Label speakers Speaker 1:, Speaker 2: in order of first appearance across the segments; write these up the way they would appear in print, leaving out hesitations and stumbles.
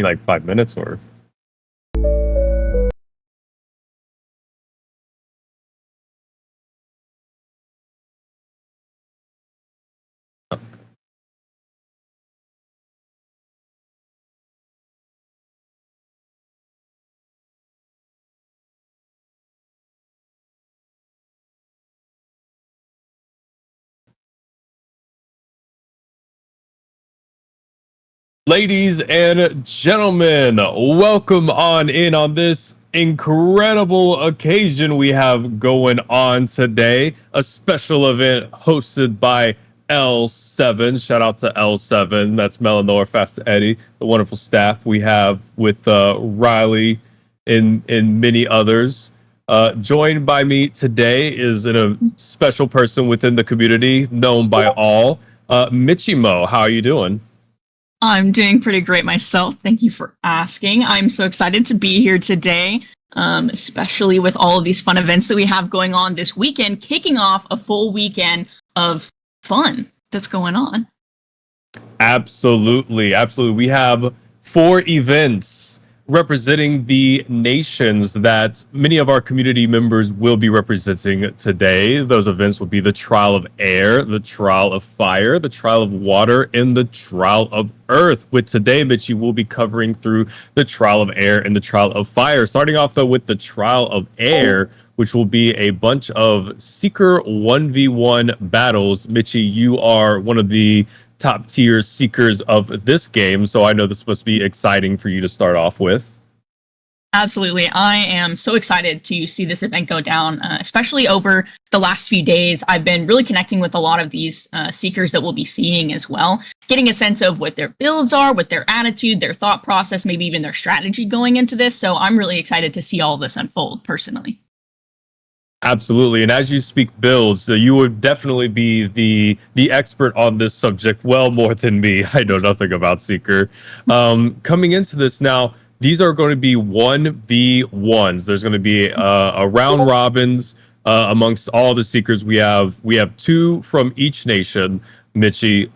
Speaker 1: like 5 minutes or? Ladies and gentlemen, welcome on in on this incredible occasion we have going on today. A special event hosted by L7. Shout out to L7. That's Melanor, Fast Eddie, the wonderful staff we have with Riley and many others. Joined by me today is a special person within the community, known by all. Michimo, how are you doing?
Speaker 2: I'm doing pretty great myself. Thank you for asking. I'm so excited to be here today, especially with all of these fun events that we have going on this weekend, kicking off a full weekend of fun that's going on.
Speaker 1: Absolutely. Absolutely. We have 4 events representing the nations that many of our community members will be representing today. Those events will be the Trial of Air, the Trial of Fire, the Trial of Water, and the Trial of Earth. With today, Mitchie will be covering through the Trial of Air and the Trial of Fire. Starting off, though, with the Trial of Air, which will be a bunch of Seeker 1v1 battles. Mitchie, you are one of the top tier seekers of this game, so I know this must be exciting for you to start off with.
Speaker 2: Absolutely. I am so excited to see this event go down, especially over the last few days. I've been really connecting with a lot of these seekers that we'll be seeing as well, getting a sense of what their builds are, what their attitude, their thought process, maybe even their strategy going into this. So I'm really excited to see all of this unfold personally.
Speaker 1: Absolutely. And as you speak builds, you would definitely be the expert on this subject, well more than me. I know nothing about Seeker. Coming into this now, these are going to be 1v1s. There's going to be a round robins amongst all the Seekers. We have 2 from each nation, Mitchie,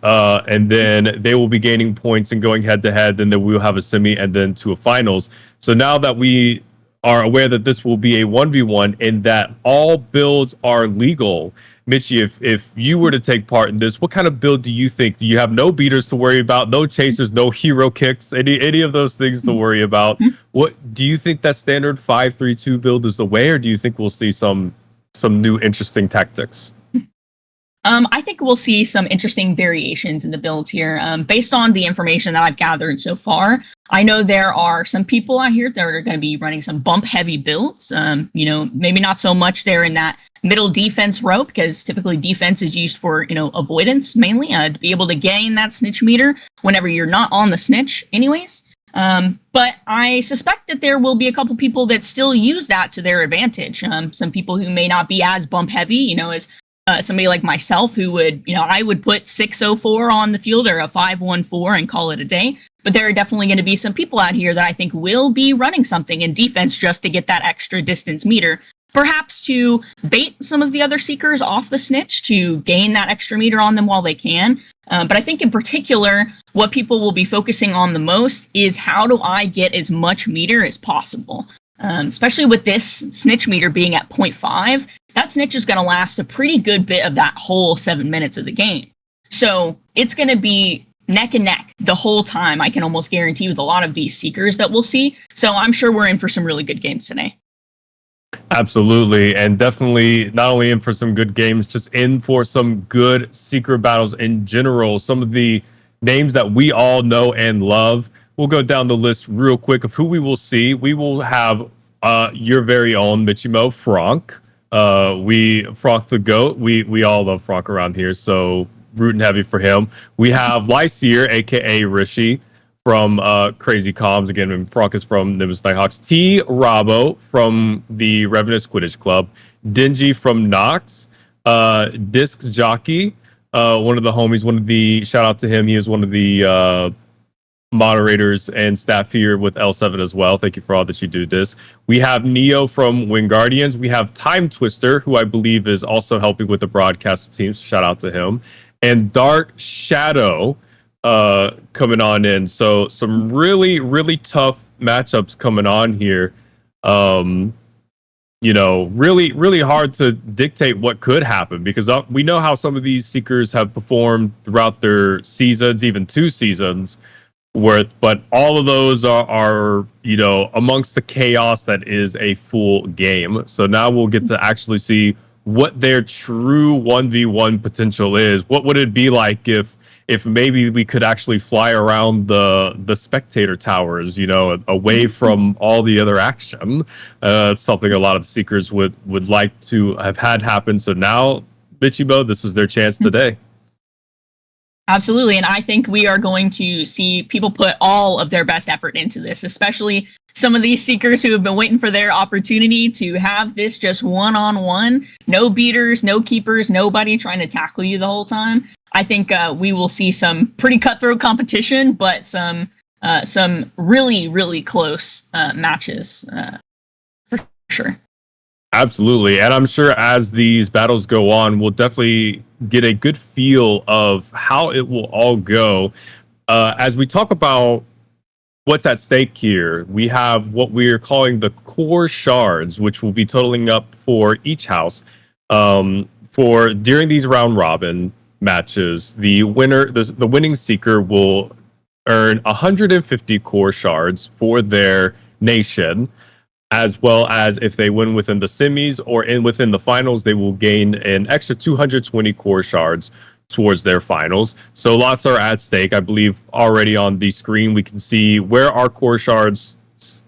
Speaker 1: and then they will be gaining points and going head to head. Then we'll have a semi and then to a finals. So now that we are aware that this will be a 1v1 and that all builds are legal. Mitchie, if you were to take part in this, what kind of build do you think? Do you have no beaters to worry about, no chasers, no hero kicks, any of those things to worry about? What do you think that standard 5-3-2 build is the way, or do you think we'll see some new interesting tactics?
Speaker 2: I think we'll see some interesting variations in the builds here. Based on the information that I've gathered so far, I know there are some people out here that are going to be running some bump-heavy builds. Maybe not so much there in that middle defense row, because typically defense is used for, avoidance mainly, to be able to gain that snitch meter whenever you're not on the snitch anyways. But I suspect that there will be a couple people that still use that to their advantage. Some people who may not be as bump-heavy, as somebody like myself who would, I would put 604 on the field or a 514 and call it a day. But there are definitely going to be some people out here that I think will be running something in defense just to get that extra distance meter. Perhaps to bait some of the other seekers off the snitch to gain that extra meter on them while they can. But I think in particular, what people will be focusing on the most is how do I get as much meter as possible? Especially with this snitch meter being at 0.5, that snitch is going to last a pretty good bit of that whole 7 minutes of the game. So it's going to be neck and neck the whole time, I can almost guarantee, with a lot of these seekers that we'll see. So I'm sure we're in for some really good games today.
Speaker 1: Absolutely, and definitely not only in for some good games, just in for some good seeker battles in general. Some of the names that we all know and love. We'll go down the list real quick of who we will see. We will have your very own Michimo, Frank. Frank the GOAT. We all love Frank around here, so rooting heavy for him. We have Lyseer, aka Rishi, from Crazy Comms. Again, and Frank is from Nimbus Nighthawks. T. Rabo from the Revenant Quidditch Club. Dingy from Nox. Disc Jockey, one of the homies, shout out to him. He is one of the moderators and staff here with L7 as well. Thank you for all that you do this. We have Neo from Wingardians. We have Time Twister, who I believe is also helping with the broadcast team. So shout out to him. And Dark Shadow coming on in. So some really, really tough matchups coming on here. Um, really, really hard to dictate what could happen because we know how some of these seekers have performed throughout their seasons, even 2 seasons worth. But all of those are amongst the chaos that is a full game. So now we'll get to actually see what their true 1v1 potential is. What would it be like if maybe we could actually fly around the spectator towers, away from all the other action? It's something a lot of seekers would like to have had happen. So now, Bichibo, this is their chance today.
Speaker 2: Absolutely. And I think we are going to see people put all of their best effort into this, especially some of these seekers who have been waiting for their opportunity to have this just one-on-one. No beaters, no keepers, nobody trying to tackle you the whole time. I think we will see some pretty cutthroat competition, but some really, really close matches for sure.
Speaker 1: Absolutely. And I'm sure as these battles go on, we'll definitely get a good feel of how it will all go. As we talk about what's at stake here, we have what we're calling the core shards, which will be totaling up for each house. For during these round robin matches, the winning seeker will earn 150 core shards for their nation, as well as if they win within the semis or within the finals, they will gain an extra 220 core shards towards their finals. So lots are at stake. I believe already on the screen we can see where our core shards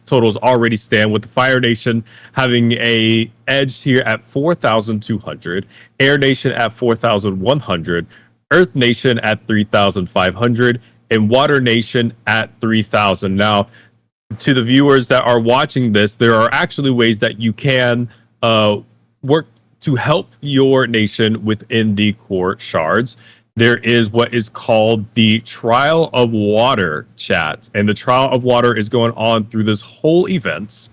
Speaker 1: totals already stand, with the Fire Nation having a edge here at 4,200, Air Nation at 4,100, Earth Nation at 3,500, and Water Nation at 3,000. Now, to the viewers that are watching this, there are actually ways that you can work to help your nation within the core shards. There is what is called the Trial of Water chat, and the Trial of Water is going on through this whole event.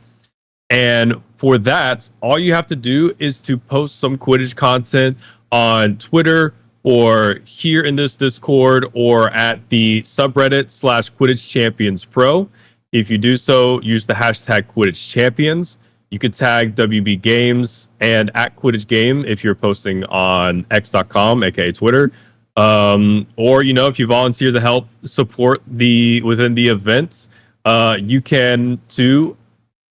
Speaker 1: And for that, all you have to do is to post some Quidditch content on Twitter or here in this Discord or at the subreddit /Quidditch Champions Pro. If you do so, use the hashtag Quidditch Champions. You could tag WB Games and at Quidditch Game if you're posting on x.com, aka Twitter. Or, if you volunteer to help support within the events, you can too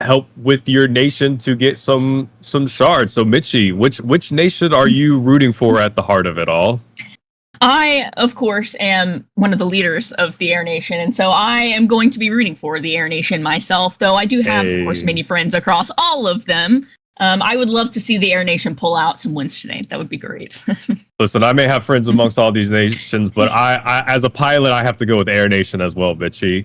Speaker 1: help with your nation to get some shards. So Mitchie, which nation are you rooting for at the heart of it all?
Speaker 2: I, of course, am one of the leaders of the Air Nation, and so I am going to be rooting for the Air Nation myself, though I do have, of course, many friends across all of them. I would love to see the Air Nation pull out some wins today. That would be great.
Speaker 1: Listen, I may have friends amongst all these nations, but I as a pilot, I have to go with Air Nation as well, bitchy.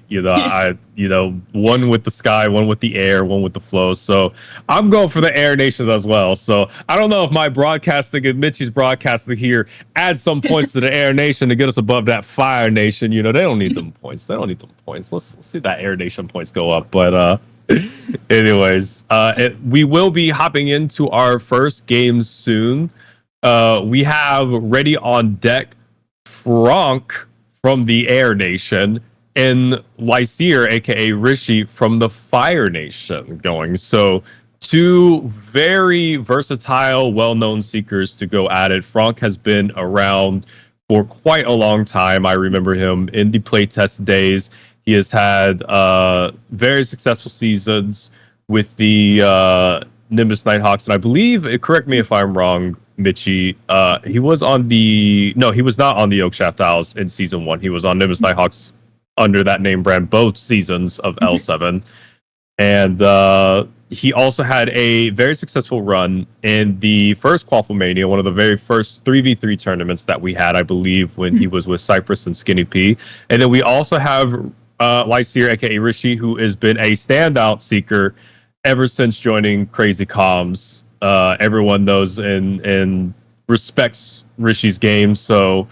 Speaker 1: One with the sky, one with the air, one with the flow. So I'm going for the Air Nation as well. So I don't know if my broadcasting and Mitchie's broadcasting here adds some points to the Air Nation to get us above that Fire Nation. They don't need them points. Let's see that Air Nation points go up. But anyways, we will be hopping into our first game soon. We have ready on deck Frank from the Air Nation and Lyseer, aka Rishi, from the Fire Nation going. So two very versatile, well-known seekers to go at it. Frank has been around for quite a long time. I remember him in the playtest days. He has had very successful seasons with the Nimbus Nighthawks, and I believe, correct me if I'm wrong, Mitchie, he was not on the Oakshaft Owls in season 1. He was on Nimbus Nighthawks under that name brand both seasons of L7. And he also had a very successful run in the first QCMania, one of the very first 3v3 tournaments that we had, I believe, when he was with Cypress and Skinny P. And then we also have Lyseer, aka Rishi, who has been a standout seeker ever since joining Crazy Comms. Everyone knows and respects Rishi's game, so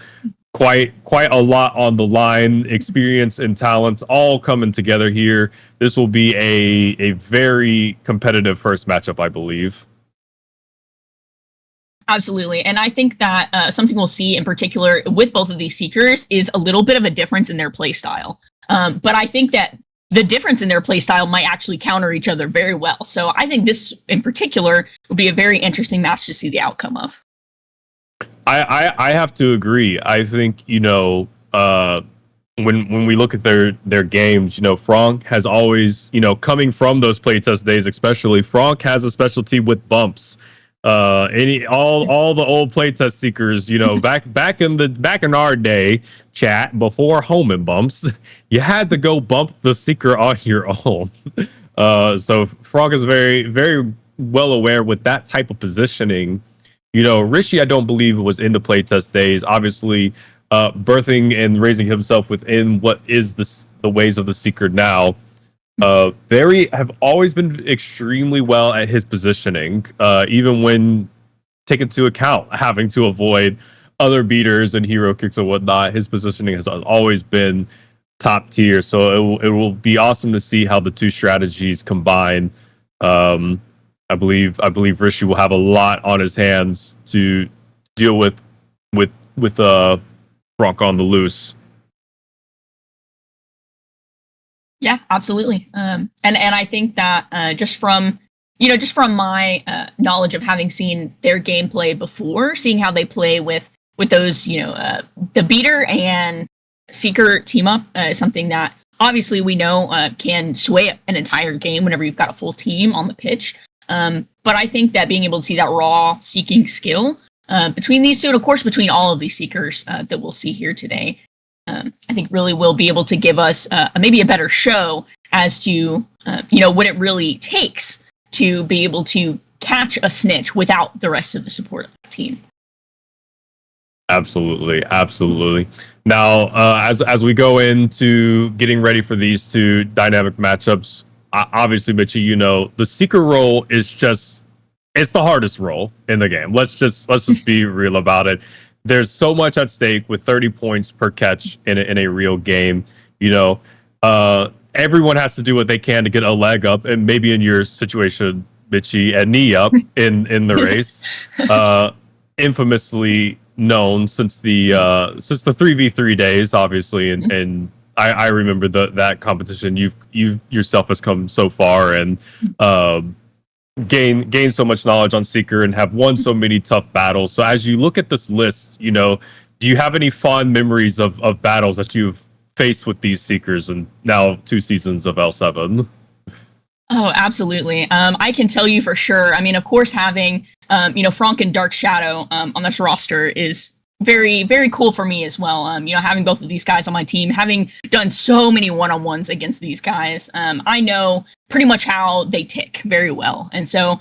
Speaker 1: quite a lot on the line. Experience and talent all coming together here. This will be a very competitive first matchup, I believe.
Speaker 2: Absolutely. And I think that something we'll see in particular with both of these Seekers is a little bit of a difference in their play style. But I think that the difference in their play style might actually counter each other very well. So I think this in particular would be a very interesting match to see the outcome of.
Speaker 1: I have to agree. I think, when we look at their games, Franck has always, coming from those playtest days, especially, Franck has a specialty with bumps. All the old playtest seekers, back in our day, chat, before home and bumps, you had to go bump the seeker on your own. So Franck is very, very well aware with that type of positioning. Rishi, I don't believe was in the playtest days. Obviously, birthing and raising himself within what is the ways of the seeker now. Have always been extremely well at his positioning, even when taken into account having to avoid other beaters and hero kicks and whatnot. His positioning has always been top tier. So it will be awesome to see how the two strategies combine. I believe Rishi will have a lot on his hands to deal with Franck on the loose.
Speaker 2: Yeah, absolutely. And I think that just from my knowledge of having seen their gameplay before, seeing how they play with those the beater and seeker team up is something that obviously we know can sway an entire game whenever you've got a full team on the pitch. But I think that being able to see that raw seeking skill between these two, and of course between all of these seekers that we'll see here today, I think really will be able to give us maybe a better show as to what it really takes to be able to catch a snitch without the rest of the support of the team.
Speaker 1: Absolutely. Now, as we go into getting ready for these two dynamic matchups, obviously, Mitchie, the seeker role is it's the hardest role in the game. Let's just be real about it. There's so much at stake with 30 points per catch in a real game. Everyone has to do what they can to get a leg up, and maybe in your situation, Mitchie, a knee up in the race. Infamously known since the 3v3 days, obviously, and I remember that competition. You've yourself has come so far and gain so much knowledge on Seeker and have won so many tough battles. So as you look at this list, do you have any fond memories of battles that you've faced with these Seekers and now 2 seasons of L7?
Speaker 2: Oh, absolutely. I can tell you for sure. I mean, of course, having Franck and Dark Shadow on this roster is very, very cool for me as well. Having both of these guys on my team, having done so many one-on-ones against these guys, I know pretty much how they tick very well. And so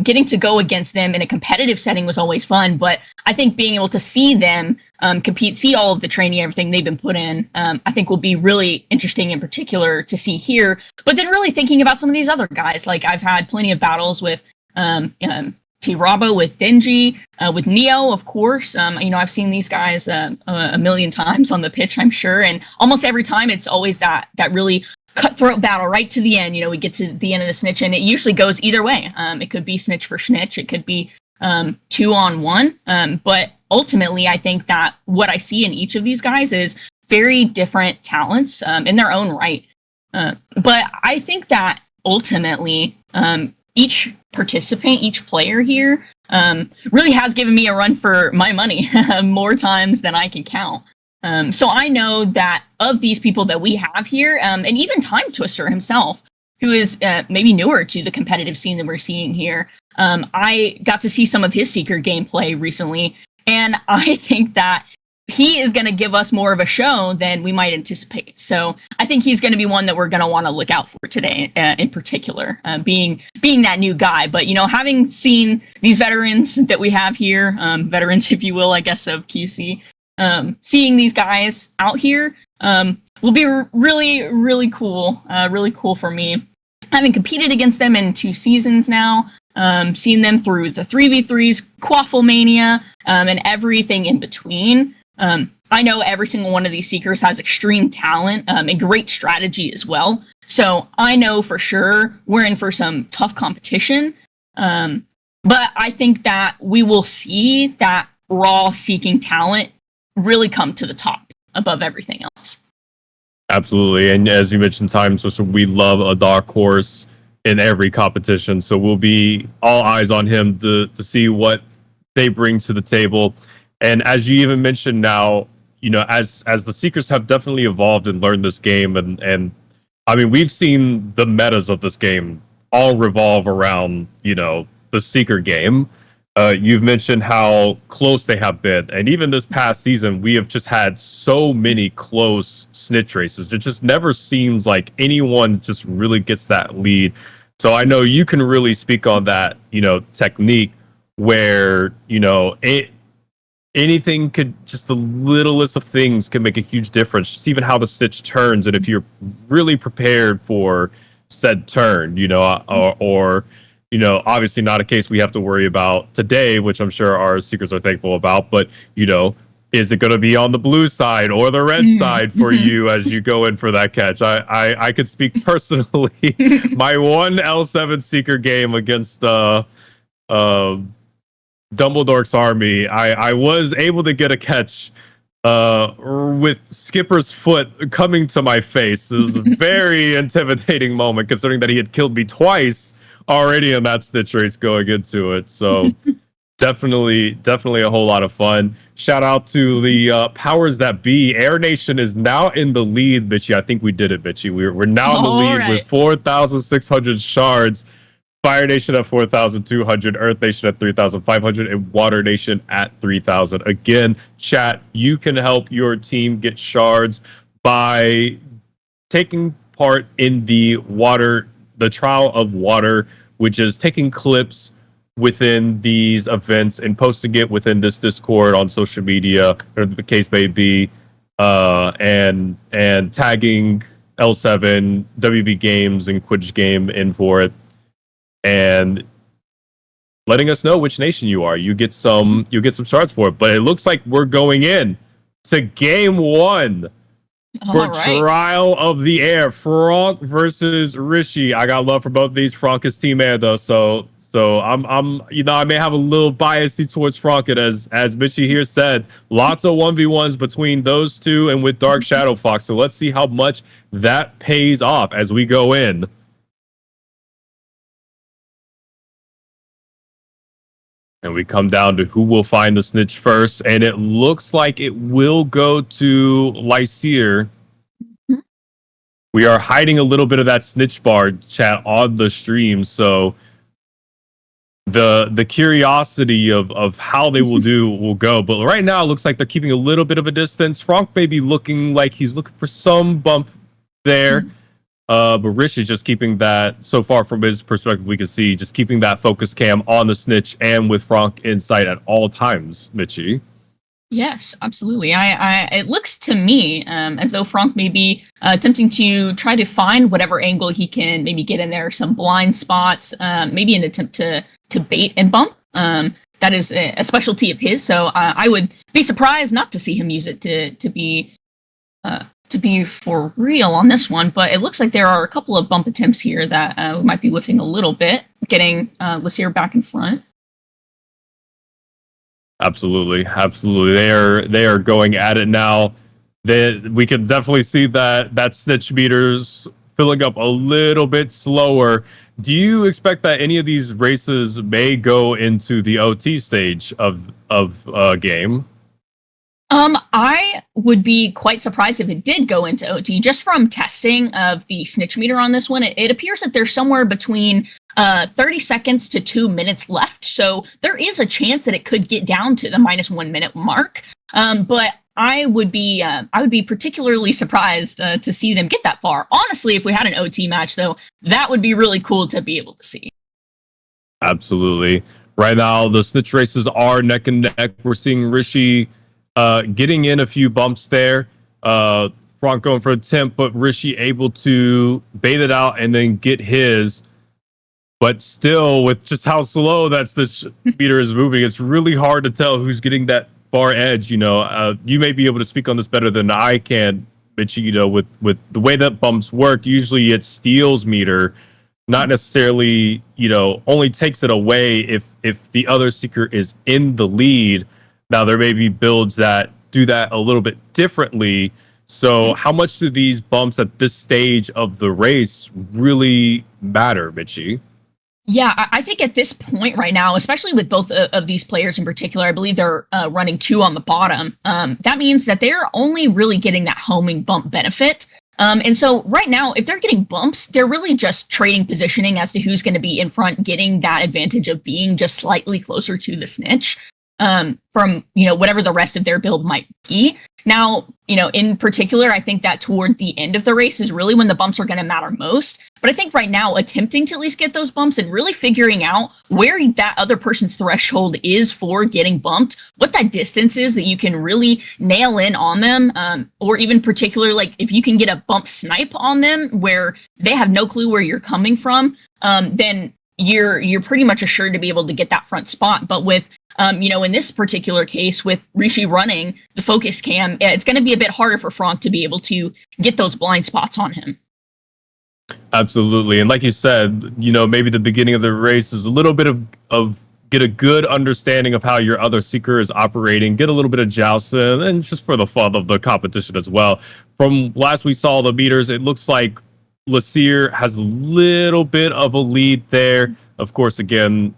Speaker 2: getting to go against them in a competitive setting was always fun. But I think being able to see them compete, see all of the training, everything they've been put in, I think will be really interesting in particular to see here. But then really thinking about some of these other guys, like I've had plenty of battles with T-Rabo, with Denji, with Neo, of course. I've seen these guys a million times on the pitch, I'm sure. And almost every time it's always that really cutthroat battle right to the end. We get to the end of the snitch, and it usually goes either way. It could be snitch for snitch. It could be 2-on-1. But ultimately, I think that what I see in each of these guys is very different talents in their own right. But I think that ultimately, each participant, each player here really has given me a run for my money more times than I can count. So I know that of these people that we have here, and even Time Twister himself, who is maybe newer to the competitive scene that we're seeing here, I got to see some of his Seeker gameplay recently, and I think that he is going to give us more of a show than we might anticipate. So I think he's going to be one that we're going to want to look out for today, in particular, being that new guy. But, having seen these veterans that we have here, veterans, if you will, I guess, of QC, seeing these guys out here will be really, really cool. Really cool for me. Having competed against them in 2 seasons now, seeing them through the 3v3s, QCMania, and everything in between. I know every single one of these Seekers has extreme talent and great strategy as well. So I know for sure we're in for some tough competition. But I think that we will see that raw seeking talent really come to the top above everything else.
Speaker 1: Absolutely. And as you mentioned, Time Twister, we love a dark horse in every competition. So we'll be all eyes on him to see what they bring to the table. And as you even mentioned now, as the Seekers have definitely evolved and learned this game, and I mean, we've seen the metas of this game all revolve around, the Seeker game. You've mentioned how close they have been. And even this past season, we have just had so many close snitch races. It just never seems like anyone just really gets that lead. So I know you can really speak on that, technique where, anything could, just the littlest of things can make a huge difference. Just even how the snitch turns. And if you're really prepared for said turn, or obviously not a case we have to worry about today, which I'm sure our Seekers are thankful about. But, is it going to be on the blue side or the red side for you as you go in for that catch? I could speak personally. My one L7 Seeker game against Dumbledore's army, I was able to get a catch with Skipper's foot coming to my face. It was a very intimidating moment considering that he had killed me twice already in that snitch race going into it. So definitely a whole lot of fun. Shout out to the powers that be. Air Nation is now in the lead, Bitchy. I think we did it, Bitchy. We're now in the lead with 4,600 shards. Fire Nation at 4,200, Earth Nation at 3,500, and Water Nation at 3,000. Again, chat, you can help your team get shards by taking part in the Trial of Water, which is taking clips within these events and posting it within this Discord on social media, or the case may be, and tagging L7, WB Games, and Quidditch Game in for it, and letting us know which nation you are. You get some shards for it. But it looks like we're going in to game one for Trial of the Air. Frank versus Rishi. I got love for both of these. Frank is Team Air though, so I'm I may have a little bias towards Frank. As Mitchie here said, lots of 1v1s between those two and with Dark Shadow Fox. So let's see how much that pays off as we go in. And we come down to who will find the snitch first. And it looks like it will go to Lyseer. We are hiding a little bit of that snitch bar chat on the stream. So the curiosity of how they will do will go. But right now, it looks like they're keeping a little bit of a distance. Frank may be looking like he's looking for some bump there. But Rich is just keeping that, so far from his perspective, we can see just keeping that focus cam on the snitch and with Frank in sight at all times, Mitchie.
Speaker 2: Yes, absolutely. It looks to me as though Frank may be attempting to try to find whatever angle he can maybe get in there, some blind spots, maybe an attempt to bait and bump. That is a specialty of his, so I would be surprised not to see him use it to be for real on this one. But it looks like there are a couple of bump attempts here that we might be whiffing a little bit, getting Lyseer back in front.
Speaker 1: Absolutely. They are going at it now. We can definitely see that snitch meters filling up a little bit slower. Do you expect that any of these races may go into the OT stage of game?
Speaker 2: I would be quite surprised if it did go into OT. Just from testing of the snitch meter on this one, it appears that there's somewhere between 30 seconds to 2 minutes left. So there is a chance that it could get down to the -1 minute mark. But I would be particularly surprised to see them get that far. Honestly, if we had an OT match, though, that would be really cool to be able to see.
Speaker 1: Absolutely. Right now, the snitch races are neck and neck. We're seeing Rishi getting in a few bumps there. Frank going for a temp, but Rishi able to bait it out and then get his. But still, with just how slow that snitch meter is moving, it's really hard to tell who's getting that far edge. You may be able to speak on this better than I can, but with the way that bumps work, usually it steals meter. not necessarily, only takes it away if the other seeker is in the lead. Now there may be builds that do that a little bit differently. So how much do these bumps at this stage of the race really matter, Mitchie?
Speaker 2: Yeah, I think at this point right now, especially with both of these players in particular, I believe they're running 2 on the bottom. That means that they're only really getting that homing bump benefit. And so right now, if they're getting bumps, they're really just trading positioning as to who's going to be in front, getting that advantage of being just slightly closer to the snitch from, whatever the rest of their build might be. Now, in particular, I think that toward the end of the race is really when the bumps are going to matter most. But I think right now, attempting to at least get those bumps and really figuring out where that other person's threshold is for getting bumped, what that distance is that you can really nail in on them, or even particular, like if you can get a bump snipe on them where they have no clue where you're coming from, then you're pretty much assured to be able to get that front spot. But with in this particular case with Rishi running the focus cam, it's going to be a bit harder for Franck to be able to get those blind spots on him.
Speaker 1: Absolutely. And like you said, maybe the beginning of the race is a little bit of get a good understanding of how your other seeker is operating, get a little bit of jousting, and just for the fun of the competition as well. From last we saw the meters, it looks like Lasir has a little bit of a lead there. Of course, again,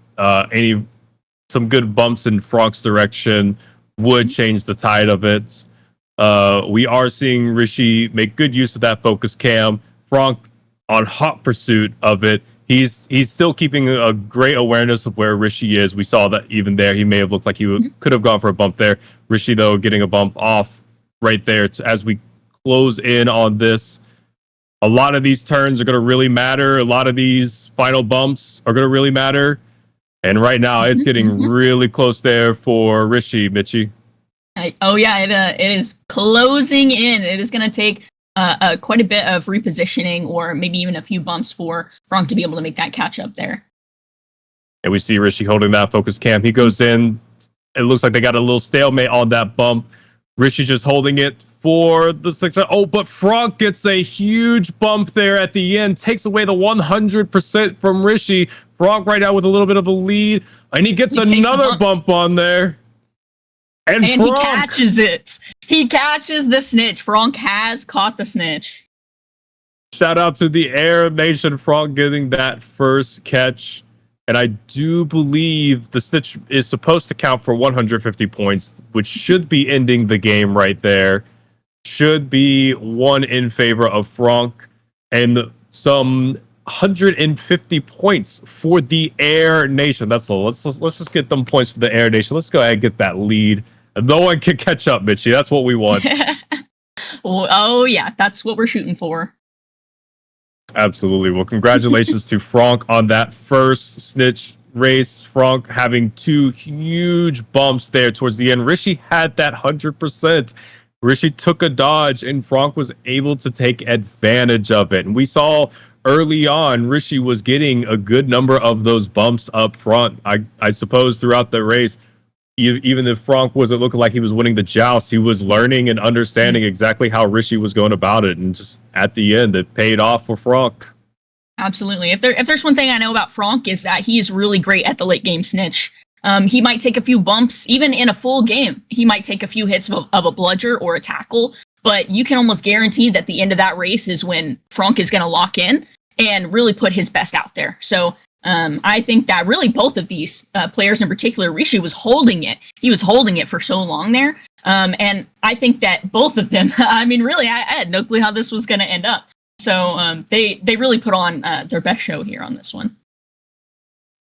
Speaker 1: some good bumps in Franck's direction would change the tide of it. We are seeing Rishi make good use of that focus cam. Franck on hot pursuit of it. He's still keeping a great awareness of where Rishi is. We saw that even there, he may have looked like he could have gone for a bump there. Rishi, though, getting a bump off right there as we close in on this. A lot of these turns are going to really matter. A lot of these final bumps are going to really matter. And right now, it's getting really close there for Rishi, Mitchie.
Speaker 2: It is closing in. It is going to take quite a bit of repositioning or maybe even a few bumps for Franck to be able to make that catch up there.
Speaker 1: And we see Rishi holding that focus cam. He goes in. It looks like they got a little stalemate on that bump. Rishi just holding it for the 6. Oh, but Franck gets a huge bump there at the end. Takes away the 100% from Rishi. Franck right now with a little bit of a lead. And he gets another bump on there. And
Speaker 2: he catches it. He catches the snitch. Franck has caught the snitch.
Speaker 1: Shout out to the Air Nation. Franck getting that first catch. And I do believe the snitch is supposed to count for 150 points, which should be ending the game right there. Should be one in favor of Franck. And some 150 points for the Air Nation. That's all. Let's just get them points for the Air Nation. Let's go ahead and get that lead. No one can catch up, Mitchie. That's what we want.
Speaker 2: Oh, yeah. That's what we're shooting for.
Speaker 1: Absolutely. Well, congratulations to Franck on that first snitch race. Franck having 2 huge bumps there towards the end. Rishi had that 100%. Rishi took a dodge, and Franck was able to take advantage of it. And we saw early on, Rishi was getting a good number of those bumps up front. I suppose throughout the race, even if Franck wasn't looking like he was winning the joust, he was learning and understanding exactly how Rishi was going about it. And just at the end, it paid off for Franck.
Speaker 2: Absolutely. If there's one thing I know about Franck is that he's really great at the late game snitch. He might take a few bumps, even in a full game. He might take a few hits of a bludger or a tackle, but you can almost guarantee that the end of that race is when Franck is going to lock in and really put his best out there. So I think that really both of these players in particular, Rishi was holding it. He was holding it for so long there. And I think that both of them, I mean, really, I had no clue how this was going to end up. So they really put on their best show here on this one.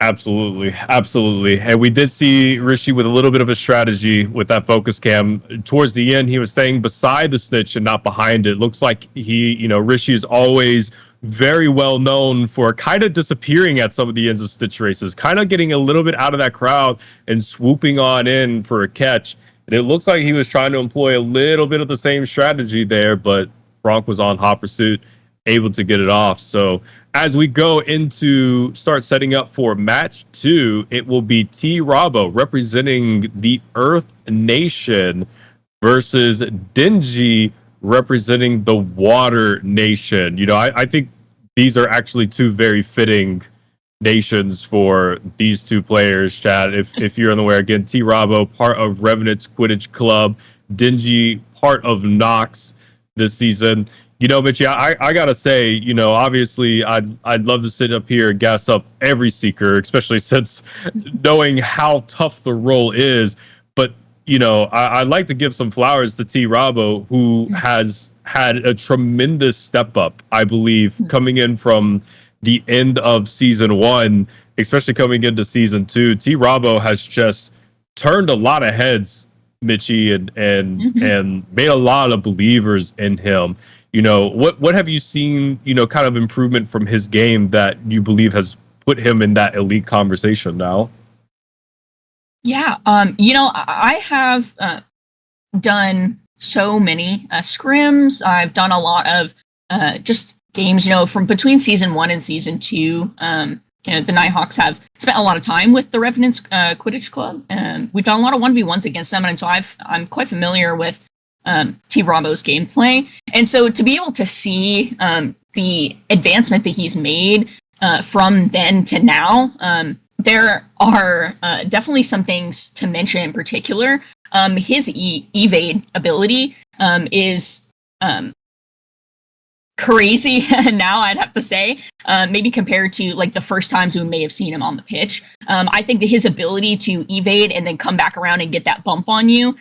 Speaker 1: Absolutely. Absolutely. And we did see Rishi with a little bit of a strategy with that focus cam. Towards the end, he was staying beside the snitch and not behind it. Looks like Rishi is always very well known for kind of disappearing at some of the ends of snitch races, kind of getting a little bit out of that crowd and swooping on in for a catch. And it looks like he was trying to employ a little bit of the same strategy there, but Franck was on hot pursuit, able to get it off. So as we go into start setting up for match 2, it will be T Rabo representing the Earth Nation versus Denji representing the Water Nation. I think these are actually two very fitting nations for these two players, Chad. If you're unaware, again, T Rabo, part of Revenant's Quidditch Club, Dingy, part of Knox this season. You know, Mitchie, I gotta say, you know, obviously I'd love to sit up here and gas up every seeker, especially since knowing how tough the role is. But you know, I'd like to give some flowers to T Rabo, who has had a tremendous step up, I believe, coming in from the end of season one, especially coming into season two. T Rabo has just turned a lot of heads, Mitchie, and made a lot of believers in him. You know, what have you seen, you know, kind of improvement from his game that you believe has put him in that elite conversation now?
Speaker 2: Yeah, you know, I have done so many scrims. I've done a lot of just games, you know, from between season 1 and season 2. You know, the Nighthawks have spent a lot of time with the Revenant's Quidditch Club, and we've done a lot of 1v1s against them, and so I'm quite familiar with T Rabo's gameplay, and so to be able to see the advancement that he's made from then to now, there are definitely some things to mention in particular. His evade ability is crazy now, I'd have to say, maybe compared to like the first times we may have seen him on the pitch. I think that his ability to evade and then come back around and get that bump on you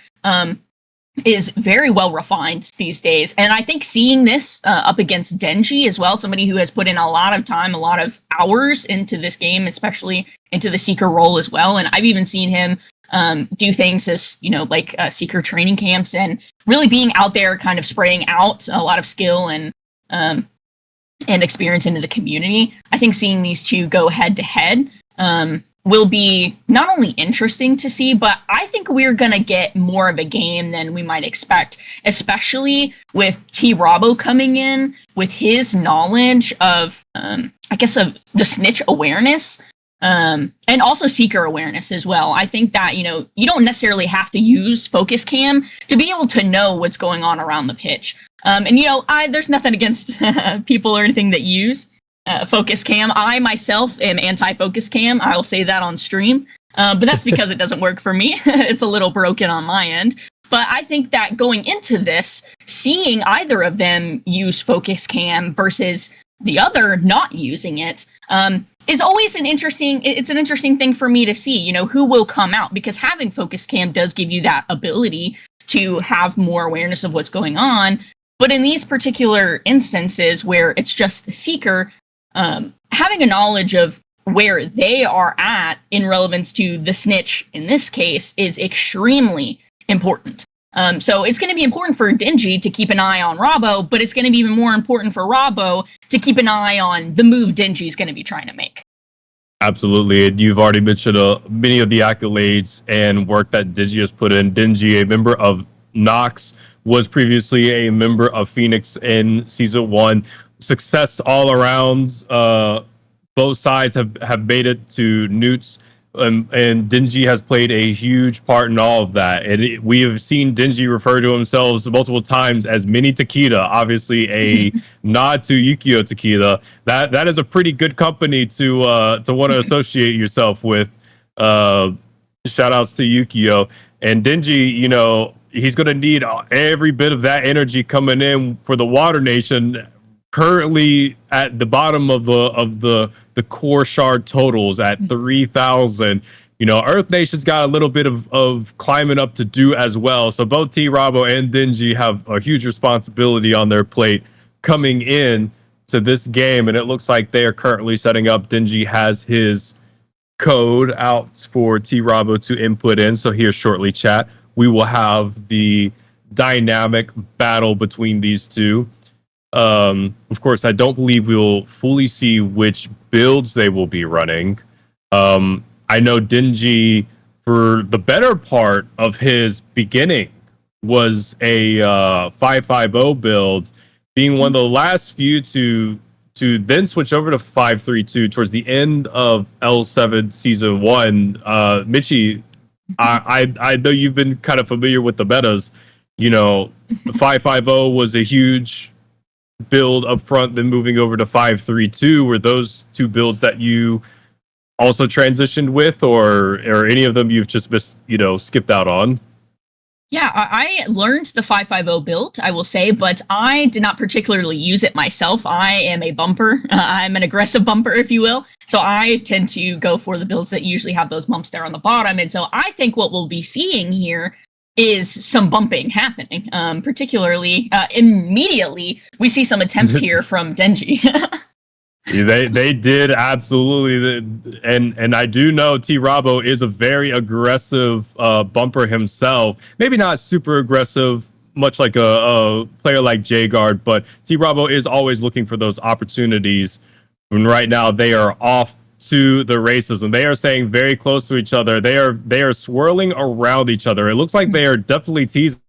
Speaker 2: is very well refined these days. And I think seeing this up against Denji as well, somebody who has put in a lot of time, a lot of hours into this game, especially into the Seeker role as well. And I've even seen him do things as, you know, like Seeker training camps and really being out there kind of spraying out a lot of skill and experience into the community. I think seeing these two go head to head will be not only interesting to see, but I think we're going to get more of a game than we might expect, especially with T Rabo coming in with his knowledge of, I guess, of the snitch awareness, and also Seeker awareness as well. I think that, you know, you don't necessarily have to use Focus Cam to be able to know what's going on around the pitch. And, you know, there's nothing against people or anything that use Focus Cam. I myself am anti-Focus Cam. I'll say that on stream. But that's because it doesn't work for me. It's a little broken on my end. But I think that going into this, seeing either of them use Focus Cam versus the other not using it, is always an interesting thing for me to see, you know, who will come out, because having Focus Cam does give you that ability to have more awareness of what's going on. But in these particular instances where it's just the Seeker, having a knowledge of where they are at in relevance to the snitch in this case is extremely important. So it's going to be important for Dingy to keep an eye on Rabo, but it's going to be even more important for Rabo to keep an eye on the move Dingy's going to be trying to make.
Speaker 1: Absolutely. And you've already mentioned many of the accolades and work that Dingy has put in. Dingy, a member of Knox, was previously a member of Phoenix in season 1. Success all around. Both sides have made it to Newts, and Dingy has played a huge part in all of that. And we have seen Dingy refer to himself multiple times as Mini Takeda, obviously a nod to Yukio Takeda. That is a pretty good company to want to associate yourself with. Shout outs to Yukio. And Dingy, you know, he's going to need every bit of that energy coming in for the Water Nation. Currently at the bottom of the core shard totals at 3,000. You know, Earth Nation's got a little bit of climbing up to do as well. So both T Rabo and Dingy have a huge responsibility on their plate coming in to this game, and it looks like they are currently setting up. Dingy has his code out for T Rabo to input in. So here shortly, chat, we will have the dynamic battle between these two. Of course, I don't believe we will fully see which builds they will be running. I know Dingy, for the better part of his beginning, was a 550 build, being one of the last few to then switch over to 532 towards the end of L7 season 1. Mitchie, I know you've been kind of familiar with the metas. You know, 550 was a huge build up front, then moving over to 5-3-2. Were those two builds that you also transitioned with, or any of them you've just skipped out on?
Speaker 2: Yeah, I learned the 550 build, I will say, but I did not particularly use it myself. I am a bumper. I'm an aggressive bumper, if you will. So I tend to go for the builds that usually have those bumps there on the bottom. And so I think what we'll be seeing here is some bumping happening. Particularly, immediately, we see some attempts here from Denji.
Speaker 1: They did absolutely, and I do know T Rabo is a very aggressive bumper himself. Maybe not super aggressive, much like a player like Jguard, but T Rabo is always looking for those opportunities. And right now they are off to the races, and they are staying very close to each other. They are swirling around each other. It looks like they are definitely teasing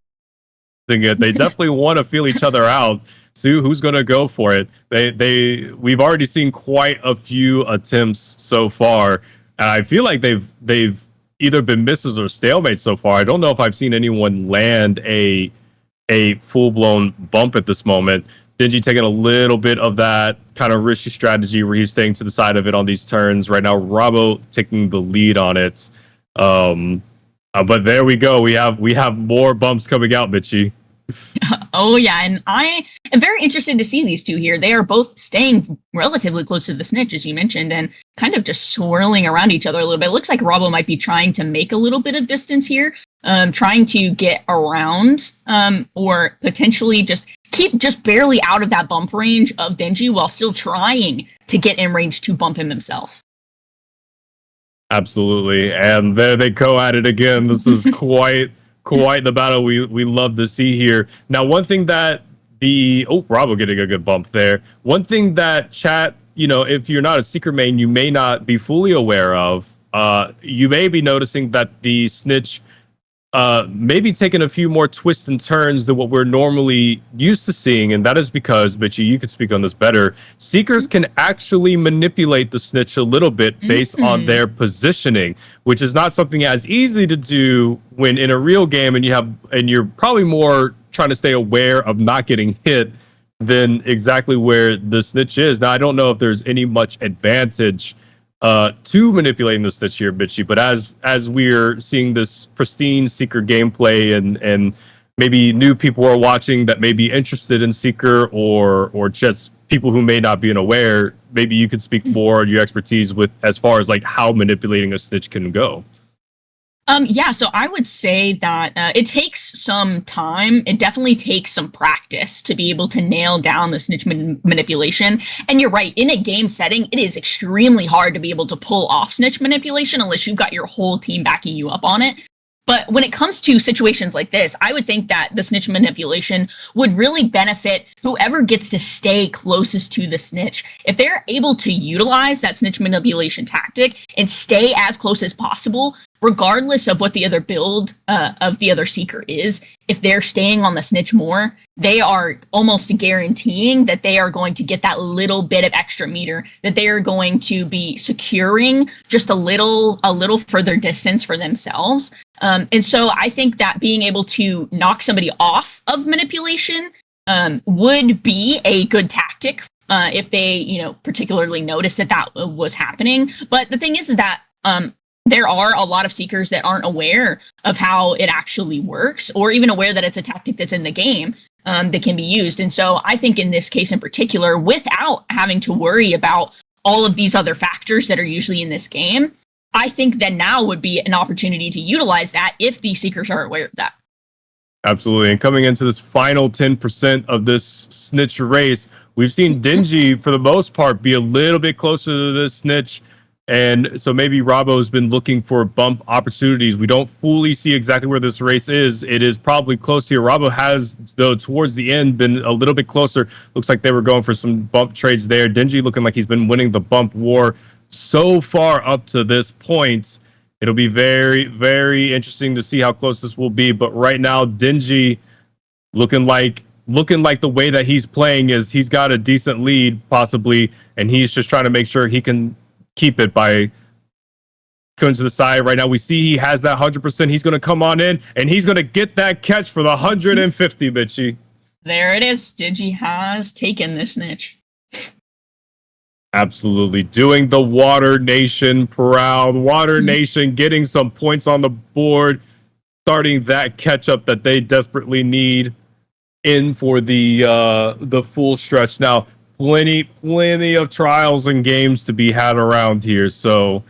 Speaker 1: it. They definitely want to feel each other out. Sue, who's going to go for it? We've already seen quite a few attempts so far, and I feel like they've either been misses or stalemates so far. I don't know if I've seen anyone land a full blown bump at this moment. Denji taking a little bit of that kind of risky strategy where he's staying to the side of it on these turns. Right now, Rabo taking the lead on it. But there we go. We have more bumps coming out, Mitchie.
Speaker 2: Oh, yeah, and I am very interested to see these two here. They are both staying relatively close to the snitch, as you mentioned, and kind of just swirling around each other a little bit. It looks like Rabo might be trying to make a little bit of distance here, trying to get around, or potentially just keep just barely out of that bump range of Denji while still trying to get in range to bump him himself.
Speaker 1: Absolutely, and there they go at it again. This is quite the battle we love to see here. Now, one thing that Bravo getting a good bump there. One thing that chat, if you're not a Seeker main, you may not be fully aware of. You may be noticing that the snitch maybe taking a few more twists and turns than what we're normally used to seeing, and that is because, Bitchy, you could speak on this better. Seekers can actually manipulate the snitch a little bit based on their positioning, which is not something as easy to do when in a real game, and you're probably more trying to stay aware of not getting hit than exactly where the snitch is. Now, I don't know if there's any much advantage to manipulating the snitch here, Bitchy, but as we're seeing this pristine Seeker gameplay and maybe new people are watching that may be interested in Seeker or just people who may not be aware, maybe you could speak more on your expertise with as far as like how manipulating a snitch can go.
Speaker 2: Yeah, so I would say that it takes some time. It definitely takes some practice to be able to nail down the snitch manipulation. And you're right, in a game setting, it is extremely hard to be able to pull off snitch manipulation unless you've got your whole team backing you up on it. But when it comes to situations like this, I would think that the snitch manipulation would really benefit whoever gets to stay closest to the snitch. If they're able to utilize that snitch manipulation tactic and stay as close as possible, regardless of what the other build of the other Seeker is, if they're staying on the snitch more, they are almost guaranteeing that they are going to get that little bit of extra meter, that they are going to be securing just a little further distance for themselves. And so I think that being able to knock somebody off of manipulation would be a good tactic if they, particularly noticed that was happening. But the thing is that there are a lot of Seekers that aren't aware of how it actually works, or even aware that it's a tactic that's in the game that can be used. And so I think in this case in particular, without having to worry about all of these other factors that are usually in this game, I think that now would be an opportunity to utilize that if the Seekers are aware of that.
Speaker 1: Absolutely. And coming into this final 10% of this snitch race, we've seen Denji, for the most part, be a little bit closer to this snitch. And so maybe Rabo's been looking for bump opportunities. We don't fully see exactly where this race is. It is probably close here. Rabo has, though, towards the end, been a little bit closer. Looks like they were going for some bump trades there. Denji looking like he's been winning the bump war so far up to this point. It'll be very, very interesting to see how close this will be. But right now, Denji looking like the way that he's playing is he's got a decent lead, possibly, and he's just trying to make sure he can keep it by going to the side. Right now, we see he has that 100%. He's going to come on in, and he's going to get that catch for the 150, Bitchy.
Speaker 2: There it is. Digi has taken this niche.
Speaker 1: Absolutely. Doing the Water Nation proud. Water Nation getting some points on the board, starting that catch up that they desperately need in for the full stretch. Now, plenty of trials and games to be had around here. So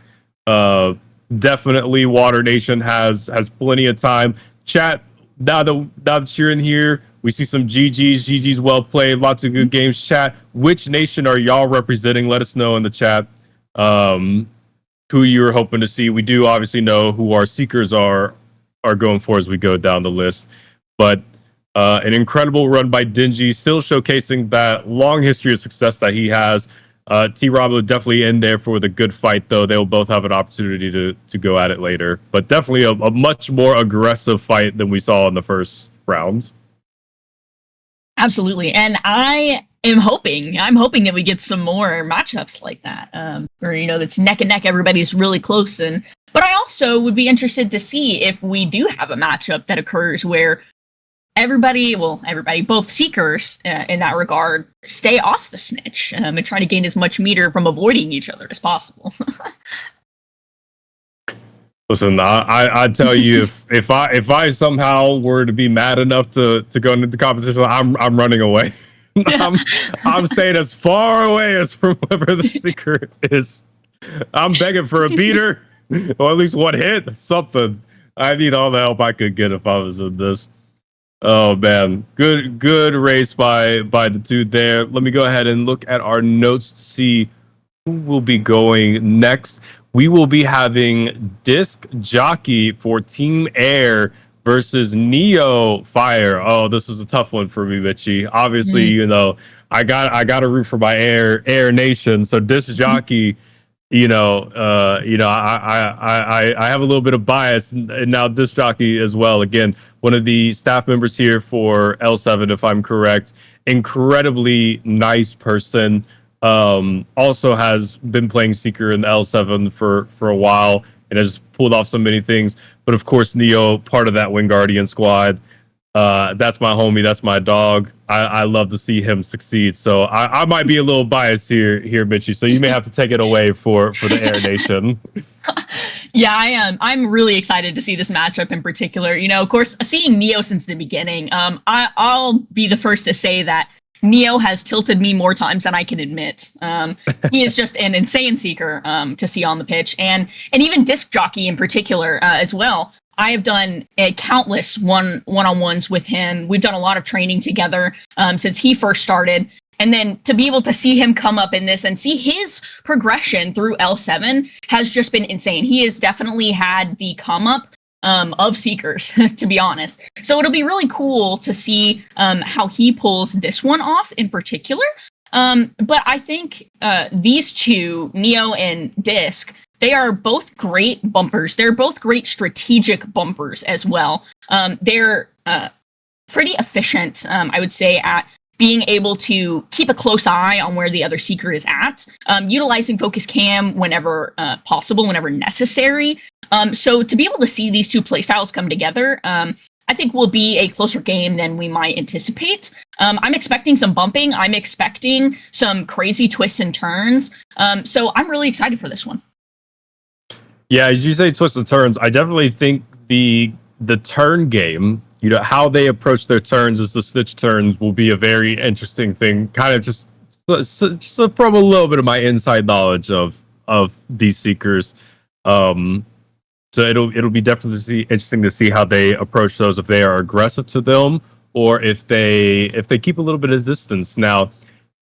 Speaker 1: definitely Water Nation has plenty of time. Chat, now that you're in here, we see some GG's well played, lots of good games. Chat, which nation are y'all representing? Let us know in the chat who you're hoping to see. We do obviously know who our seekers are going for as we go down the list. But an incredible run by Dingy, still showcasing that long history of success that he has. T-Rob definitely in there for the good fight, though. They'll both have an opportunity to go at it later. But definitely a much more aggressive fight than we saw in the first round.
Speaker 2: Absolutely. And I'm hoping that we get some more matchups like that. Where, it's neck and neck, everybody's really close. But I also would be interested to see if we do have a matchup that occurs where everybody, both seekers in that regard, stay off the snitch and try to gain as much meter from avoiding each other as possible.
Speaker 1: Listen, I tell you, if I somehow were to be mad enough to go into the competition, I'm running away. I'm staying as far away as from whoever the seeker is. I'm begging for a beater or at least one hit, something. I need all the help I could get if I was in this. Oh man, good race by the two there. Let me go ahead and look at our notes to see who will be going next. We will be having Disc Jockey for Team Air versus Neo Fire. Oh, this is a tough one for me, Mitchie. Obviously, I got to root for my Air Nation. So Disc Jockey, I have a little bit of bias, and now Disc Jockey as well. Again, one of the staff members here for L7, if I'm correct. Incredibly nice person. Also has been playing Seeker in the L7 for a while and has pulled off so many things. But of course, Neo, part of that Wingardium squad. That's my homie. That's my dog. I love to see him succeed. So I might be a little biased here, Mitchie. So you may have to take it away for the Air Nation.
Speaker 2: Yeah, I am. I'm really excited to see this matchup in particular. Of course, seeing Neo since the beginning, I'll be the first to say that Neo has tilted me more times than I can admit. He is just an insane seeker to see on the pitch, and even Disc Jockey in particular as well. I have done countless one-on-ones with him. We've done a lot of training together since he first started. And then to be able to see him come up in this and see his progression through L7 has just been insane. He has definitely had the come up of Seekers, to be honest. So it'll be really cool to see how he pulls this one off in particular. But I think these two, Neo and Disc, they are both great bumpers. They're both great strategic bumpers as well. They're pretty efficient, I would say, at being able to keep a close eye on where the other seeker is at, utilizing focus cam whenever possible, whenever necessary. So to be able to see these two playstyles come together, I think will be a closer game than we might anticipate. I'm expecting some bumping. I'm expecting some crazy twists and turns. So I'm really excited for this one.
Speaker 1: Yeah, as you say, twists and turns, I definitely think the turn game, how they approach their turns as the snitch turns will be a very interesting thing. Kind of just from a little bit of my inside knowledge of these seekers. So it'll be definitely interesting to see how they approach those, if they are aggressive to them or if they keep a little bit of distance. Now,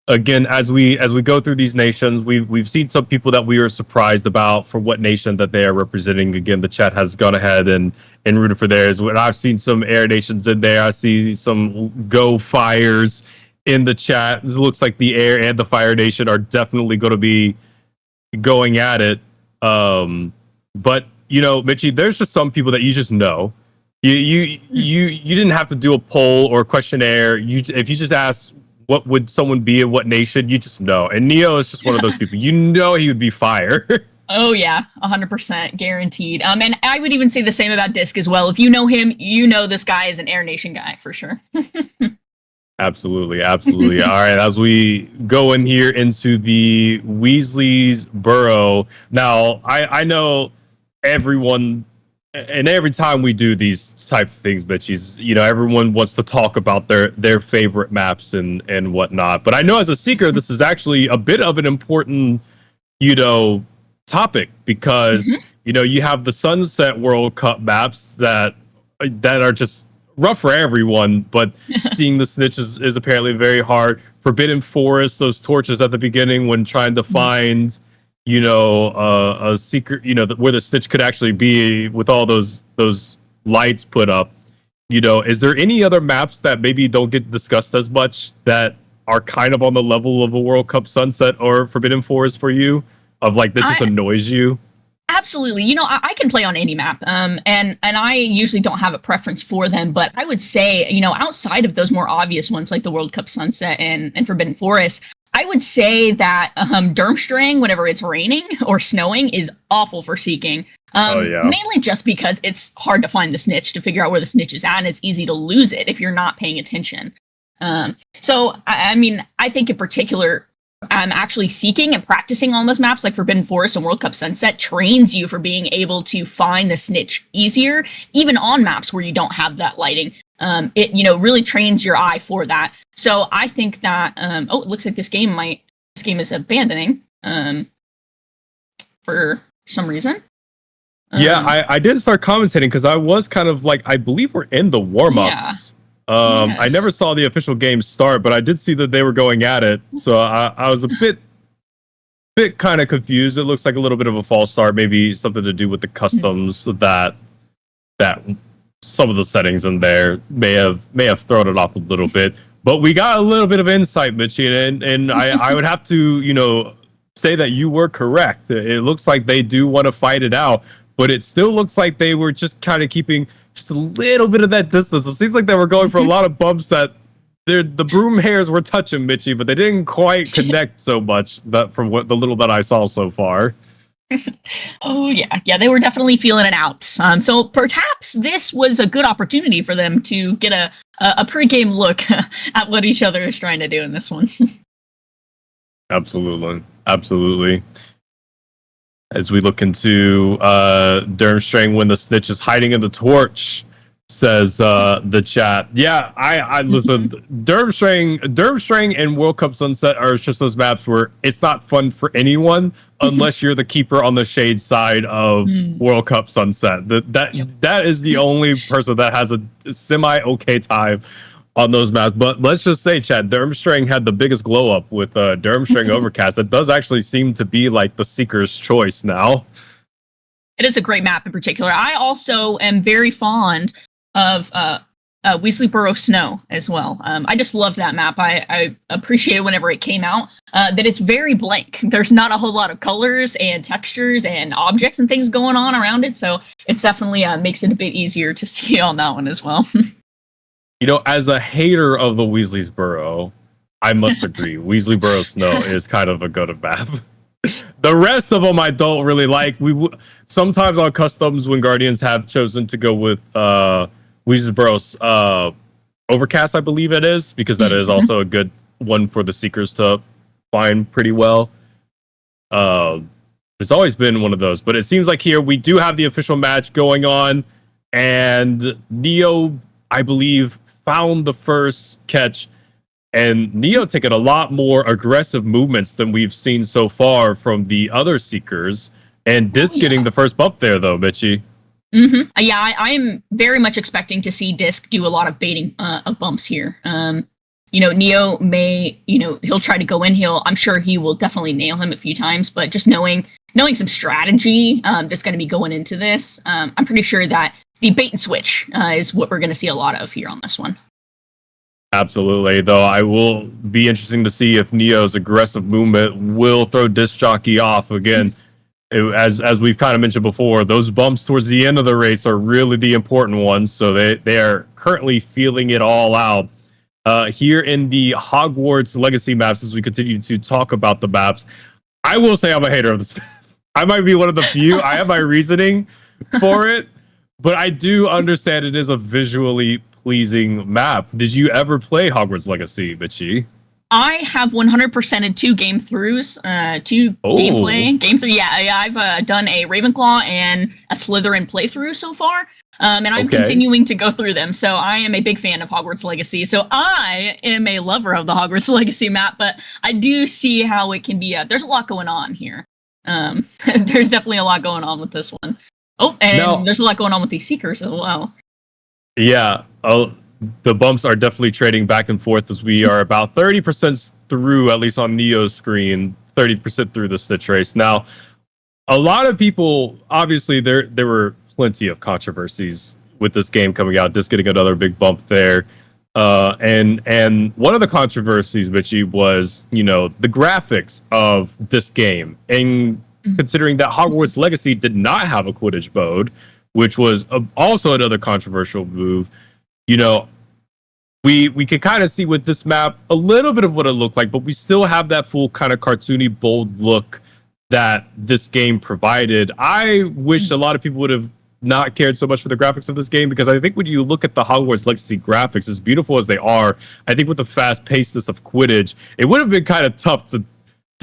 Speaker 1: again, as we go through these nations, we've seen some people that we are surprised about for what nation that they are representing. Again, the chat has gone ahead and rooted for theirs. When I've seen some Air Nations in there, I see some Go Fires in the chat. It looks like the Air and the Fire Nation are definitely going to be going at it. But Mitchie, there's just some people that you just know. You didn't have to do a poll or a questionnaire. If you just ask what would someone be in what nation, you just know. And Neo is just one of those people. He would be fire.
Speaker 2: Oh yeah, 100% guaranteed. And I would even say the same about Disc as well. If you know him, you know this guy is an Air Nation guy for sure.
Speaker 1: Absolutely, absolutely. All right, as we go in here into the Weasley's Burrow. Now, I know everyone, and every time we do these type of things, bitches, everyone wants to talk about their favorite maps and whatnot. But I know as a seeker, this is actually a bit of an important, you know, topic because
Speaker 2: Mhm.
Speaker 1: you have the Sunset World Cup maps that are just rough for everyone, but seeing the snitch is apparently very hard. Forbidden Forest, those torches at the beginning when trying to find, a secret, where the snitch could actually be with all those lights put up. Is there any other maps that maybe don't get discussed as much that are kind of on the level of a World Cup Sunset or Forbidden Forest for you? Of like that just
Speaker 2: I
Speaker 1: annoys you?
Speaker 2: Absolutely. I can play on any map, and I usually don't have a preference for them. But I would say, outside of those more obvious ones like the World Cup Sunset and Forbidden Forest, I would say that Durmstrang, whenever it's raining or snowing, is awful for seeking.
Speaker 1: Oh yeah.
Speaker 2: Mainly just because it's hard to find the snitch, to figure out where the snitch is at, and it's easy to lose it if you're not paying attention. I mean, I think in particular, actually seeking and practicing on those maps like Forbidden Forest and World Cup Sunset trains you for being able to find the snitch easier, even on maps where you don't have that lighting. It really trains your eye for that. So I think that it looks like this game is abandoning for some reason.
Speaker 1: Yeah, I did start commentating because I was kind of like, I believe we're in the warm-ups. I
Speaker 2: Yes.
Speaker 1: never saw the official game start, but I did see that they were going at it. So I was a bit kind of confused. It looks like a little bit of a false start, maybe something to do with the customs that some of the settings in there may have thrown it off a little bit. But we got a little bit of insight, Mitchie, and I would have to, say that you were correct. It looks like they do want to fight it out, but it still looks like they were just kind of keeping just a little bit of that distance. It seems like they were going for a lot of bumps that the broom hairs were touching Mitchie, but they didn't quite connect so much that from what the little that I saw so far.
Speaker 2: Oh yeah, they were definitely feeling it out. So perhaps this was a good opportunity for them to get a pregame look at what each other is trying to do in this one.
Speaker 1: Absolutely, absolutely. As we look into Durmstrang when the snitch is hiding in the torch, says the chat. Yeah, I listen. Durmstrang and World Cup Sunset are just those maps where it's not fun for anyone unless you're the keeper on the shade side of World Cup Sunset. That is the only person that has a semi okay time on those maps. But let's just say, Chad, Durmstrang had the biggest glow up with Durmstrang Overcast. That does actually seem to be like the seeker's choice now.
Speaker 2: It is a great map in particular. I also am very fond of Weasley Burrow Snow as well. I just love that map. I appreciate whenever it came out that it's very blank. There's not a whole lot of colors and textures and objects and things going on around it, so it's definitely makes it a bit easier to see on that one as well.
Speaker 1: As a hater of the Weasley's Burrow, I must agree. Weasley Burrow Snow is kind of a go-to map. The rest of them I don't really like. Sometimes on customs when Guardians have chosen to go with Weasley's Burrow Overcast, I believe it is, because that is also a good one for the Seekers to find pretty well. There's always been one of those, but it seems like here we do have the official match going on, and Neo, I believe, found the first catch, and Neo taking a lot more aggressive movements than we've seen so far from the other Seekers, and Disc getting the first bump there, though, Mitchie.
Speaker 2: Yeah, I'm very much expecting to see Disc do a lot of baiting of bumps here. Neo may, he'll try to go in. I'm sure he will definitely nail him a few times, but just knowing some strategy that's going to be going into this, I'm pretty sure that the bait and switch is what we're going to see a lot of here on this one.
Speaker 1: Absolutely, though I will be interesting to see if Neo's aggressive movement will throw Disc Jockey off again. As we've kind of mentioned before, those bumps towards the end of the race are really the important ones, so they are currently feeling it all out. Here in the Hogwarts Legacy maps, as we continue to talk about the maps, I will say I'm a hater of this. I might be one of the few. I have my reasoning for it, but I do understand it is a visually pleasing map. Did you ever play Hogwarts Legacy, Bitchy?
Speaker 2: I have 100%ed 2 game throughs, 2 gameplay. Game through, yeah, I've done a Ravenclaw and a Slytherin playthrough so far, and I'm continuing to go through them. So I am a big fan of Hogwarts Legacy. So I am a lover of the Hogwarts Legacy map, but I do see how it can be. There's a lot going on here. There's definitely a lot going on with this one. Oh, and there's a lot going on with these Seekers as well.
Speaker 1: Yeah, the bumps are definitely trading back and forth as we are about 30% through, at least on Neo's screen, 30% through the Stitch race. Now, a lot of people, obviously, there were plenty of controversies with this game coming out, just getting another big bump there. And one of the controversies, Bitchy, was, the graphics of this game. And considering that Hogwarts Legacy did not have a Quidditch mode, which was also another controversial move, we could kind of see with this map a little bit of what it looked like, but we still have that full kind of cartoony, bold look that this game provided. I wish a lot of people would have not cared so much for the graphics of this game, because I think when you look at the Hogwarts Legacy graphics, as beautiful as they are, I think with the fast-pacedness of Quidditch, it would have been kind of tough to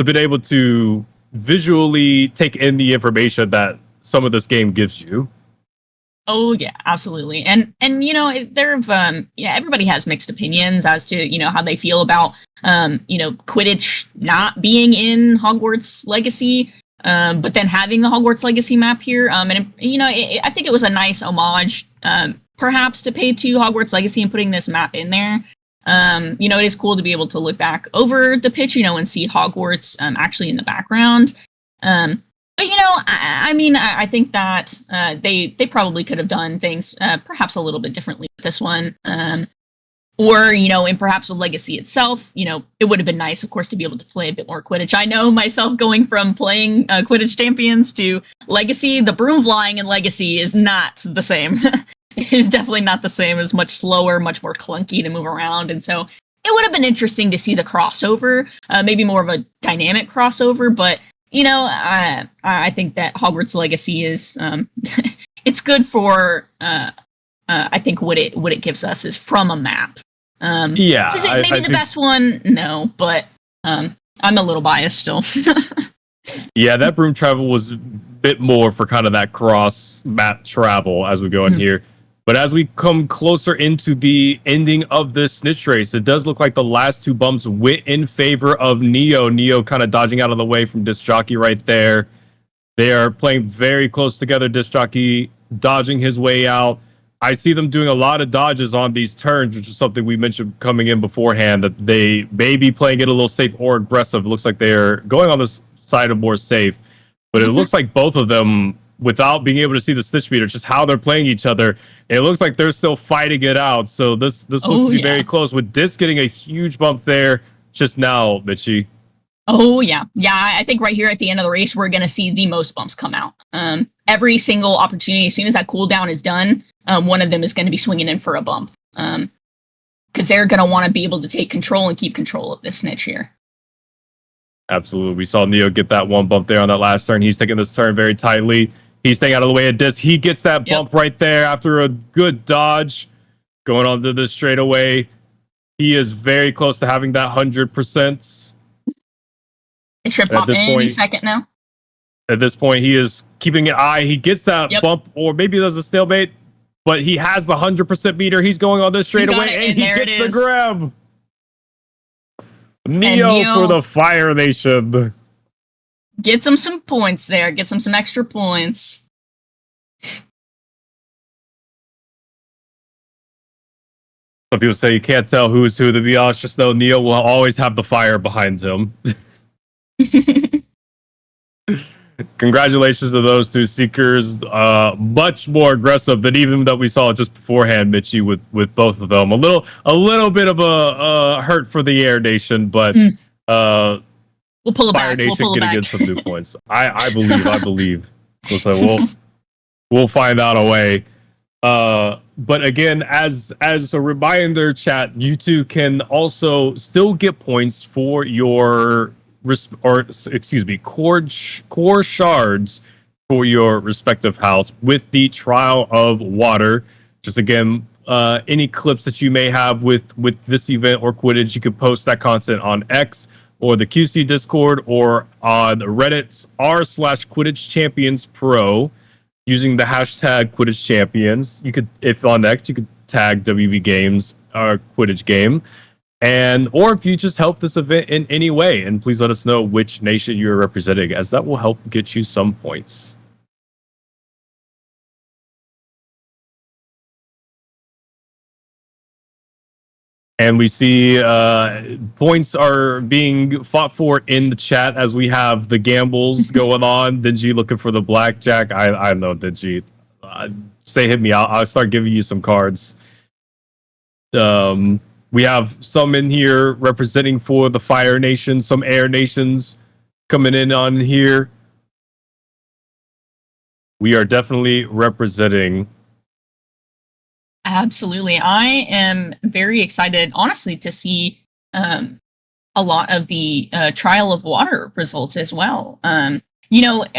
Speaker 1: be able to visually take in the information that some of this game gives you.
Speaker 2: Oh yeah, absolutely. And everybody has mixed opinions as to, how they feel about Quidditch not being in Hogwarts Legacy, but then having the Hogwarts Legacy map here. I think it was a nice homage, perhaps, to pay to Hogwarts Legacy and putting this map in there. It is cool to be able to look back over the pitch, and see Hogwarts actually in the background. But I think that they probably could have done things perhaps a little bit differently with this one, or and perhaps with Legacy itself. It would have been nice, of course, to be able to play a bit more Quidditch. I know myself, going from playing Quidditch Champions to Legacy, the broom flying in Legacy is not the same. It is definitely not the same. It's much slower, much more clunky to move around, and so it would have been interesting to see the crossover, maybe more of a dynamic crossover, but. I think that Hogwarts Legacy is it's good for I think what it gives us is from a map. Is it maybe the best one? No, but I'm a little biased still.
Speaker 1: Yeah, that broom travel was a bit more for kind of that cross map travel as we go in here. But as we come closer into the ending of this snitch race, it does look like the last 2 bumps went in favor of Neo. Neo kind of dodging out of the way from Disc Jockey right there. They are playing very close together. Disc Jockey dodging his way out. I see them doing a lot of dodges on these turns, which is something we mentioned coming in beforehand, that they may be playing it a little safe or aggressive. It looks like they're going on this side of more safe. But it looks like both of them, without being able to see the Stitch meter, just how they're playing each other, it looks like they're still fighting it out. So this looks to be very close, with Disc getting a huge bump there just now, Mitchie.
Speaker 2: Oh, yeah. Yeah, I think right here at the end of the race, we're going to see the most bumps come out. Every single opportunity, as soon as that cooldown is done, one of them is going to be swinging in for a bump. Because they're going to want to be able to take control and keep control of this snitch here.
Speaker 1: Absolutely. We saw Neo get that one bump there on that last turn. He's taking this turn very tightly. He's staying out of the way of Disc. He gets that bump right there after a good dodge. Going on to this straightaway. He is very close to having that 100%.
Speaker 2: It should pop in any second now.
Speaker 1: At this point, he is keeping an eye. He gets that bump, or maybe there's a stalemate, but he has the 100% meter. He's going on this straightaway, and he gets the grab. Neo for the Fire Nation.
Speaker 2: Gets him some points there. Gets him some extra points.
Speaker 1: Some people say you can't tell who's who. To be honest, just know Neo will always have the fire behind him. Congratulations to those 2 Seekers. Much more aggressive than even that we saw just beforehand, Mitchie, with both of them. A little bit of a hurt for the Air Nation, but
Speaker 2: we'll pull it
Speaker 1: Fire
Speaker 2: back.
Speaker 1: Nation getting in some new points. I believe. So we'll find out a way. But again, as a reminder, chat, you 2 can also still get points for your core shards for your respective house with the Trial of Water. Just again, any clips that you may have with this event or Quidditch. You can post that content on X or the QC Discord or on Reddit's r/Quidditch Champions Pro using the hashtag Quidditch Champions. You could, if on X, you could tag WB Games or Quidditch Game. And or if you just help this event in any way, and please let us know which nation you're representing, as that will help get you some points. And we see points are being fought for in the chat as we have the gambles going on. Dingy looking for the blackjack. I know, Dingy. Say hit me. I'll start giving you some cards. We have some in here representing for the Fire Nation, some Air Nations coming in on here. We are definitely representing.
Speaker 2: Absolutely. I am very excited, honestly, to see a lot of the Trial of Water results as well.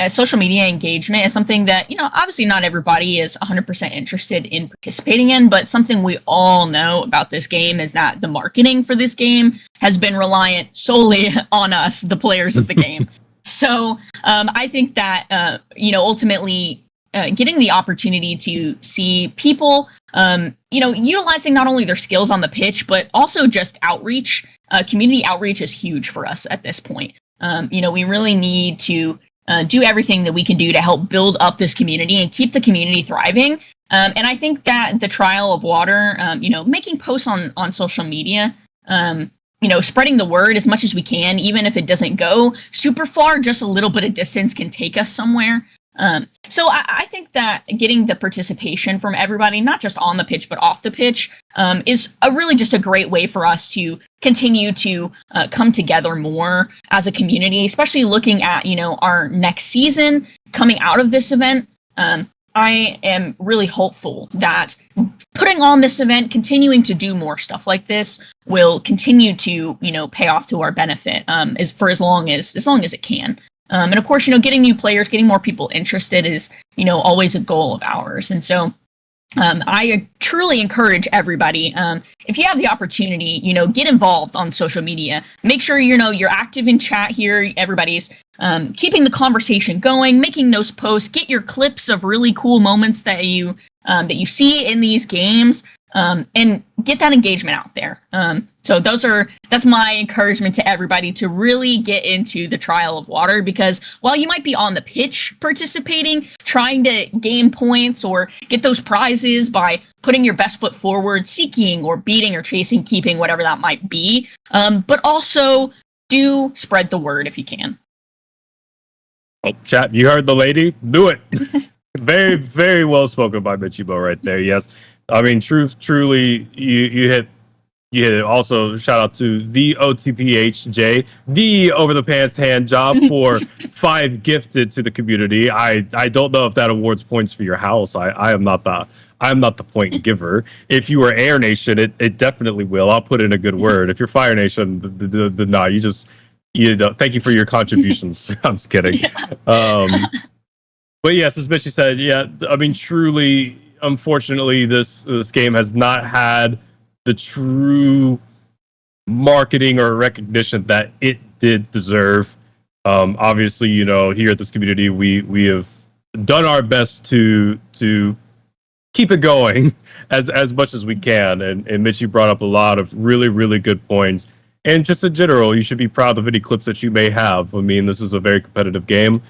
Speaker 2: Social media engagement is something that, obviously not everybody is 100% interested in participating in, but something we all know about this game is that the marketing for this game has been reliant solely on us, the players of the game. So I think that, ultimately getting the opportunity to see people, utilizing not only their skills on the pitch, but also just outreach, community outreach is huge for us at this point. We really need to do everything that we can do to help build up this community and keep the community thriving. And I think that the Trial of Water, making posts on social media, spreading the word as much as we can, even if it doesn't go super far, just a little bit of distance can take us somewhere. So I think that getting the participation from everybody, not just on the pitch, but off the pitch, is really just a great way for us to continue to come together more as a community, especially looking at, our next season coming out of this event. I am really hopeful that putting on this event, continuing to do more stuff like this will continue to, pay off to our benefit, as long as it can. And of course, getting new players, getting more people interested is, always a goal of ours. And so I truly encourage everybody, if you have the opportunity, get involved on social media. Make sure, you're active in chat here. Everybody's keeping the conversation going, making those posts, get your clips of really cool moments that you see in these games, and get that engagement out there. So that's my encouragement to everybody to really get into the Trial of Water, because while you might be on the pitch participating, trying to gain points or get those prizes by putting your best foot forward, seeking or beating or chasing, keeping, whatever that might be, but also do spread the word if you can.
Speaker 1: Oh, chat, you heard the lady. Do it. Very, very well spoken by Michibo right there. Yes. I mean, truly, you hit it. Also, shout out to the OTPHJ, the over the pants hand job for 5 gifted to the community. I don't know if that awards points for your house. I am not the point giver. If you are Air Nation, it definitely will. I'll put in a good word. If you're Fire Nation, no, thank you for your contributions. I'm just kidding. But yes, as Mitchie said, yeah, I mean, truly, unfortunately, this game has not had the true marketing or recognition that it did deserve. Obviously, here at this community, we have done our best to keep it going as much as we can. And Mitchie brought up a lot of really, really good points. And just in general, you should be proud of any clips that you may have. I mean, this is a very competitive game.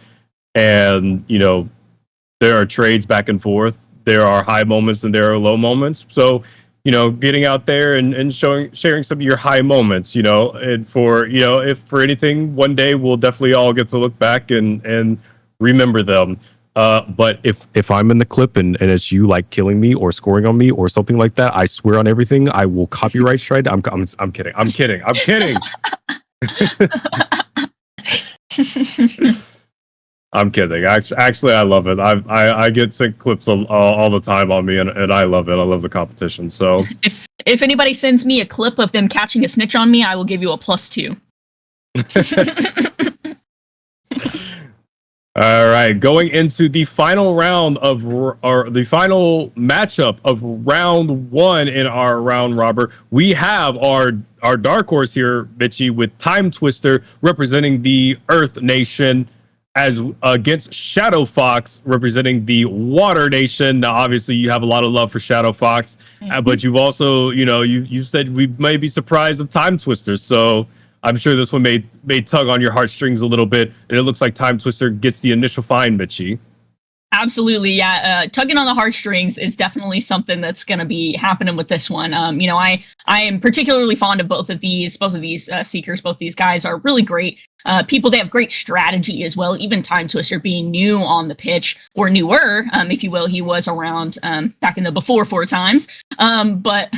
Speaker 1: And, there are trades back and forth. There are high moments and there are low moments. So, getting out there and sharing some of your high moments, and for, if for anything, one day we'll definitely all get to look back and remember them. But if I'm in the clip and it's you like killing me or scoring on me or something like that, I swear on everything, I will copyright strike. I'm kidding. I'm kidding. I'm kidding. Actually, I love it. I get sent clips all the time on me, and I love it. I love the competition. So
Speaker 2: if anybody sends me a clip of them catching a snitch on me, I will give you a +2.
Speaker 1: All right. right, going into the final round of or the final matchup of round 1 in our round robber, we have our dark horse here, Mitchie, with Time Twister representing the Earth Nation as against Shadow Fox representing the Water Nation. Now, obviously, you have a lot of love for Shadow Fox, but you've also, you said we may be surprised of Time Twister, so I'm sure this one may tug on your heartstrings a little bit, and it looks like Time Twister gets the initial find, Mitchie.
Speaker 2: Absolutely, yeah. Tugging on the heartstrings is definitely something that's going to be happening with this one. I am particularly fond of both of these seekers. Both these guys are really great people. They have great strategy as well. Even Time Twister being new on the pitch, or newer, if you will, he was around back in the before 4 times. But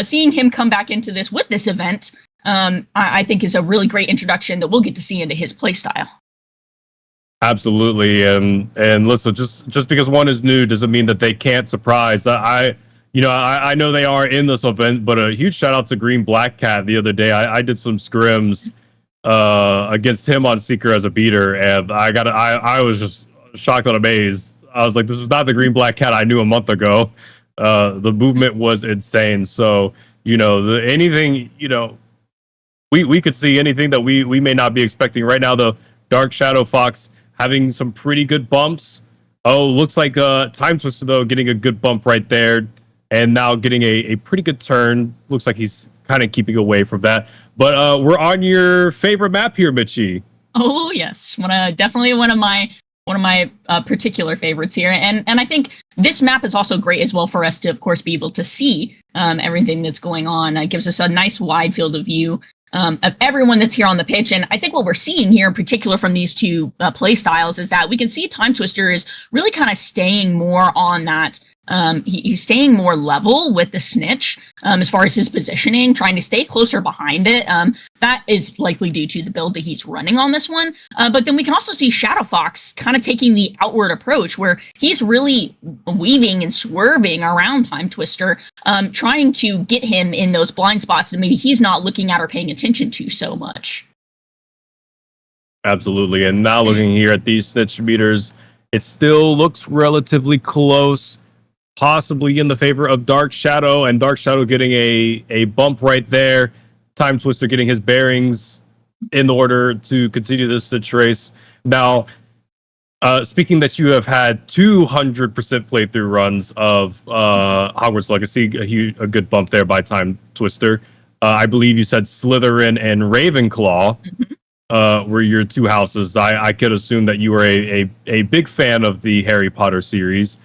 Speaker 2: seeing him come back into this with this event, I think is a really great introduction that we'll get to see into his playstyle.
Speaker 1: Absolutely, and listen, just because one is new doesn't mean that they can't surprise. I know they are in this event, but a huge shout out to Green Black Cat the other day. I did some scrims against him on Seeker as a beater, and I was just shocked and amazed. I was like, this is not the Green Black Cat I knew a month ago. The movement was insane. So anything we could see anything that we may not be expecting right now. The Dark Shadow Fox having some pretty good bumps. Oh, looks like Time Twister, though, getting a good bump right there. And now getting a pretty good turn. Looks like he's kind of keeping away from that. But we're on your favorite map here, Mitchie.
Speaker 2: Oh, yes. Definitely one of my particular favorites here. And I think this map is also great as well for us to, of course, be able to see everything that's going on. It gives us a nice wide field of view of everyone that's here on the pitch. And I think what we're seeing here in particular from these two play styles is that we can see Time Twister is really kind of staying more on that. He's staying more level with the snitch as far as his positioning, trying to stay closer behind it. That is likely due to the build that he's running on this one. But then we can also see Shadow Fox kind of taking the outward approach where he's really weaving and swerving around Time Twister, trying to get him in those blind spots that maybe he's not looking at or paying attention to so much.
Speaker 1: Absolutely. And now looking here at these snitch meters, it still looks relatively close. Possibly in the favor of Dark Shadow, and Dark Shadow getting a bump right there. Time Twister getting his bearings in order to continue this race. Now, speaking that you have had 200% playthrough runs of Hogwarts Legacy, a good bump there by Time Twister. I believe you said Slytherin and Ravenclaw were your 2 houses. I could assume that you were a big fan of the Harry Potter series.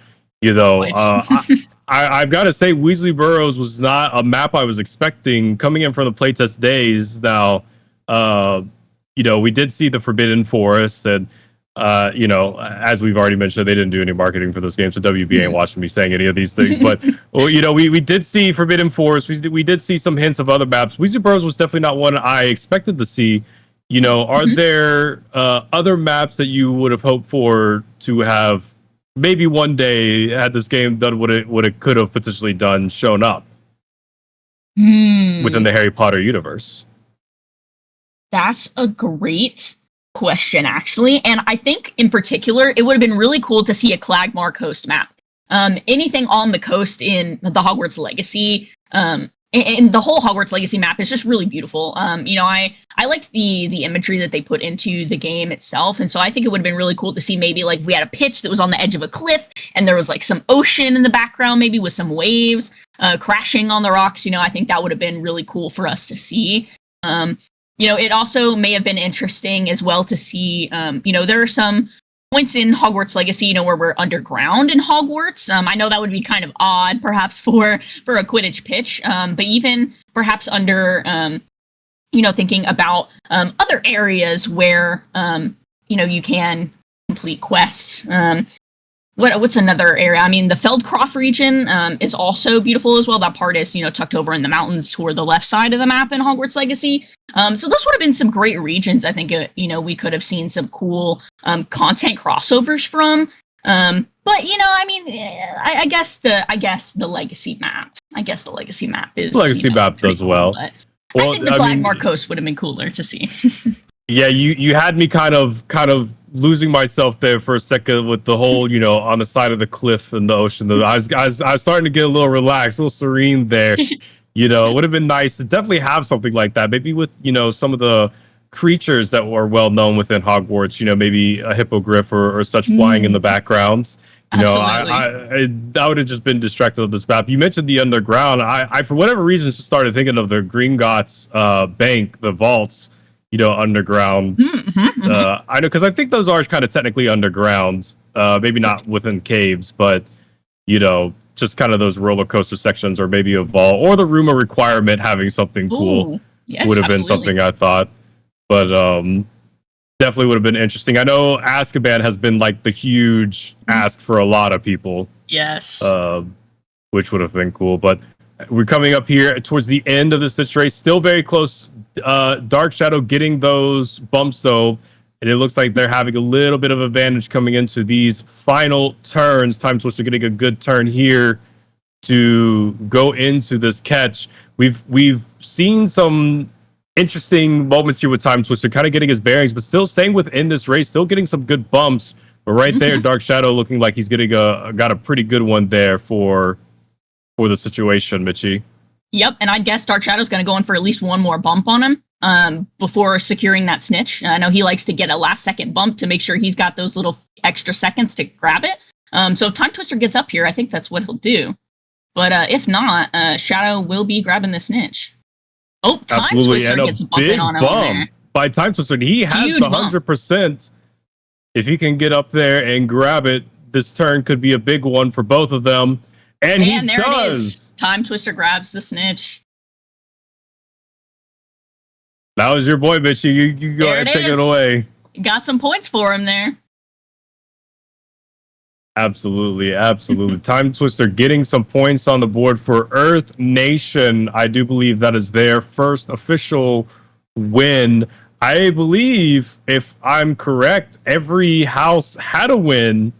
Speaker 1: I've got to say, Weasley Burrows was not a map I was expecting coming in from the playtest days. Now, we did see the Forbidden Forest, and as we've already mentioned, they didn't do any marketing for this game, so WB ain't watching me saying any of these things. But we did see Forbidden Forest. We did see some hints of other maps. Weasley Burrows was definitely not one I expected to see. Are there other maps that you would have hoped for to have? Maybe one day had this game done what it could have potentially done, shown up within the Harry Potter universe?
Speaker 2: That's a great question, actually. And I think in particular, it would have been really cool to see a Clagmar Coast map. Anything on the coast in the Hogwarts Legacy, and the whole Hogwarts Legacy map is just really beautiful. I liked the imagery that they put into the game itself, and so I think it would have been really cool to see maybe like if we had a pitch that was on the edge of a cliff, and there was like some ocean in the background, maybe with some waves crashing on the rocks. I think that would have been really cool for us to see. It also may have been interesting as well to see. There are some points in Hogwarts Legacy, where we're underground in Hogwarts. I know that would be kind of odd, perhaps for a Quidditch pitch, but even perhaps under, thinking about other areas where, you can complete quests. What's another area? I mean, the Feldcroft region is also beautiful as well. That part is, tucked over in the mountains toward the left side of the map in Hogwarts Legacy. So those would have been some great regions. I think, we could have seen some cool content crossovers from. But I guess the Legacy map. I guess the Legacy map is
Speaker 1: Legacy map does
Speaker 2: cool,
Speaker 1: well.
Speaker 2: I think the Clagmar Coast would have been cooler to see.
Speaker 1: Yeah, you had me kind of losing myself there for a second with the whole, on the side of the cliff in the ocean. I was starting to get a little relaxed, a little serene there. It would have been nice to definitely have something like that. Maybe with, some of the creatures that were well known within Hogwarts, maybe a hippogriff or such flying in the backgrounds.
Speaker 2: Absolutely.
Speaker 1: I would have just been distracted with this map. You mentioned the underground. I for whatever reason just started thinking of the Gringotts bank, the vaults, underground. I know, because I think those are kind of technically underground. Maybe not within caves, but just kind of those roller coaster sections, or maybe a vault, or the room of requirement having something cool.
Speaker 2: Yes,
Speaker 1: would have been something I thought. But definitely would have been interesting. I know Azkaban has been like the huge ask for a lot of people.
Speaker 2: Yes.
Speaker 1: Which would have been cool. But we're coming up here towards the end of this race. Still very close. Dark Shadow getting those bumps, though. And it looks like they're having a little bit of advantage coming into these final turns. Time Twister getting a good turn here to go into this catch. We've seen some interesting moments here with Time Twister, kind of getting his bearings, but still staying within this race, still getting some good bumps. But right there, Dark Shadow looking like he's getting got a pretty good one there for the situation, Mitchie.
Speaker 2: Yep, and I'd guess Dark Shadow's going to go in for at least one more bump on him before securing that snitch. I know he likes to get a last-second bump to make sure he's got those little extra seconds to grab it. So if Time Twister gets up here, I think that's what he'll do. But if not, Shadow will be grabbing the snitch. Oh, Time Twister gets a bump in on him there.
Speaker 1: By Time Twister. He has huge the 100%. If he can get up there and grab it, this turn could be a big one for both of them. And he
Speaker 2: there
Speaker 1: does.
Speaker 2: It is. Time Twister grabs the snitch.
Speaker 1: That was your boy, bitch. You go ahead and take it away.
Speaker 2: Got some points for him there.
Speaker 1: Absolutely. Time Twister getting some points on the board for Earth Nation. I do believe that is their first official win. I believe, if I'm correct, every house had a win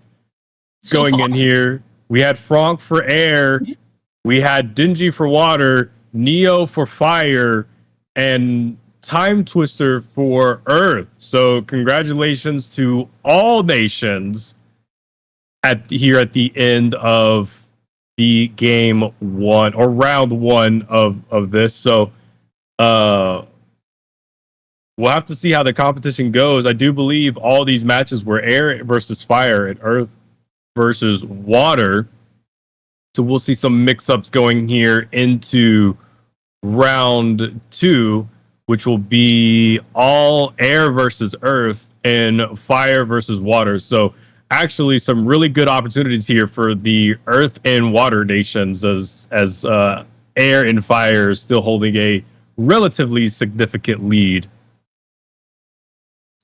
Speaker 1: going in here. We had Franck for air, we had Dingy for water, Neo for fire, and Time Twister for earth. So congratulations to all nations here at the end of the game one, or round one of this. So we'll have to see how the competition goes. I do believe all these matches were air versus fire and earth versus water. So we'll see some mix-ups going here into round two, which will be all air versus earth and fire versus water. So actually some really good opportunities here for the earth and water nations, as air and fire is still holding a relatively significant lead.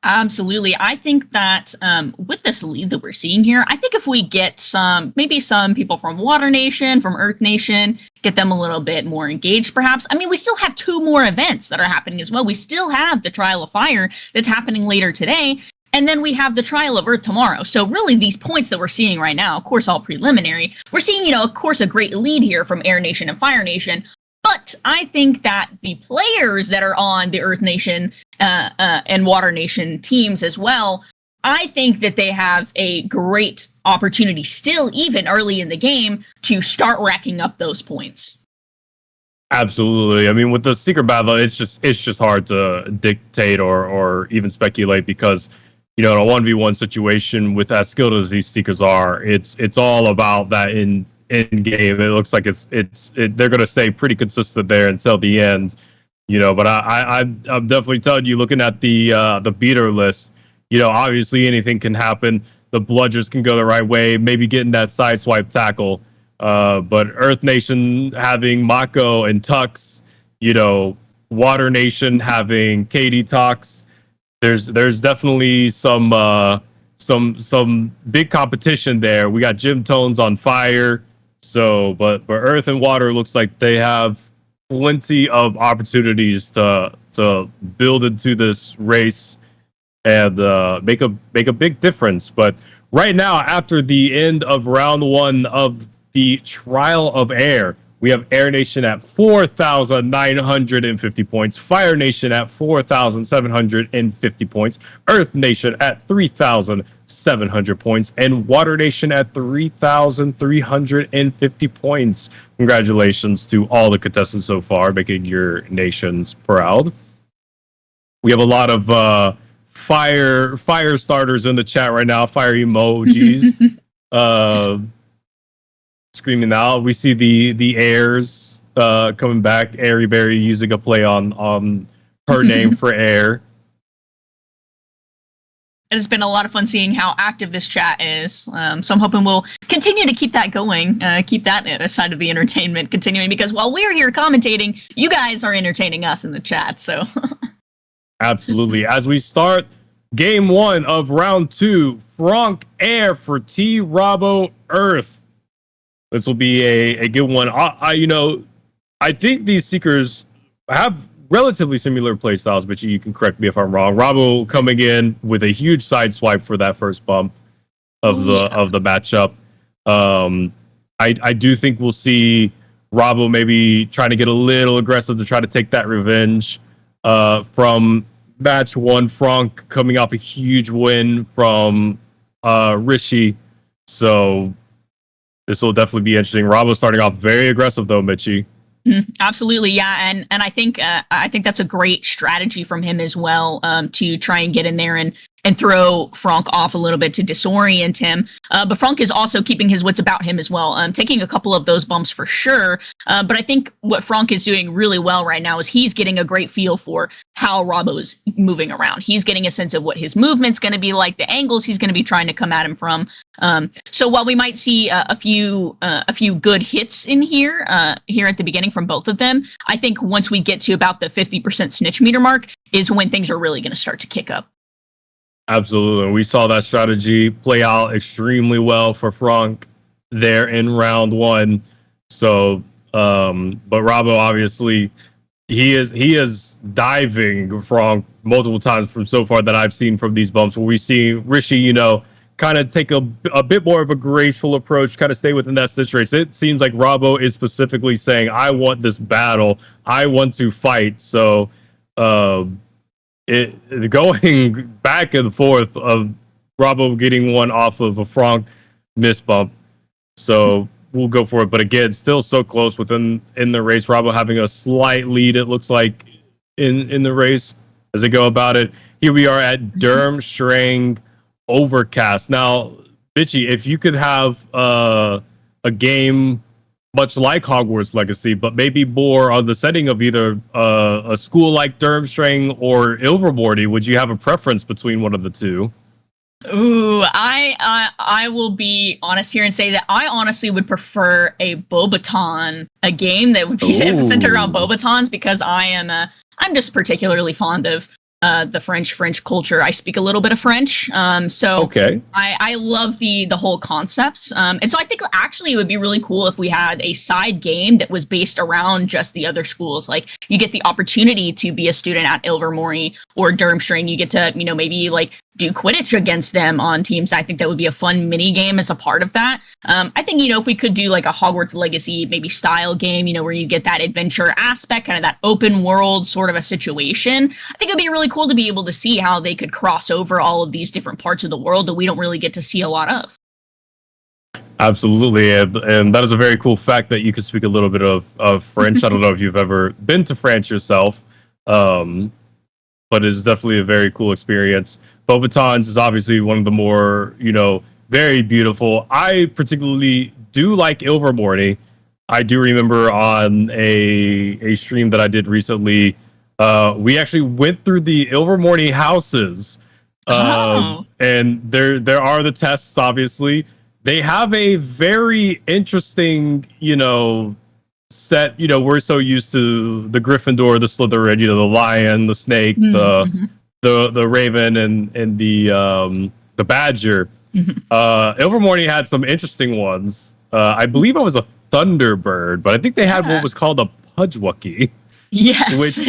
Speaker 2: Absolutely. I think that with this lead that we're seeing here, I think if we get maybe some people from Water Nation, from Earth Nation, get them a little bit more engaged, perhaps. I mean, we still have 2 more events that are happening as well. We still have the Trial of Fire that's happening later today, and then we have the Trial of Earth tomorrow. So really, these points that we're seeing right now, of course, all preliminary, we're seeing, of course, a great lead here from Air Nation and Fire Nation. But I think that the players that are on the Earth Nation and Water Nation teams as well, I think that they have a great opportunity still, even early in the game, to start racking up those points.
Speaker 1: Absolutely. I mean, with the Secret Battle, it's just hard to dictate or even speculate, because in a 1v1 situation, with as skilled as these Seekers are, it's all about that in game. It looks like they're going to stay pretty consistent there until the end, but I'm definitely telling you, looking at the beater list, obviously anything can happen. The bludgers can go the right way, maybe getting that side swipe tackle, but Earth Nation having Mako and Tux, Water Nation having Katie Talks, there's definitely some big competition there. We got Jim Tones on fire. So, but Earth and Water looks like they have plenty of opportunities to build into this race and make a big difference. But right now, after the end of round one of the Trial of Air, We have Air Nation at 4,950 points, Fire Nation at 4,750 points, Earth Nation at 3,700 points, and Water Nation at 3,350 points. Congratulations to all the contestants so far, making your nations proud. We have a lot of fire starters in the chat right now, fire emojis. Screaming out. We see the airs coming back. Airy Berry using a play on her name for air.
Speaker 2: It's been a lot of fun seeing how active this chat is. So I'm hoping we'll continue to keep that going, keep that side of the entertainment continuing, because while we're here commentating, you guys are entertaining us in the chat. So
Speaker 1: absolutely. As we start game 1 of round 2, Frank Air for T Robo Earth. This will be a good one. I think these Seekers have relatively similar playstyles, but you can correct me if I'm wrong. Rabo coming in with a huge side swipe for that first bump of the matchup. I do think we'll see Rabo maybe trying to get a little aggressive to try to take that revenge from match 1. Frank coming off a huge win from Rishi, so this will definitely be interesting. Rabo starting off very aggressive though, Mitchie.
Speaker 2: Absolutely, yeah, and I think that's a great strategy from him as well, to try and get in there and throw Frank off a little bit to disorient him. But Frank is also keeping his wits about him as well, taking a couple of those bumps for sure. But I think what Frank is doing really well right now is he's getting a great feel for how Rabo is moving around. He's getting a sense of what his movement's going to be like, the angles he's going to be trying to come at him from. So while we might see a few good hits in here at the beginning from both of them, I think once we get to about the 50% snitch meter mark is when things are really going to start to kick up.
Speaker 1: Absolutely. We saw that strategy play out extremely well for Frank there in round 1. So, but Rabo, obviously, he is diving Frank multiple times from so far that I've seen from these bumps, where we see Rishi, kind of take a bit more of a graceful approach, kind of stay within that stitch race. It seems like Rabo is specifically saying, I want this battle. I want to fight. So, it going back and forth of Rabo getting one off of a Frank miss bump. So we'll go for it. But again, still so close in the race. Rabo having a slight lead, it looks like, in the race as they go about it. Here we are at Durmstrang Overcast. Now, Bitchy, if you could have a game much like Hogwarts Legacy, but maybe more on the setting of either a school like Durmstrang or Ilvermorny, would you have a preference between one of the two?
Speaker 2: Ooh, I will be honest here and say that I honestly would prefer a Bobaton, a game that would be centered around Bobatons, because I'm just particularly fond of the French culture. I speak a little bit of French, so okay. I love the whole concept, and so I think actually it would be really cool if we had a side game that was based around just the other schools. Like, you get the opportunity to be a student at Ilvermorny or Durmstrang. You get to maybe like do Quidditch against them on teams. I think that would be a fun mini game as a part of that. I think, if we could do like a Hogwarts Legacy maybe style game, where you get that adventure aspect, kind of that open world sort of a situation, I think it'd be really cool to be able to see how they could cross over all of these different parts of the world that we don't really get to see a lot of.
Speaker 1: Absolutely. And that is a very cool fact that you can speak a little bit of French. I don't know if you've ever been to France yourself, but it's definitely a very cool experience. Bobatons is obviously one of the more, very beautiful. I particularly do like Ilvermorny. I do remember on a stream that I did recently, we actually went through the Ilvermorny houses. And there are the tests, obviously. They have a very interesting, set. We're so used to the Gryffindor, the Slytherin, the lion, the snake, the raven, and the badger. Ilvermorny had some interesting ones. I believe it was a Thunderbird, but I think they had what was called a Pudgewucky.
Speaker 2: Yes.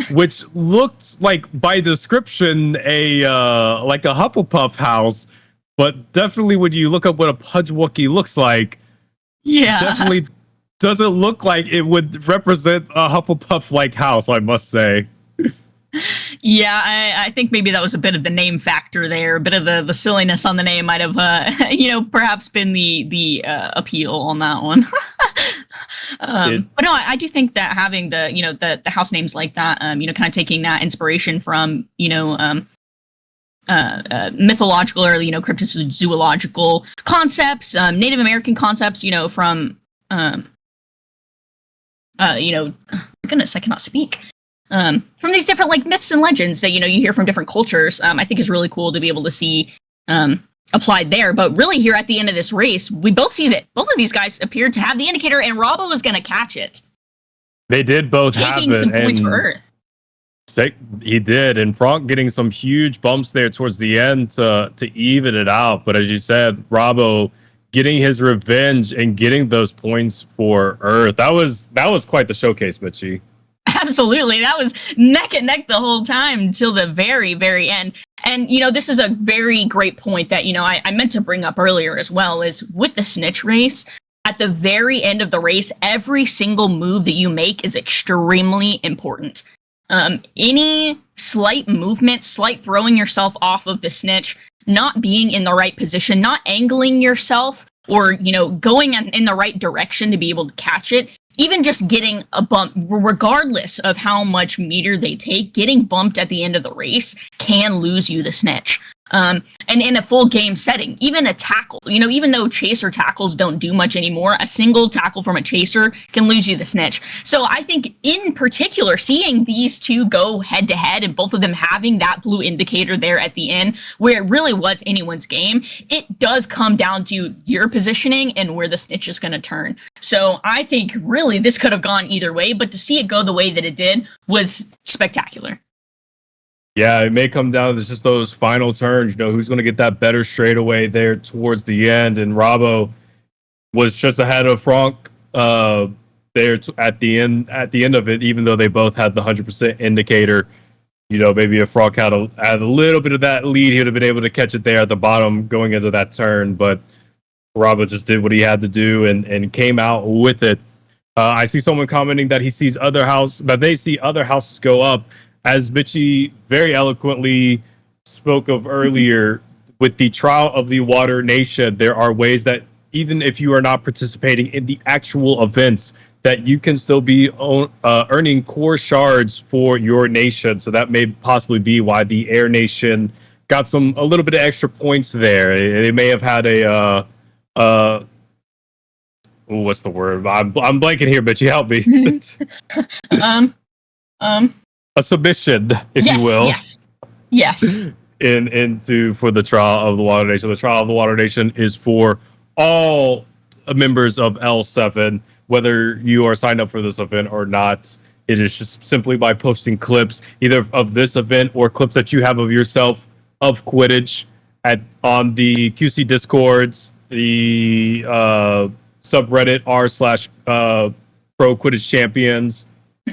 Speaker 1: Which looked like, by description, like a Hufflepuff house, but definitely when you look up what a Pudgewucky looks like, definitely doesn't look like it would represent a Hufflepuff-like house, I must say.
Speaker 2: Yeah, I think maybe that was a bit of the name factor there. A bit of the silliness on the name might have, perhaps been the appeal on that one. But no, I do think that having the house names like that, kind of taking that inspiration from, mythological or, cryptozoological concepts, Native American concepts, from, goodness, I cannot speak. From these different like myths and legends that you hear from different cultures, I think is really cool to be able to see applied there. But really, here at the end of this race, we both see that both of these guys appeared to have the indicator, and Robbo was going to catch it.
Speaker 1: They did both
Speaker 2: taking
Speaker 1: have it,
Speaker 2: some points for Earth.
Speaker 1: He did, and Franck getting some huge bumps there towards the end to even it out. But as you said, Robbo getting his revenge and getting those points for Earth. That was quite the showcase, Mitchie.
Speaker 2: Absolutely. That was neck and neck the whole time till the very, very end. And, this is a very great point that, I meant to bring up earlier as well, is with the snitch race, at the very end of the race, every single move that you make is extremely important. Any slight movement, slight throwing yourself off of the snitch, not being in the right position, not angling yourself, or, going in the right direction to be able to catch it, even just getting a bump, regardless of how much meter they take, getting bumped at the end of the race can lose you the snitch. And in a full game setting, even a tackle, even though chaser tackles don't do much anymore, a single tackle from a chaser can lose you the snitch. So I think in particular, seeing these two go head to head and both of them having that blue indicator there at the end, where it really was anyone's game, it does come down to your positioning and where the snitch is going to turn. So I think really this could have gone either way, but to see it go the way that it did was spectacular.
Speaker 1: Yeah, it may come down to just those final turns, who's going to get that better straightaway there towards the end. And Robbo was just ahead of Franck there at the end of it, even though they both had the 100% indicator. Maybe if Franck had a little bit of that lead, he would have been able to catch it there at the bottom going into that turn. But Robbo just did what he had to do and came out with it. I see someone commenting that they see other houses go up. As Mitchie very eloquently spoke of earlier, with the trial of the Water Nation, there are ways that even if you are not participating in the actual events, that you can still be earning core shards for your nation. So that may possibly be why the Air Nation got a little bit of extra points there. They may have had what's the word? I'm blanking here, but you help me. A submission, if you will.
Speaker 2: Yes.
Speaker 1: For the trial of the Water Nation. The trial of the Water Nation is for all members of L7, whether you are signed up for this event or not. It is just simply by posting clips either of this event or clips that you have of yourself of Quidditch on the QC Discords, the subreddit r/Pro Quidditch Champions,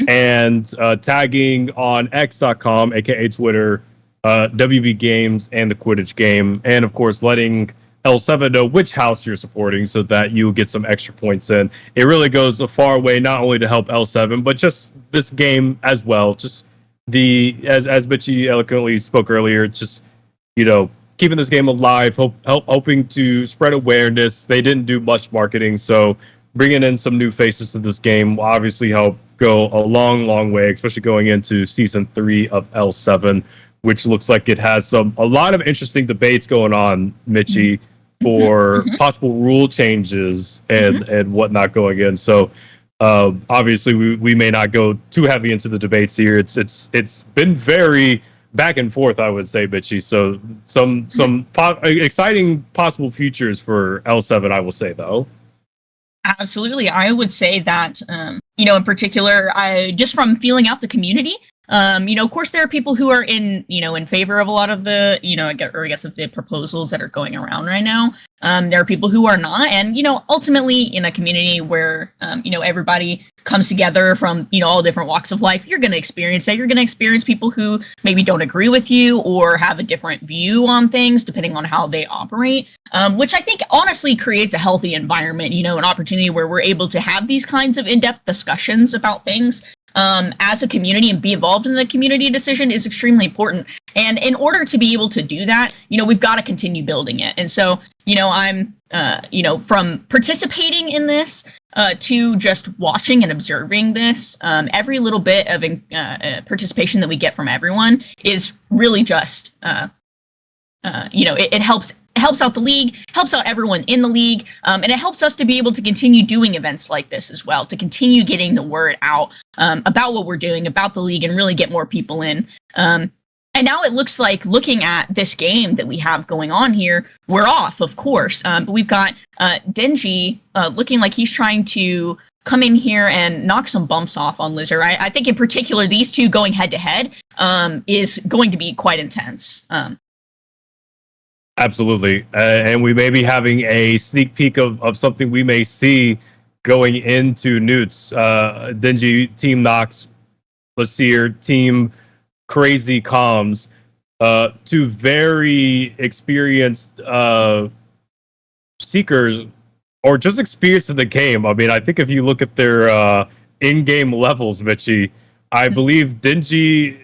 Speaker 1: and tagging on x.com, aka Twitter, WB Games and the Quidditch game, and of course letting L7 know which house you're supporting so that you get some extra points in. It really goes a far way, not only to help L7, but just this game as well. Just as Mitchie eloquently spoke earlier, just keeping this game alive, hoping to spread awareness. They didn't do much marketing, so bringing in some new faces to this game will obviously help go a long, long way, especially going into season 3 of L7, which looks like it has a lot of interesting debates going on, Mitchie, for possible rule changes and whatnot going in. So obviously we may not go too heavy into the debates here. It's been very back and forth, I would say, Mitchie. So some exciting possible futures for L7, I will say, though.
Speaker 2: Absolutely. I would say that, in particular, just from feeling out the community, Of course, there are people who are in favor of a lot of the, I guess of the proposals that are going around right now. There are people who are not, and ultimately, in a community where everybody comes together from all different walks of life, you're going to experience that. You're going to experience people who maybe don't agree with you or have a different view on things, depending on how they operate. Which I think honestly creates a healthy environment, an opportunity where we're able to have these kinds of in-depth discussions about things as a community and be involved in the community decision is extremely important. And in order to be able to do that, we've got to continue building it. And so, I'm, from participating in this to just watching and observing this, every little bit of participation that we get from everyone is really just, it helps out the league, helps out everyone in the league, and it helps us to be able to continue doing events like this as well, to continue getting the word out about what we're doing, about the league, and really get more people in. And now it looks like, looking at this game that we have going on here, we're off, of course, but we've got Denji looking like he's trying to come in here and knock some bumps off on Lizard. I think in particular, these two going head-to-head is going to be quite intense.
Speaker 1: Absolutely. And we may be having a sneak peek of something we may see going into Newts. Denji, Team Nox, Lasir, Team Crazy Comms, two very experienced seekers, or just experienced in the game. I mean, I think if you look at their in-game levels, Mitchie, I believe Denji...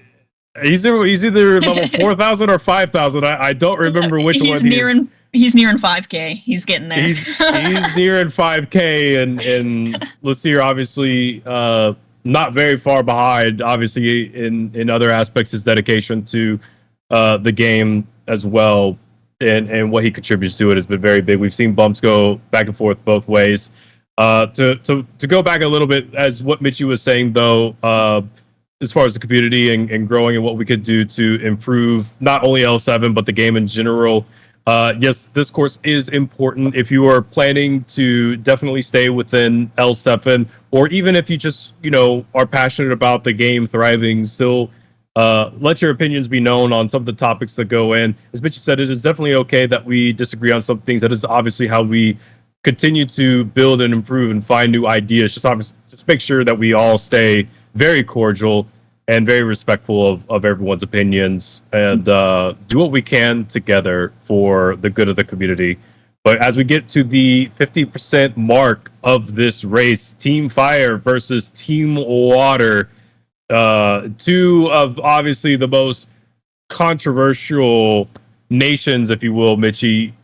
Speaker 1: He's either level 4,000 or 5,000. I don't remember which one.
Speaker 2: He's nearing 5K. He's getting there.
Speaker 1: He's nearing 5K, and Lasir obviously not very far behind. Obviously, in other aspects, his dedication to the game as well, and what he contributes to it has been very big. We've seen bumps go back and forth both ways. To go back a little bit, as what Mitchie was saying, though. As far as the community and growing and what we could do to improve not only L7 but the game in general. Yes, this course is important. If you are planning to definitely stay within L7, or even if you just are passionate about the game thriving, still let your opinions be known on some of the topics that go in. As Mitch said, it is definitely okay that we disagree on some things. That is obviously how we continue to build and improve and find new ideas. Just make sure that we all stay very cordial and very respectful of everyone's opinions, and do what we can together for the good of the community. But as we get to the 50% mark of this race, Team Fire versus Team Water, two of obviously the most controversial nations, if you will, Mitchie.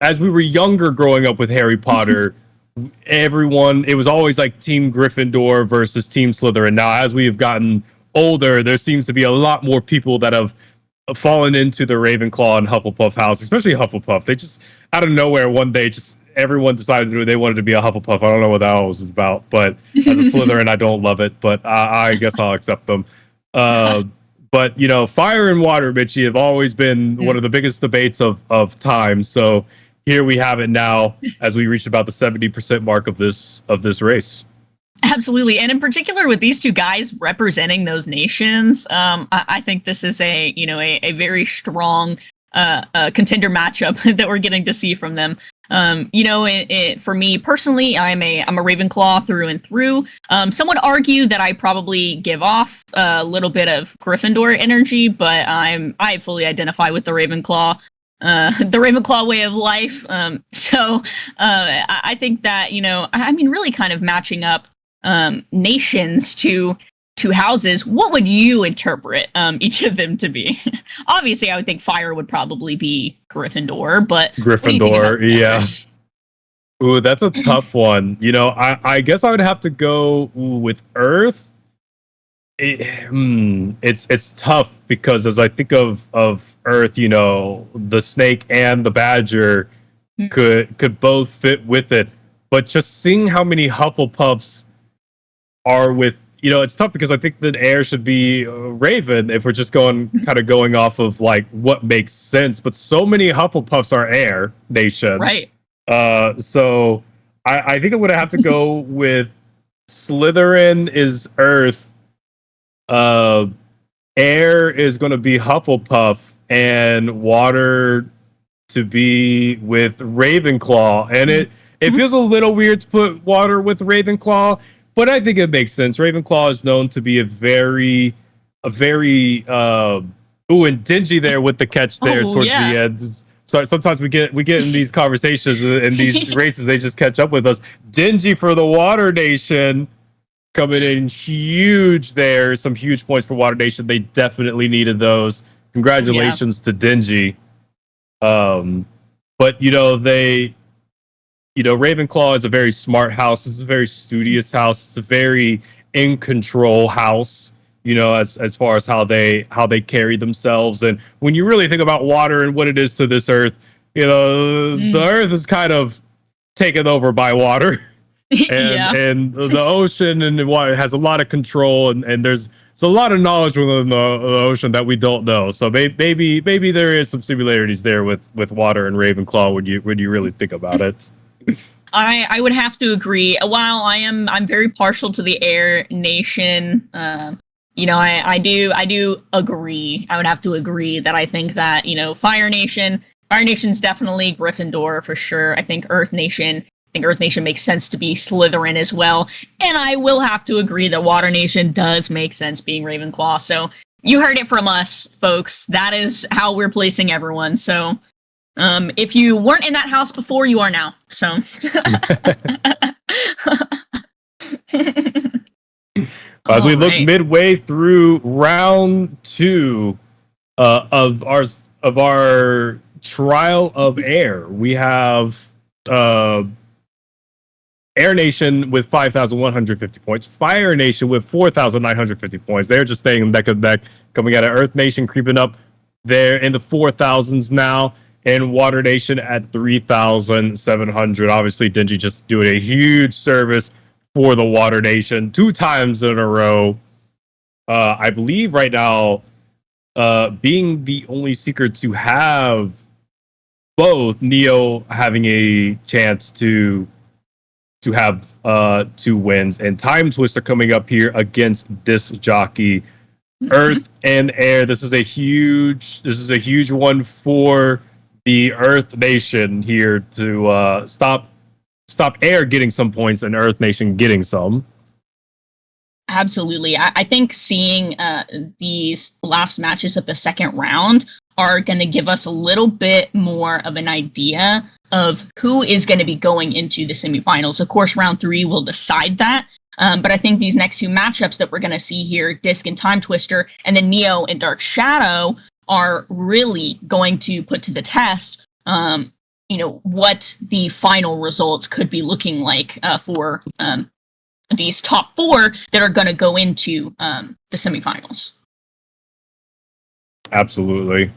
Speaker 1: As we were younger growing up with Harry Potter, it was always like Team Gryffindor versus Team Slytherin. Now, as we have gotten older, there seems to be a lot more people that have fallen into the Ravenclaw and Hufflepuff house, especially Hufflepuff. They just, out of nowhere, one day, just everyone decided they wanted to be a Hufflepuff. I don't know what that was about, but as a Slytherin, I don't love it, but I guess I'll accept them. But, Fire and Water, Mitchie, have always been one of the biggest debates of time. So here we have it now as we reach about the 70% mark of this race.
Speaker 2: Absolutely. And in particular with these two guys representing those nations, I think this is a very strong contender matchup that we're getting to see from them. For me personally, I'm a Ravenclaw through and through. Some would argue that I probably give off a little bit of Gryffindor energy, but I fully identify with the Ravenclaw. The Ravenclaw way of life. So I think that, really kind of matching up nations to houses, what would you interpret each of them to be? Obviously, I would think Fire would probably be Gryffindor, but
Speaker 1: Gryffindor, yeah. Ooh, that's a tough one. I guess I would have to go with Earth. It's tough because as I think of Earth, the snake and the badger could both fit with it, but just seeing how many Hufflepuffs are with, it's tough because I think the air should be Raven if we're just going off of like what makes sense, but so many Hufflepuffs are air nation,
Speaker 2: right?
Speaker 1: So I think I'm gonna have to go with Slytherin is Earth. uh, air is going to be Hufflepuff, and water to be with Ravenclaw. And it feels a little weird to put water with Ravenclaw, but I think it makes sense. Ravenclaw is known to be a very and Dingy there with the catch there towards the end. So sometimes we get in these conversations and these races, they just catch up with us. Dingy for the Water Nation coming in huge there. Some huge points for Water Nation. They definitely needed those. Congratulations to Dingy. But Ravenclaw is a very smart house. It's a very studious house. It's a very in control house, as far as how they carry themselves. And when you really think about water and what it is to this earth, the earth is kind of taken over by water. and the ocean and the water has a lot of control, and there's a lot of knowledge within the ocean that we don't know. So maybe there is some similarities there with water and Ravenclaw when you really think about it.
Speaker 2: I would have to agree. While I'm very partial to the Air Nation, I do agree. I would have to agree that I think that Fire Nation's definitely Gryffindor for sure. I think Earth Nation makes sense to be Slytherin as well. And I will have to agree that Water Nation does make sense being Ravenclaw. So you heard it from us, folks. That is how we're placing everyone. So if you weren't in that house before, you are now. So
Speaker 1: as we look midway through round 2 of our Trial of Air, we have Air Nation with 5,150 points. Fire Nation with 4,950 points. They're just staying neck and neck. Coming out of Earth Nation, creeping up there in the 4,000s now. And Water Nation at 3,700. Obviously, Dingy just doing a huge service for the Water Nation 2 times in a row. I believe right now, being the only seeker to have both, Neo having a chance to have 2 wins, and Time Twister coming up here against Disc Jockey. Earth and Air. This is a huge one for the Earth Nation here to stop Air getting some points and Earth Nation getting some.
Speaker 2: Absolutely. I think seeing these last matches of the second round are going to give us a little bit more of an idea of who is going to be going into the semifinals. Of course, round 3 will decide that. But I think these next 2 matchups that we're going to see here, Disc and Time Twister, and then Neo and Dark Shadow, are really going to put to the test, what the final results could be looking like for these top 4 that are going to go into the semifinals.
Speaker 1: Absolutely.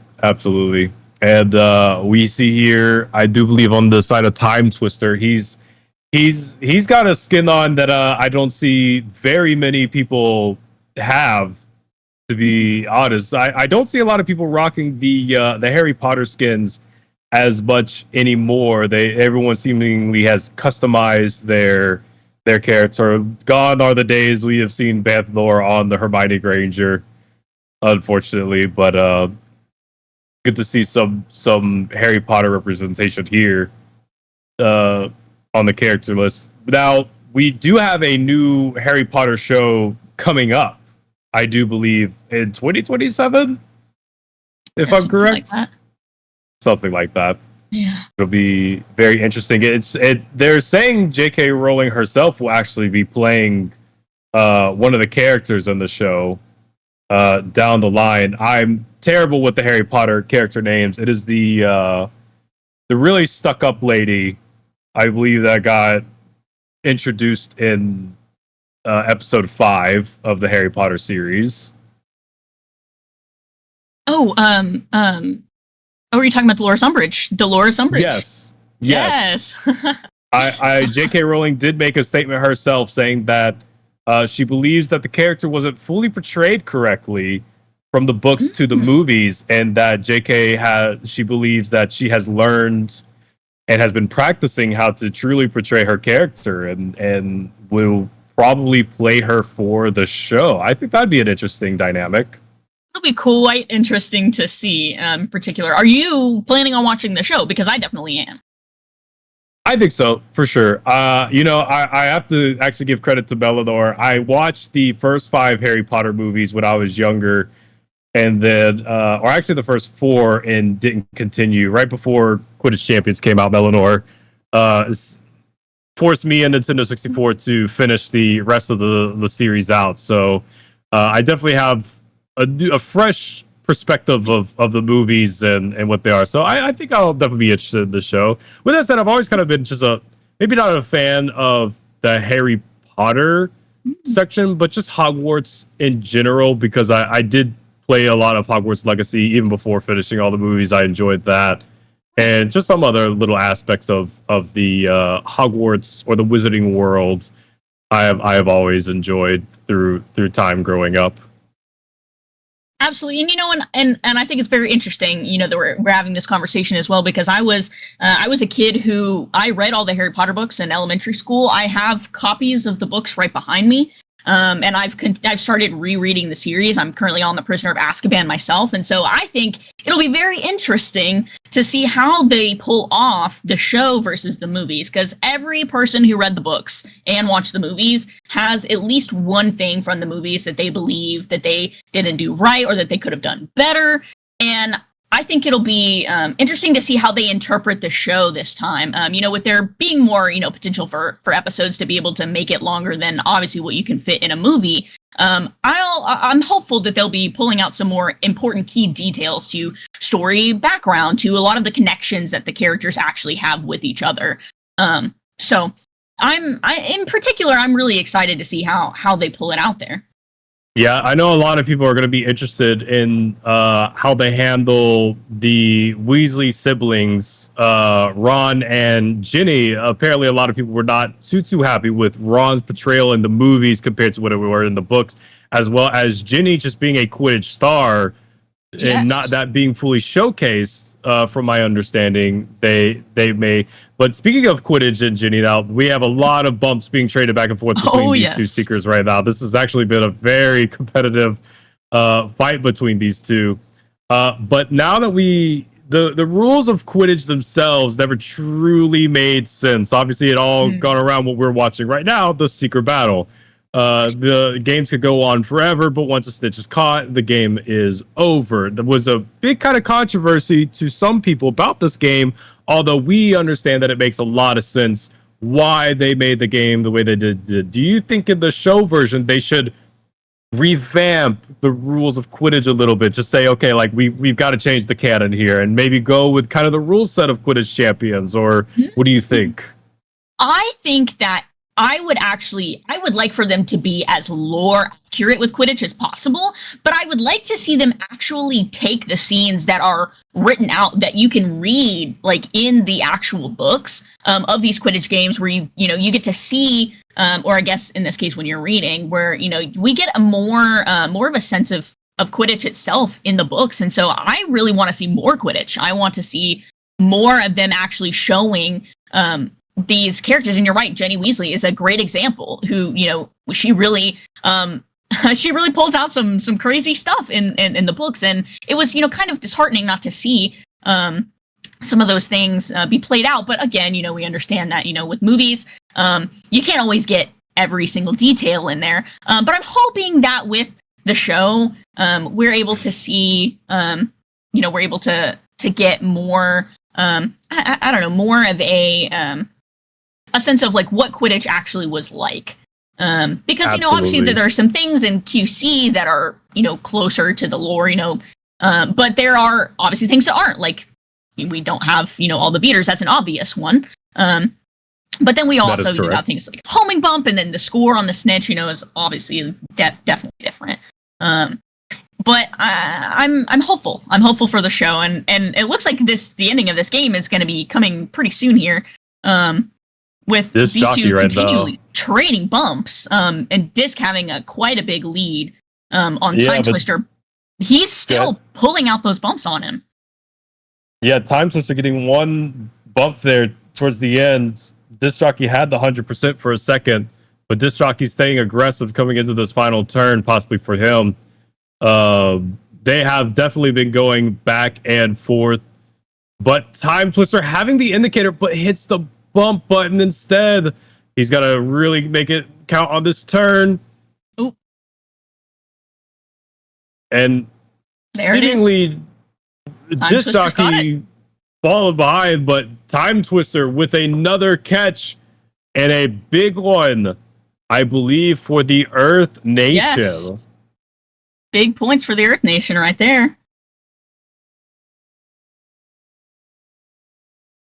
Speaker 1: And we see here, I do believe on the side of Time Twister, he's got a skin on that I don't see very many people have, to be honest. I don't see a lot of people rocking the Harry Potter skins as much anymore. Everyone seemingly has customized their character. Gone are the days we have seen Banthor on the Hermione Granger, unfortunately, but good to see some Harry Potter representation here on the character list. Now, we do have a new Harry Potter show coming up, I do believe, in 2027, if I'm correct. Something like that.
Speaker 2: Yeah.
Speaker 1: It'll be very interesting. They're saying J.K. Rowling herself will actually be playing one of the characters in the show down the line. I'm terrible with the Harry Potter character names. It is the really stuck-up lady, I believe, that got introduced in episode 5 of the Harry Potter series.
Speaker 2: Oh, were you talking about Dolores Umbridge?
Speaker 1: Yes. J.K. Rowling did make a statement herself saying that she believes that the character wasn't fully portrayed correctly from the books to the movies, and that she believes that she has learned and has been practicing how to truly portray her character, and will probably play her for the show. I think that'd be an interesting dynamic.
Speaker 2: It'll be quite interesting to see. In particular, are you planning on watching the show? Because I definitely am.
Speaker 1: I think so, for sure. I have to actually give credit to Bellador. I watched the first 5 Harry Potter movies when I was younger, and then, or actually the first 4, and didn't continue. Right before Quidditch Champions came out, Bellador forced me and Nintendo 64 to finish the rest of the series out. So I definitely have a fresh perspective of the movies and what they are. So I think I'll definitely be interested in the show. With that said, I've always kind of been just maybe not a fan of the Harry Potter section, but just Hogwarts in general, because I did play a lot of Hogwarts Legacy even before finishing all the movies. I enjoyed that. And just some other little aspects of the Hogwarts or the Wizarding World I have always enjoyed through time growing up.
Speaker 2: Absolutely, and I think it's very interesting, that we're having this conversation as well, because I was a kid who I read all the Harry Potter books in elementary school. I have copies of the books right behind me, and I've started rereading the series. I'm currently on The Prisoner of Azkaban myself, and so I think it'll be very interesting to see how they pull off the show versus the movies, because every person who read the books and watched the movies has at least one thing from the movies that they believe that they didn't do right or that they could have done better. And I think it'll be interesting to see how they interpret the show this time. With there being more, potential for episodes to be able to make it longer than obviously what you can fit in a movie. I'm hopeful that they'll be pulling out some more important key details to story background, to a lot of the connections that the characters actually have with each other. So in particular, I'm really excited to see how they pull it out there.
Speaker 1: Yeah, I know a lot of people are going to be interested in how they handle the Weasley siblings, Ron and Ginny. Apparently, a lot of people were not too happy with Ron's portrayal in the movies compared to what it were in the books, as well as Ginny just being a Quidditch star. Yes. And not that being fully showcased, from my understanding, they may. But speaking of Quidditch and Ginny, now we have a lot of bumps being traded back and forth between these two seekers right now. This has actually been a very competitive fight between these two. But now that the rules of Quidditch themselves never truly made sense. Obviously, it all gone around what we're watching right now, the secret battle. The games could go on forever, but once a snitch is caught, the game is over. There was a big kind of controversy to some people about this game, although we understand that it makes a lot of sense why they made the game the way they did. Do you think in the show version they should revamp the rules of Quidditch a little bit? Just say, okay, like we've got to change the canon here and maybe go with kind of the rule set of Quidditch Champions, or what do you think?
Speaker 2: I think that I would like for them to be as lore accurate with Quidditch as possible, but I would like to see them actually take the scenes that are written out that you can read, like in the actual books of these Quidditch games, where you get to see, or I guess in this case when you're reading, where we get a more of a sense of Quidditch itself in the books, and so I really want to see more Quidditch. I want to see more of them actually showing these characters. And you're right, Jenny Weasley is a great example who, she really pulls out some crazy stuff in the books. And it was, kind of disheartening not to see some of those things be played out. But again, we understand that, with movies, you can't always get every single detail in there. But I'm hoping that with the show, we're able to see, we're able to get more, I don't know, more of a sense of like what Quidditch actually was like. Because, obviously there are some things in QC that are, closer to the lore, but there are obviously things that aren't, like we don't have, all the beaters. That's an obvious one. But then we also have things like homing bump, and then the score on the snitch, is obviously definitely different. But I'm hopeful. I'm hopeful for the show, and it looks like the ending of this game is going to be coming pretty soon here. With these two continually trading bumps, and Disc having quite a big lead on Time Twister, he's still pulling out those bumps on him.
Speaker 1: Yeah, Time Twister getting one bump there towards the end. Disc Jockey had the 100% for a second, But Disc Jockey staying aggressive coming into this final turn, possibly for him. They have definitely been going back and forth. But Time Twister having the indicator, but hits the bump button instead. He's got to really make it count on this turn.
Speaker 2: Ooh.
Speaker 1: And
Speaker 2: there
Speaker 1: seemingly, Disc Jockey followed behind, but Time Twister with another catch and a big one, I believe, for the Earth Nation.
Speaker 2: Yes. Big points for the Earth Nation right there.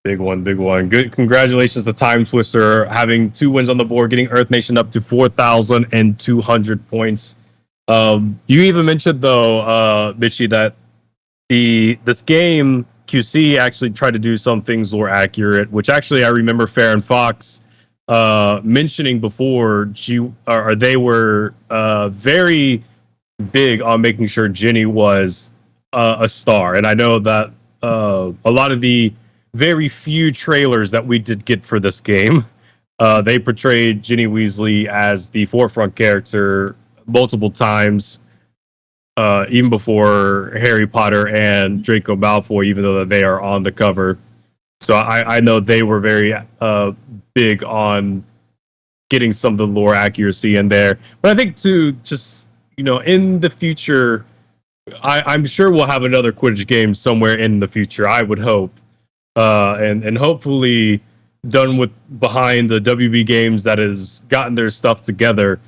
Speaker 1: Big one, big one. Good. Congratulations to Time Twister having 2 wins on the board, getting Earth Nation up to 4,200 points. You even mentioned, though, Mitchie, that this game, QC actually tried to do some things lore accurate, which actually I remember Farron Fox mentioning before. They were very big on making sure Ginny was a star, and I know that a lot of the very few trailers that we did get for this game, they portrayed Ginny Weasley as the forefront character multiple times, even before Harry Potter and Draco Malfoy, even though they are on the cover. So I know they were very big on getting some of the lore accuracy in there. But I think to just, in the future, I'm sure we'll have another Quidditch game somewhere in the future, I would hope. And hopefully done with behind the WB Games that has gotten their stuff together.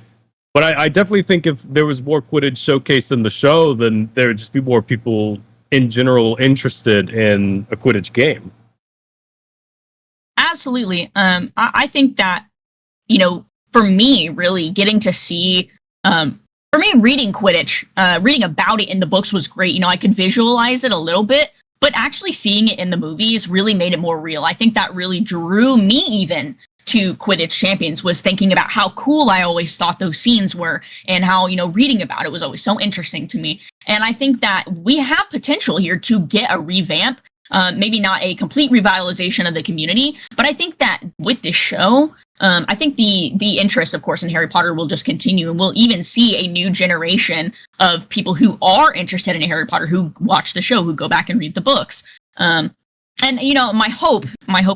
Speaker 1: But I definitely think if there was more Quidditch showcased in the show, then there would just be more people in general interested in a Quidditch game.
Speaker 2: Absolutely. I think that, for me, really getting to see, for me, reading Quidditch, reading about it in the books was great. I could visualize it a little bit, but actually seeing it in the movies really made it more real. I think that really drew me even to Quidditch Champions, was thinking about how cool I always thought those scenes were, and how, reading about it was always so interesting to me. And I think that we have potential here to get a revamp, maybe not a complete revitalization of the community, but I think that with this show, I think the interest, of course, in Harry Potter will just continue, and we'll even see a new generation of people who are interested in Harry Potter, who watch the show, who go back and read the books. And my hope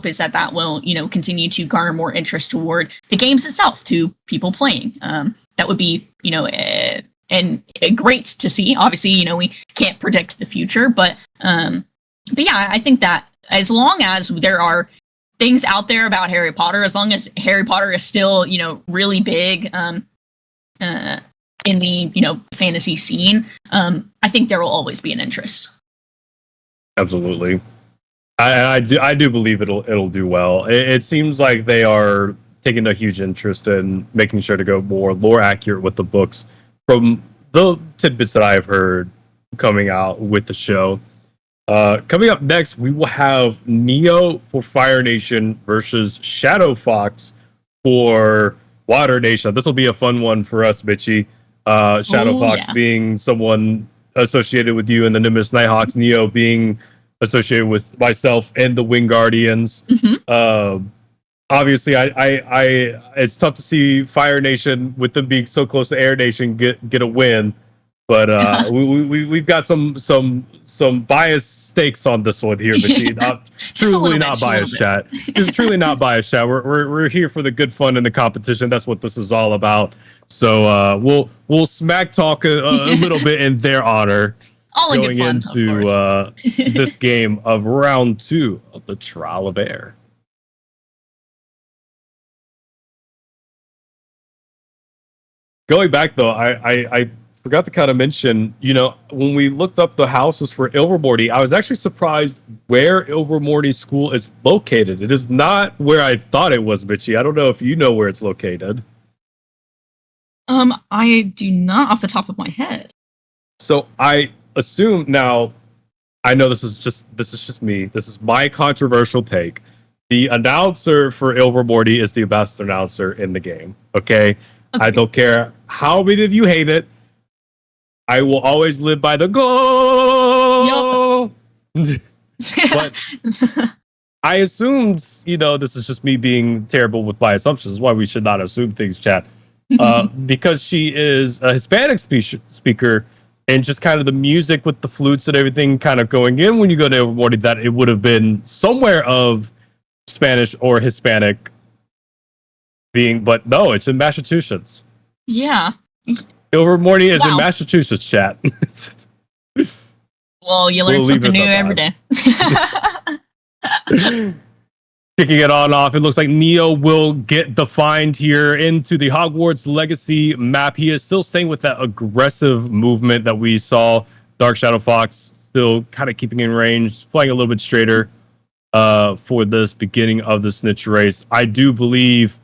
Speaker 2: is that will continue to garner more interest toward the games itself, to people playing. That would be and great to see. Obviously, we can't predict the future, but yeah, I think that as long as there are things out there about Harry Potter, as long as Harry Potter is still really big in the fantasy scene, I think there will always be an interest.
Speaker 1: Absolutely. I do believe it'll do well. It seems like they are taking a huge interest in making sure to go more lore accurate with the books, from the tidbits that I've heard coming out with the show. Coming up next, we will have Neo for Fire Nation versus Shadow Fox for Water Nation. This will be a fun one for us, Bitchy. Shadow Fox being someone associated with you and the Nimbus Nighthawks, Neo being associated with myself and the Wing Guardians.
Speaker 2: Mm-hmm.
Speaker 1: Obviously, I it's tough to see Fire Nation, with them being so close to Air Nation, get a win. But we've got some biased stakes on this one here, but truly not biased, chat. It's truly not biased, chat. We're here for the good fun and the competition. That's what this is all about. So we'll smack talk a little bit in their honor, going into this game of round 2 of the Trial of Air. Going back though, I forgot to kind of mention, when we looked up the houses for Ilvermorny, I was actually surprised where Ilvermorny School is located. It is not where I thought it was, Bitchy. I don't know if you know where it's located.
Speaker 2: I do not off the top of my head.
Speaker 1: So I assume now, I know this is just me. This is my controversial take. The announcer for Ilvermorny is the best announcer in the game. Okay? I don't care how many of you hate it. I will always live by the go. Yep. But I assumed, this is just me being terrible with my assumptions. Why we should not assume things, chat. Because she is a Hispanic speaker, and just kind of the music with the flutes and everything kind of going in when you go to Evermorning, that it would have been somewhere of Spanish or Hispanic being, but no, it's in Massachusetts.
Speaker 2: Yeah.
Speaker 1: Evermorning is in
Speaker 2: Wow.
Speaker 1: Massachusetts, chat.
Speaker 2: Well, you learn
Speaker 1: We'll leave
Speaker 2: something
Speaker 1: it
Speaker 2: new
Speaker 1: at
Speaker 2: every day.
Speaker 1: Kicking it on off, it looks like Neo will get defined here into the Hogwarts Legacy map. He is still staying with that aggressive movement that we saw. Dark Shadow Fox still kind of keeping in range, playing a little bit straighter for this beginning of the snitch race. I do believe,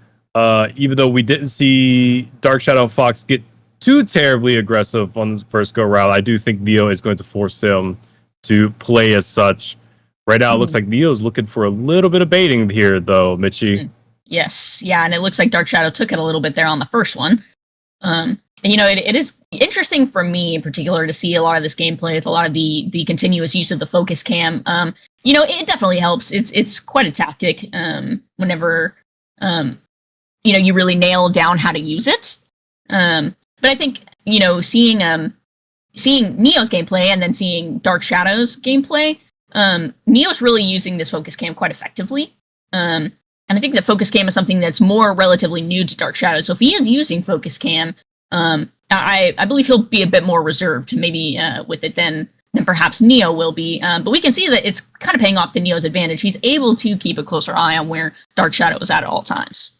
Speaker 1: even though we didn't see Dark Shadow Fox get too terribly aggressive on the first go round, I do think Neo is going to force him to play as such. Right now, it looks like Neo's looking for a little bit of baiting here, though, Mitchie.
Speaker 2: Yes, yeah, and it looks like Dark Shadow took it a little bit there on the first one. It is interesting for me in particular to see a lot of this gameplay with a lot of the continuous use of the focus cam. It definitely helps. It's quite a tactic whenever you really nail down how to use it. But I think seeing Neo's gameplay and then seeing Dark Shadow's gameplay. Neo's really using this focus cam quite effectively. And I think that focus cam is something that's more relatively new to Dark Shadow. So if he is using focus cam, I believe he'll be a bit more reserved, maybe with it than perhaps Neo will be. But we can see that it's kind of paying off to Neo's advantage. He's able to keep a closer eye on where Dark Shadow is at all times.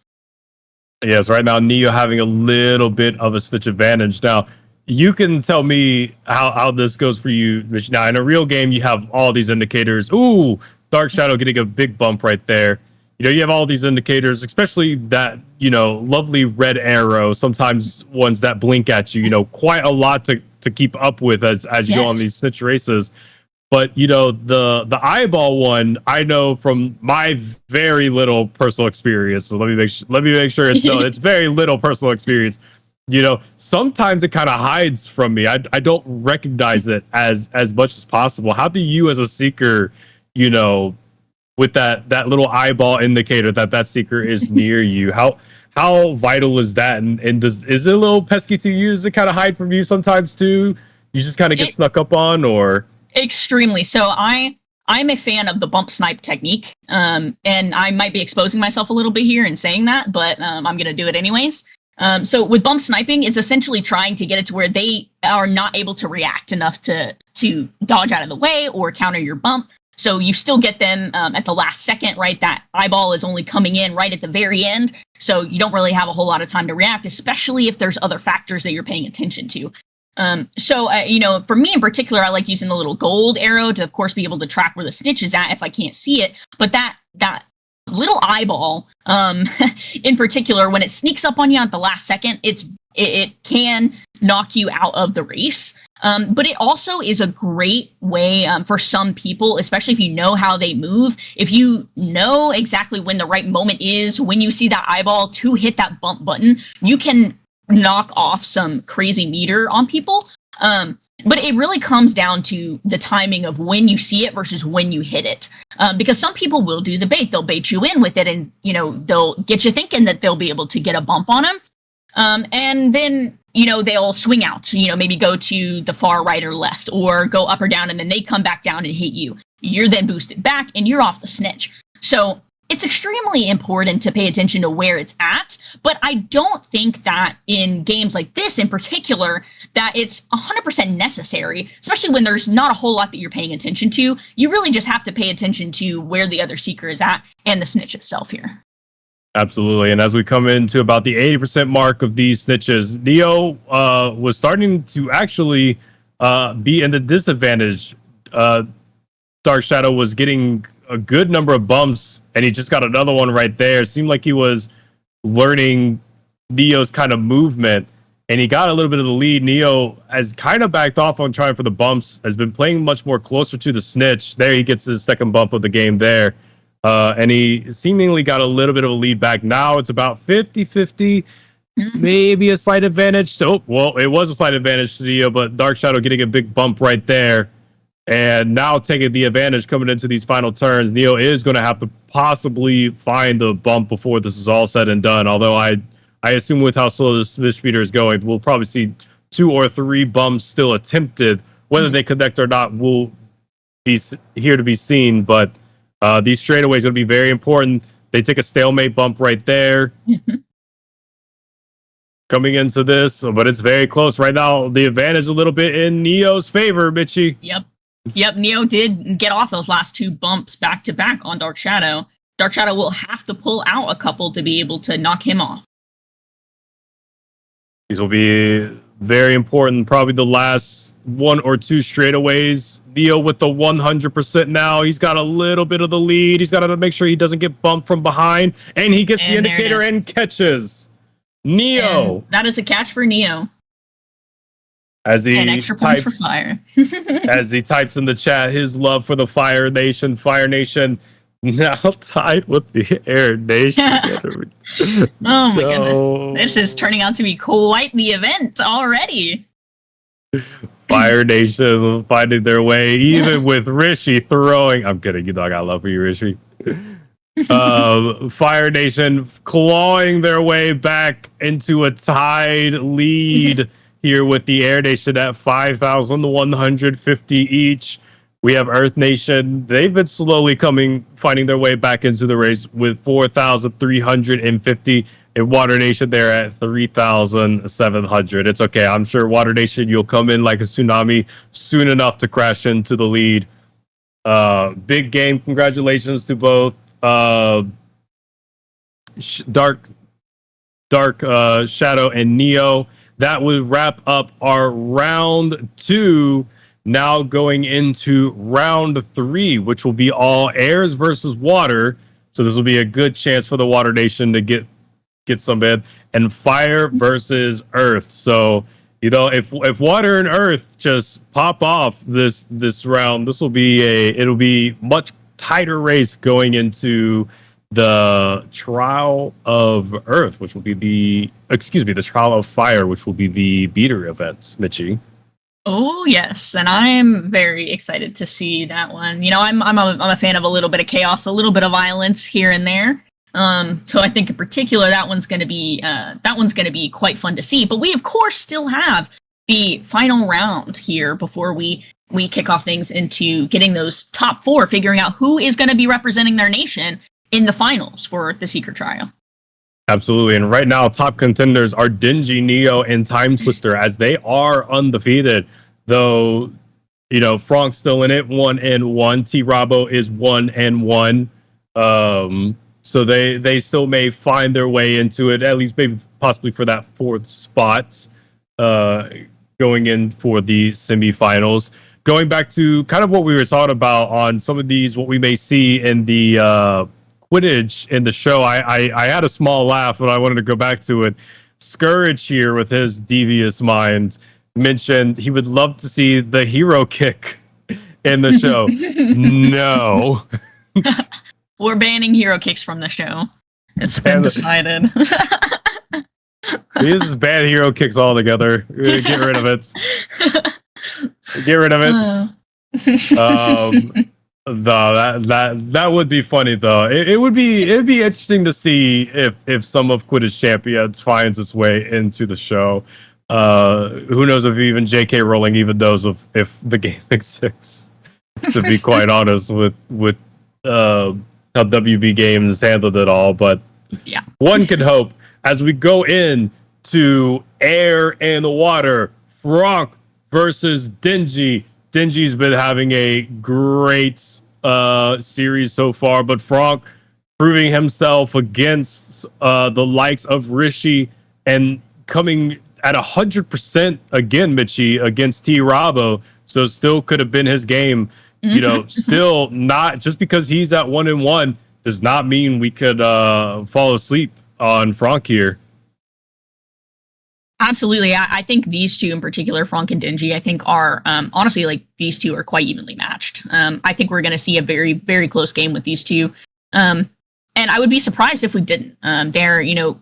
Speaker 1: Yes, right now Neo having a little bit of a snitch advantage. Now, you can tell me how this goes for you, Mitch. Now, in a real game, you have all these indicators. Ooh, Dark Shadow getting a big bump right there. You have all these indicators, especially that, lovely red arrow, sometimes ones that blink at you, quite a lot to keep up with as you go on these snitch races. But, the eyeball one, I know from my very little personal experience. So let me make sure it's very little personal experience. Sometimes it kind of hides from me. I don't recognize it as much as possible. How do you, as a seeker, with that little eyeball indicator that seeker is near you? How vital is that? And is it a little pesky to use to kind of hide from you sometimes too? You just kind of get snuck up on, or
Speaker 2: extremely. So I'm a fan of the bump snipe technique, and I might be exposing myself a little bit here in saying that, but I'm going to do it anyways. So with bump sniping, it's essentially trying to get it to where they are not able to react enough to dodge out of the way or counter your bump. So you still get them at the last second, right? That eyeball is only coming in right at the very end. So you don't really have a whole lot of time to react, especially if there's other factors that you're paying attention to. For me in particular, I like using the little gold arrow to, of course, be able to track where the snitch is at if I can't see it. But that little eyeball, in particular, when it sneaks up on you at the last second, it can knock you out of the race. But it also is a great way for some people, especially if you know how they move, if you know exactly when the right moment is, when you see that eyeball to hit that bump button, you can knock off some crazy meter on people. But it really comes down to the timing of when you see it versus when you hit it. Because some people will do the bait. They'll bait you in with it and, they'll get you thinking that they'll be able to get a bump on them. And then, they'll swing out, maybe go to the far right or left or go up or down, and then they come back down and hit you. You're then boosted back and you're off the snitch. So it's extremely important to pay attention to where it's at, but I don't think that in games like this in particular, that it's 100% necessary, especially when there's not a whole lot that you're paying attention to. You really just have to pay attention to where the other seeker is at and the snitch itself here.
Speaker 1: Absolutely. And as we come into about the 80% mark of these snitches, Neo was starting to actually be in the disadvantage. Dark Shadow was getting a good number of bumps, and he just got another one right there. It seemed like he was learning Neo's kind of movement, and he got a little bit of the lead. Neo has kind of backed off on trying for the bumps, has been playing much more closer to the snitch. There he gets his second bump of the game there. And he seemingly got a little bit of a lead back. Now it's about 50-50, maybe a slight advantage. So, well, it was a slight advantage to Neo, but Dark Shadow getting a big bump right there. And now taking the advantage coming into these final turns, Neo is going to have to possibly find the bump before this is all said and done. Although I assume with how slow the Smith speeder is going, we'll probably see 2 or 3 bumps still attempted. Whether they connect or not will be here to be seen. But these straightaways going to be very important. They take a stalemate bump right there. Coming into this, but it's very close right now. The advantage a little bit in Neo's favor, Mitchie.
Speaker 2: Yep, Neo did get off those last 2 bumps back to back on Dark Shadow. Dark Shadow will have to pull out a couple to be able to knock him off.
Speaker 1: These will be very important. Probably the last 1 or 2 straightaways. Neo with the 100% now. He's got a little bit of the lead. He's got to make sure he doesn't get bumped from behind. And he gets the indicator and catches. Neo.
Speaker 2: And that is a catch for Neo.
Speaker 1: As he
Speaker 2: and extra points for Fire.
Speaker 1: As he types in the chat his love for the Fire Nation. Fire Nation now tied with the Air Nation.
Speaker 2: Oh my goodness. This is turning out to be quite the event already.
Speaker 1: Fire Nation finding their way, even with Rishi throwing. I'm kidding, you know I got love for you, Rishi. Fire Nation clawing their way back into a tied lead here with the Air Nation at 5,150 each. We have Earth Nation. They've been slowly finding their way back into the race with 4,350. And Water Nation, they're at 3,700. It's okay. I'm sure Water Nation, you'll come in like a tsunami soon enough to crash into the lead. Big game. Congratulations to both Dark Shadow and Neo. That would wrap up our round 2. Now going into round 3, which will be all airs versus water. So this will be a good chance for the Water Nation to get some in, and fire versus earth. So you know, if water and earth just pop off this round, it'll be much tighter race going into the Trial of Earth, which will be the Trial of Fire, which will be the beater events, Mitchie.
Speaker 2: Oh yes, and I'm very excited to see that one. You know, I'm a fan of a little bit of chaos, a little bit of violence here and there. So I think in particular that one's going to be quite fun to see. But we of course still have the final round here before we kick off things into getting those top 4, figuring out who is going to be representing their nation in the finals for the Secret Trial.
Speaker 1: Absolutely. And right now, top contenders are Dingy, Neo, and Time Twister, as they are undefeated. Though, you know, Frank's still in it, 1-1. T-Rabo is 1-1. So they still may find their way into it, at least maybe possibly for that 4th spot, going in for the semifinals. Going back to kind of what we were talking about on some of these, what we may see in the Quidditch in the show, I had a small laugh, but I wanted to go back to it. Scourge here, with his devious mind, mentioned he would love to see the hero kick in the show. No.
Speaker 2: We're banning hero kicks from the show. It's been decided.
Speaker 1: This is bad hero kicks altogether. Get rid of it. Get rid of it. That would be funny though. It'd be interesting to see if some of Quidditch Champions finds its way into the show. Who knows if even J.K. Rowling even knows if the game exists. To be quite honest with how WB Games handled it all, but
Speaker 2: yeah,
Speaker 1: one can hope as we go in to air and the water. Frank versus Dingy. Dingy's been having a great series so far, but Frank proving himself against the likes of Rishi and coming at 100% again, Mitchie, against T-Rabo. So still could have been his game. You know, still not, just because he's at 1-1 does not mean we could fall asleep on Frank here.
Speaker 2: Absolutely. I think these two in particular, Frank and Dingy, I think are, honestly, like, these two are quite evenly matched. I think we're going to see a very, very close game with these two. And I would be surprised if we didn't. They're, you know,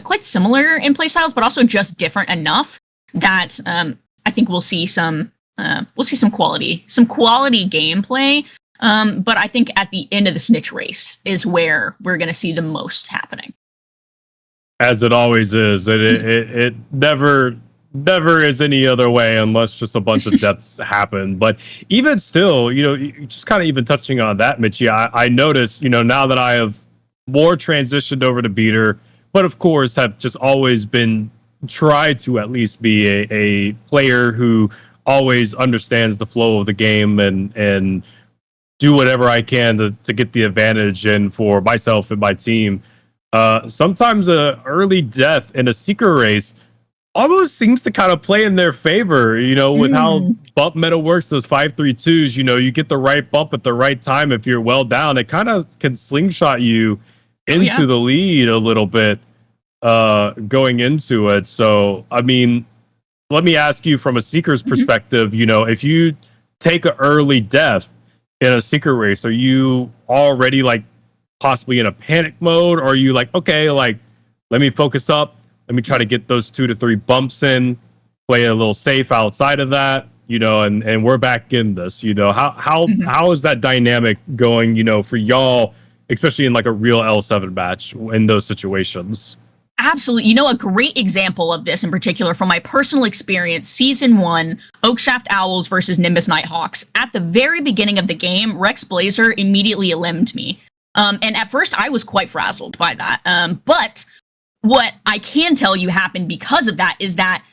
Speaker 2: quite similar in playstyles, but also just different enough that I think we'll see some we'll see some quality gameplay. But I think at the end of the snitch race is where we're going to see the most happening.
Speaker 1: As it always is. It never is any other way unless just a bunch of deaths happen. But even still, just kind of even touching on that, Mitchie, I noticed, now that I have more transitioned over to beater, but of course have just always been tried to at least be a player who always understands the flow of the game and do whatever I can to get the advantage in for myself and my team. Sometimes a early death in a seeker race almost seems to kind of play in their favor, with how bump meta works, those 5-3-2s, you get the right bump at the right time. If you're well down, it kind of can slingshot you into the lead a little bit going into it. So, I mean, let me ask you from a seeker's perspective, if you take an early death in a secret race, are you already like possibly in a panic mode? Or are you like, okay, like, let me focus up. Let me try to get those 2 to 3 bumps in, play a little safe outside of that, and we're back in this, how is that dynamic going, for y'all, especially in like a real L7 match in those situations?
Speaker 2: Absolutely. A great example of this in particular from my personal experience, Season 1, Oakshaft Owls versus Nimbus Nighthawks. At the very beginning of the game, Rex Blazer immediately eliminated me. And at first, I was quite frazzled by that. But what I can tell you happened because of that is that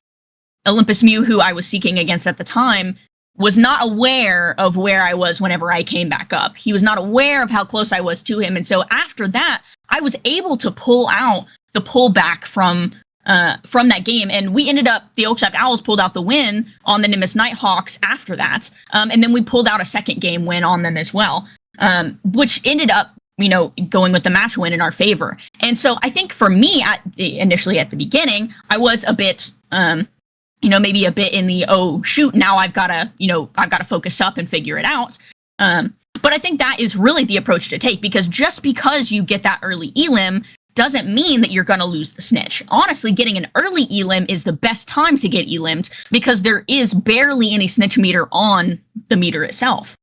Speaker 2: Olympus Mew, who I was seeking against at the time, was not aware of where I was whenever I came back up. He was not aware of how close I was to him. And so after that, I was able to pull out the pullback from that game, and we ended up, the Oakshaft Owls pulled out the win on the Nimbus Nighthawks after that, and then we pulled out a second game win on them as well, which ended up, going with the match win in our favor. And so I think for me, initially at the beginning, I was a bit, maybe a bit in the, oh shoot, now I've got to focus up and figure it out. But I think that is really the approach to take, because just because you get that early elim doesn't mean that you're going to lose the snitch. Honestly, getting an early elim is the best time to get elimed because there is barely any snitch meter on the meter itself.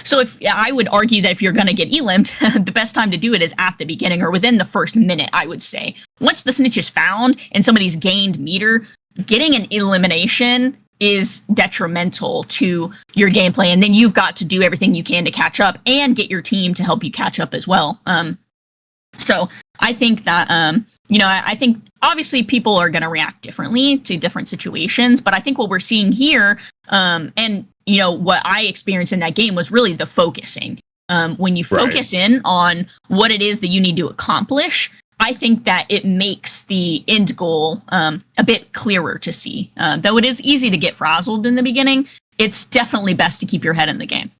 Speaker 2: So I would argue that if you're going to get elimed, the best time to do it is at the beginning or within the first minute, I would say. Once the snitch is found and somebody's gained meter, getting an elimination is detrimental to your gameplay, and then you've got to do everything you can to catch up and get your team to help you catch up as well. So I think that, I think obviously people are going to react differently to different situations, but I think what we're seeing here, and, what I experienced in that game was really the focusing. When you focus in on what it is that you need to accomplish, I think that it makes the end goal a bit clearer to see. Though it is easy to get frazzled in the beginning, it's definitely best to keep your head in the game.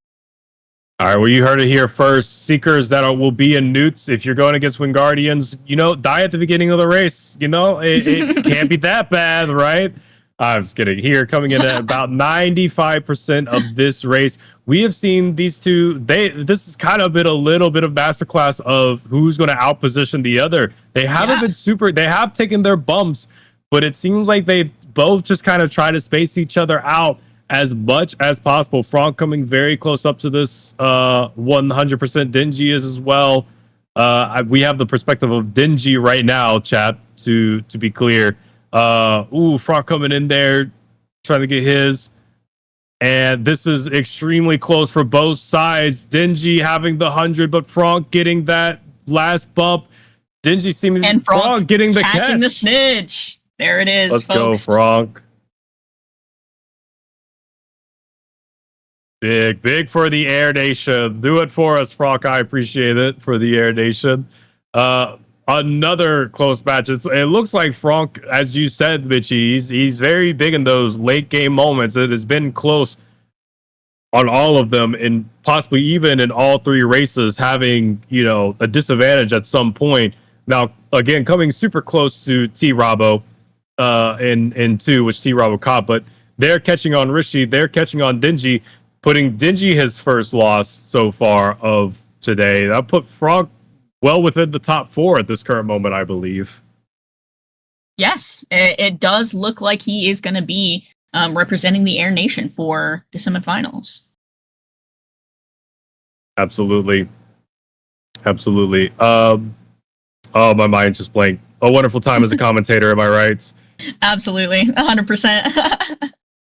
Speaker 1: All right, well, you heard it here first. Seekers that will be in Newts, if you're going against Wingardians, die at the beginning of the race. It can't be that bad, right? I'm just kidding. Here, coming in at about 95% of this race, we have seen these two. This has kind of been a little bit of masterclass of who's going to outposition the other. They haven't been super. They have taken their bumps, but it seems like they both just kind of try to space each other out as much as possible. Franck coming very close up to this 100%. Dingy is as well. We have the perspective of Dingy right now, chat, to be clear. Franck coming in there, trying to get his. And this is extremely close for both sides. Dingy having the 100, but Franck getting that last bump. Dingy seeming
Speaker 2: and Franck
Speaker 1: getting the
Speaker 2: catching
Speaker 1: catch.
Speaker 2: The snitch. There it is,
Speaker 1: Let's
Speaker 2: folks.
Speaker 1: go, Franck. Big for the Air Nation. Do it for us, Franck. I appreciate it for the Air Nation. Another close match. It looks like Franck, as you said, Mitchie, he's very big in those late game moments. It has been close on all of them, and possibly even in all three races, having a disadvantage at some point. Now, again, coming super close to T-Rabo in 2, which T-Rabo caught, but they're catching on Rishi, they're catching on Dingy, putting Dingy his first loss so far of today. That put Franck well within the top 4 at this current moment, I believe.
Speaker 2: Yes, it does look like he is going to be representing the Air Nation for the semifinals.
Speaker 1: Absolutely. Absolutely. Oh, my mind's just blank. A wonderful time as a commentator, am I right?
Speaker 2: Absolutely, 100%.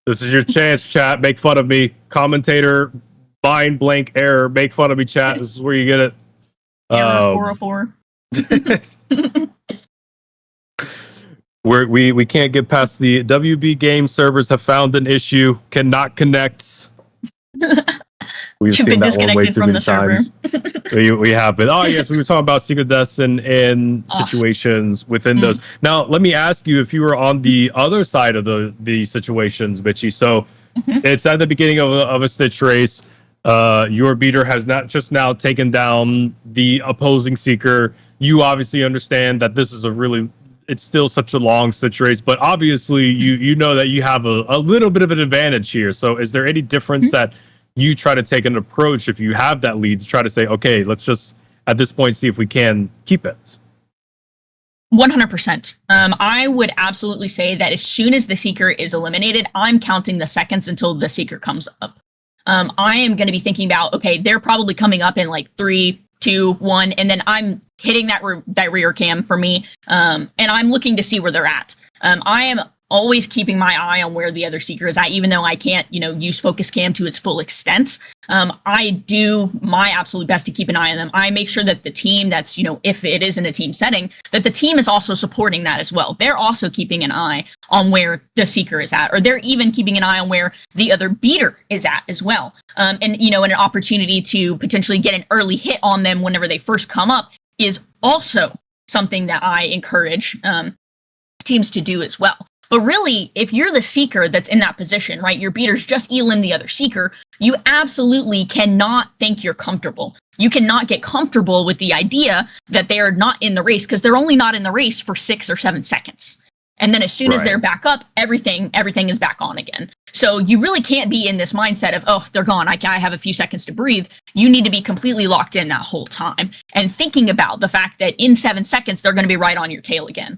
Speaker 1: This is your chance, chat. Make fun of me. Commentator, mind blank error. Make fun of me, chat. This is where you get it.
Speaker 2: Error 404.
Speaker 1: We can't get past the WB game servers have found an issue. Cannot connect. We've seen that one way too many times. we have been. Oh yes, we were talking about secret deaths and situations within those. Now let me ask you if you were on the other side of the situations, Bitchy. So it's at the beginning of a Stitch race. Your beater has not just now taken down the opposing seeker. You obviously understand that this is it's still such a long Stitch race, but obviously you know that you have a little bit of an advantage here. So is there any difference that you try to take an approach if you have that lead to try to say, okay, let's just at this point see if we can keep it?
Speaker 2: 100%. I would absolutely say that as soon as the seeker is eliminated, I'm counting the seconds until the seeker comes up. I am going to be thinking about, okay, they're probably coming up in like 3, 2, 1, and then I'm hitting that rear cam for me, and I'm looking to see where they're at. I am always keeping my eye on where the other seeker is at, even though I can't, use focus cam to its full extent. I do my absolute best to keep an eye on them. I make sure that the team that's, if it is in a team setting, that the team is also supporting that as well. They're also keeping an eye on where the seeker is at, or they're even keeping an eye on where the other beater is at as well. And an opportunity to potentially get an early hit on them whenever they first come up is also something that I encourage teams to do as well. But really, if you're the seeker that's in that position, right, your beater's just elim the other seeker, you absolutely cannot think you're comfortable. You cannot get comfortable with the idea that they are not in the race, because they're only not in the race for 6 or 7 seconds. And then as soon as they're back up, everything is back on again. So you really can't be in this mindset of, oh, they're gone, I have a few seconds to breathe. You need to be completely locked in that whole time and thinking about the fact that in 7 seconds, they're going to be right on your tail again.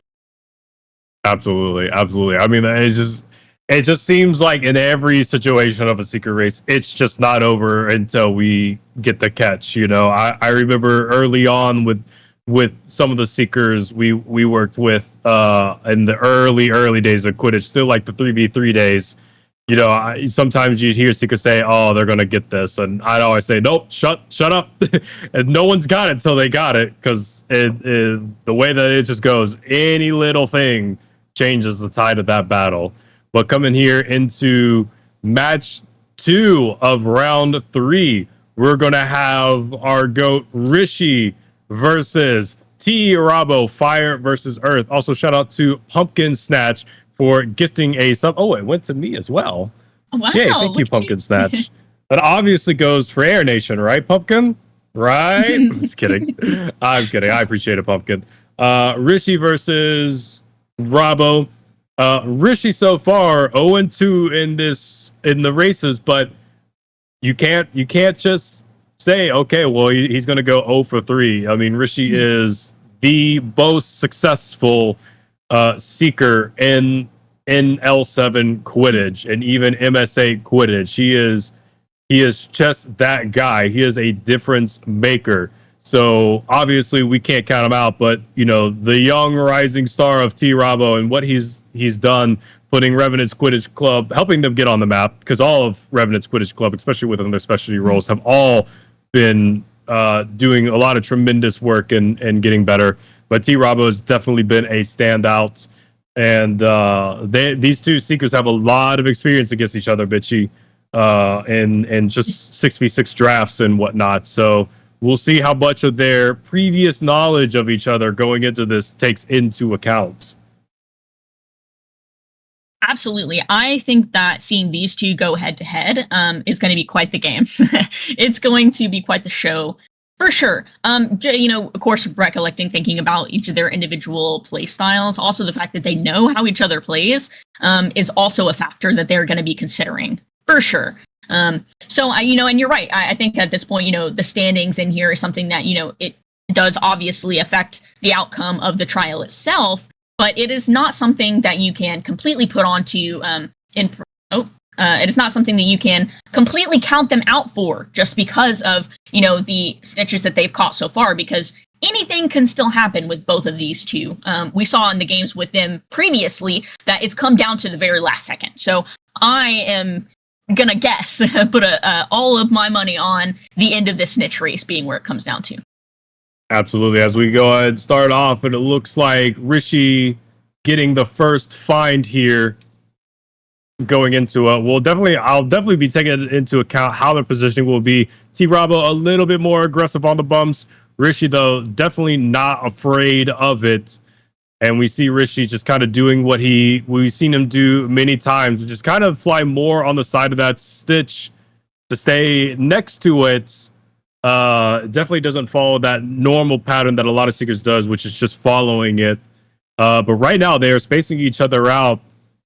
Speaker 1: Absolutely. I mean, it just seems like in every situation of a secret race, it's just not over until we get the catch. I remember early on with some of the seekers we worked with in the early days of Quidditch, still like the 3v3 days. Sometimes you'd hear seekers say, "Oh, they're gonna get this," and I'd always say, "Nope, shut up," and no one's got it until they got it, because the way that it just goes, any little thing changes the tide of that battle. But coming here into match 2 of round 3, we're gonna have our GOAT Rishi versus T Rabo, Fire versus Earth. Also, shout out to Pumpkin Snatch for gifting a sub. Oh, it went to me as well.
Speaker 2: Wow!
Speaker 1: Yeah, thank you, Pumpkin Snatch. That obviously goes for Air Nation, right, Pumpkin? Right? I'm just kidding. I'm kidding. I appreciate it, Pumpkin. Rishi versus Rabo. Rishi so far 0-2 in the races, but you can't just say, okay, well, he's going to go 0 for 3. I mean, Rishi is the most successful seeker in L7 Quidditch and even MSA Quidditch. He is just that guy. He is a difference maker. So obviously we can't count him out, but the young rising star of T Rabo and what he's done, putting Revenant's Quidditch Club, helping them get on the map, because all of Revenant's Quidditch Club, especially within their specialty roles, have all been doing a lot of tremendous work and getting better. But T Rabo has definitely been a standout, and these two seekers have a lot of experience against each other, Bitchy, and just 6v6 drafts and whatnot. So we'll see how much of their previous knowledge of each other going into this takes into account.
Speaker 2: Absolutely. I think that seeing these two go head to head is going to be quite the game. It's going to be quite the show for sure. Of course, thinking about each of their individual play styles. Also, the fact that they know how each other plays is also a factor that they're going to be considering for sure. And you're right. I think at this point, the standings in here is something that, it does obviously affect the outcome of the trial itself, but it is not something that you can completely put onto in it is not something that you can completely count them out for just because of, the snitches that they've caught so far, because anything can still happen with both of these two. We saw in the games with them previously that it's come down to the very last second. So I am gonna guess, put all of my money on the end of this snitch race being where it comes down to.
Speaker 1: Absolutely. As we go ahead and start off, and it looks like Rishi getting the first find here going into it. I'll definitely be taking into account how the positioning will be. T-Rabo a little bit more aggressive on the bumps. Rishi, though, definitely not afraid of it. And we see Rishi just kind of doing what we've seen him do many times, just kind of fly more on the side of that stitch to stay next to it. Definitely doesn't follow that normal pattern that a lot of seekers does, which is just following it. But right now they are spacing each other out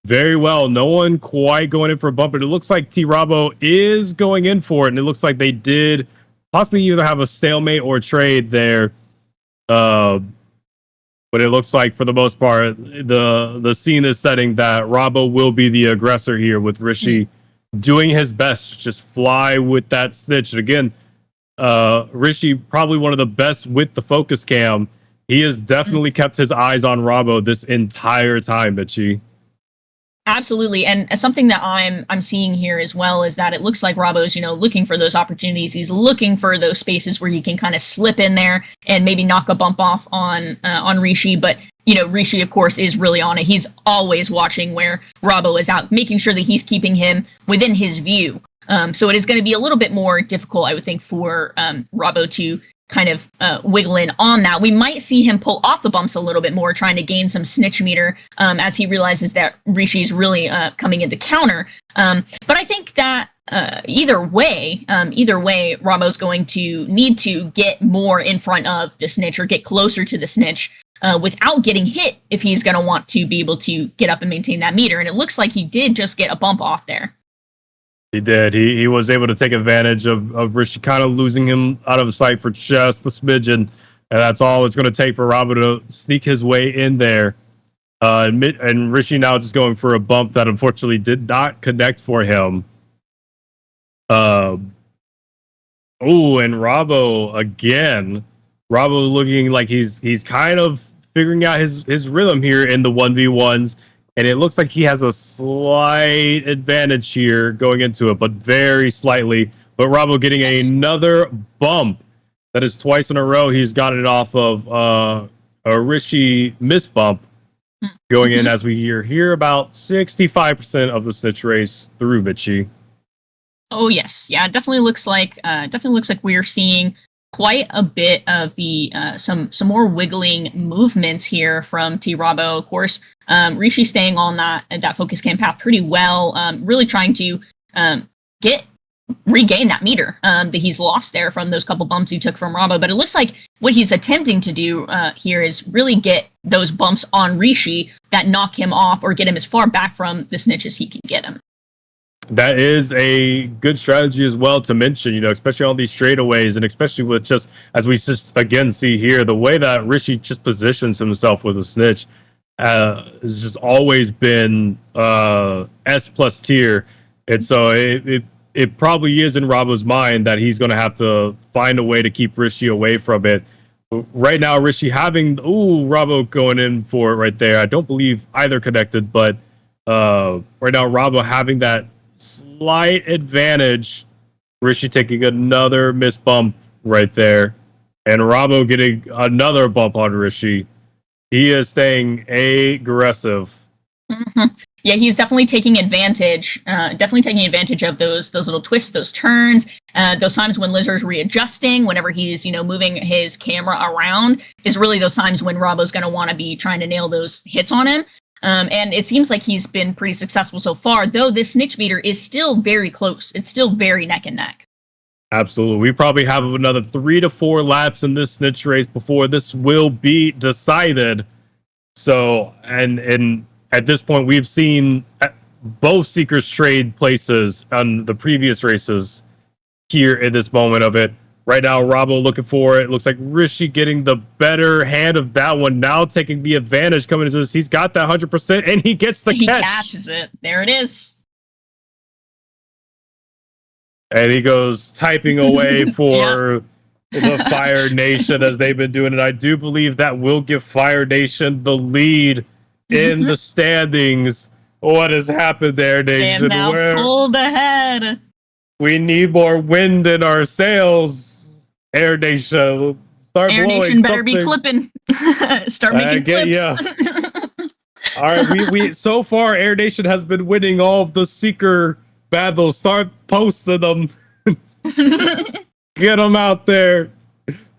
Speaker 1: very well. No one quite going in for a bump, but it looks like T-Rabo is going in for it, and it looks like they did possibly either have a stalemate or a trade there. But it looks like, for the most part, the scene is setting that Rabo will be the aggressor here, with Rishi doing his best to just fly with that snitch. And again, Rishi probably one of the best with the focus cam. He has definitely kept his eyes on Rabo this entire time, Mitchie.
Speaker 2: Absolutely, and something that I'm seeing here as well is that it looks like Rabo's, looking for those opportunities. He's looking for those spaces where he can kind of slip in there and maybe knock a bump off on Rishi. But Rishi, of course, is really on it. He's always watching where Rabo is out, making sure that he's keeping him within his view. So it is going to be a little bit more difficult, I would think, for Rabo to kind of wiggle in on that. We might see him pull off the bumps a little bit more, trying to gain some snitch meter as he realizes that Rishi's really coming into counter. But I think that either way, Rabo's going to need to get more in front of the snitch or get closer to the snitch without getting hit if he's going to want to be able to get up and maintain that meter. And it looks like he did just get a bump off there.
Speaker 1: He did. He was able to take advantage of Rishi kind of losing him out of sight for just the smidgen. And that's all it's going to take for Rabo to sneak his way in there. And Rishi now just going for a bump that unfortunately did not connect for him. And Rabo again. Rabo looking like he's kind of figuring out his rhythm here in the 1v1s. And it looks like he has a slight advantage here going into it, but very slightly. But Rabo getting another bump. That is twice in a row he's gotten it off of a Rishi miss bump going in, as we hear about 65% of the snitch race through Mitchie.
Speaker 2: Oh yes, yeah, it definitely looks like we're seeing quite a bit of the some more wiggling movements here from T-Rabo. Of course, Rishi staying on that focus cam path pretty well, really trying to regain that meter that he's lost there from those couple bumps he took from Rabo. But it looks like what he's attempting to do here is really get those bumps on Rishi that knock him off or get him as far back from the snitch as he can get him.
Speaker 1: That is a good strategy as well to mention, especially on these straightaways, and especially with just, as we just again see here, the way that Rishi just positions himself with a snitch has just always been S plus tier. And so it probably is in Rabo's mind that he's going to have to find a way to keep Rishi away from it. Right now, Rishi having, Rabo going in for it right there. I don't believe either connected, but right now, Rabo having that slight advantage. Rishi taking another miss bump right there, and Rabo getting another bump on Rishi. He is staying aggressive.
Speaker 2: Mm-hmm. Yeah, he's definitely taking advantage. Of those little twists, those turns, those times when Lizard's readjusting. Whenever he's moving his camera around, is really those times when Rabo's going to want to be trying to nail those hits on him. And it seems like he's been pretty successful so far, though this snitch meter is still very close. It's still very neck and neck.
Speaker 1: Absolutely. We probably have another 3 to 4 laps in this snitch race before this will be decided. So, and at this point, we've seen both Seekers trade places on the previous races here in this moment of it. Right now, Rabo looking for it. Looks like Rishi getting the better hand of that one. Now taking the advantage coming into this. He's got that 100%, and he gets the
Speaker 2: He
Speaker 1: catch.
Speaker 2: catches it. There it is.
Speaker 1: And he goes typing away for the Fire Nation as they've been doing it. I do believe that will give Fire Nation the lead in the standings. What has happened there, Nation?
Speaker 2: And now pulled ahead.
Speaker 1: We need more wind in our sails. Air Nation, start
Speaker 2: Air
Speaker 1: blowing
Speaker 2: Nation better
Speaker 1: something.
Speaker 2: be clipping. Start making clips.
Speaker 1: Yeah. All right, we so far Air Nation has been winning all of the Seeker battles. Start posting them. Get them out there.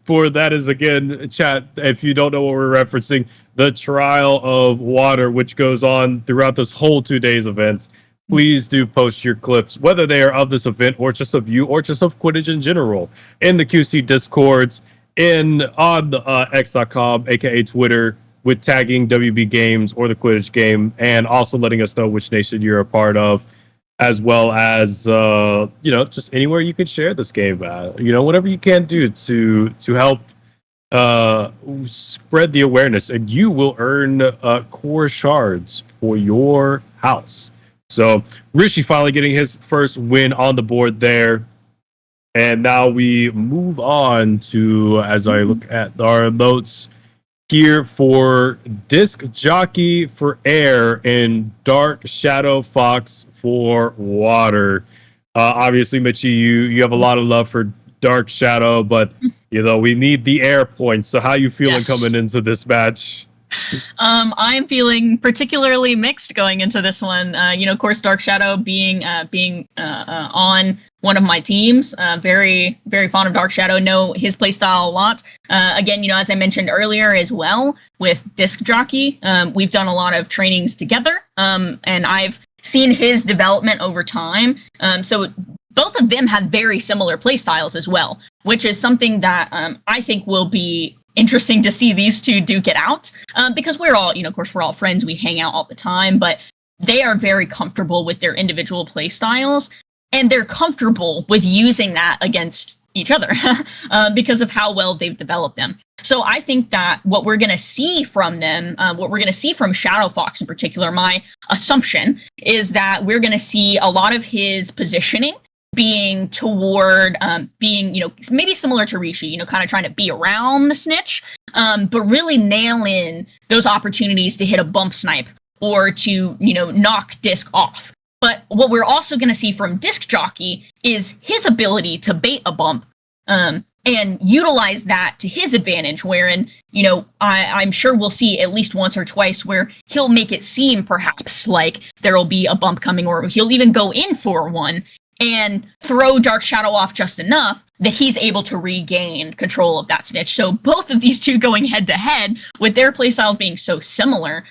Speaker 1: For that is, again, chat, if you don't know what we're referencing, the Trial of Water, which goes on throughout this whole 2 days event. Please do post your clips, whether they are of this event or just of you or just of Quidditch in general, in the QC Discords, on X.com, aka Twitter, with tagging WB Games or the Quidditch game, and also letting us know which nation you're a part of, as well as just anywhere you can share this game. Whatever you can do to help spread the awareness, and you will earn core shards for your house. So Rishi finally getting his first win on the board there. And now we move on to, as I look at our notes here, for Disc Jockey for Air and Dark Shadow Fox for Water. Obviously, Mitchie, you have a lot of love for Dark Shadow, but we need the air points. So how you feeling coming into this match?
Speaker 2: I'm feeling particularly mixed going into this one. Of course, Dark Shadow being on one of my teams. Very, very fond of Dark Shadow. Know his playstyle a lot. Again, as I mentioned earlier as well, with Disc Jockey, we've done a lot of trainings together, and I've seen his development over time. So both of them have very similar playstyles as well, which is something that I think will be interesting to see these two duke it out, because we're all, of course, we're all friends. We hang out all the time, but they are very comfortable with their individual play styles, and they're comfortable with using that against each other because of how well they've developed them. So I think that what we're going to see from them, what we're going to see from Shadow Fox in particular, my assumption is that we're going to see a lot of his positioning being toward maybe similar to Rishi, kind of trying to be around the snitch, but really nail in those opportunities to hit a bump snipe or to, knock Disc off. But what we're also going to see from Disc Jockey is his ability to bait a bump and utilize that to his advantage, wherein, I'm sure we'll see at least once or twice where he'll make it seem perhaps like there'll be a bump coming, or he'll even go in for one and throw Dark Shadow off just enough that he's able to regain control of that snitch. So both of these two going head to head with their playstyles being so similar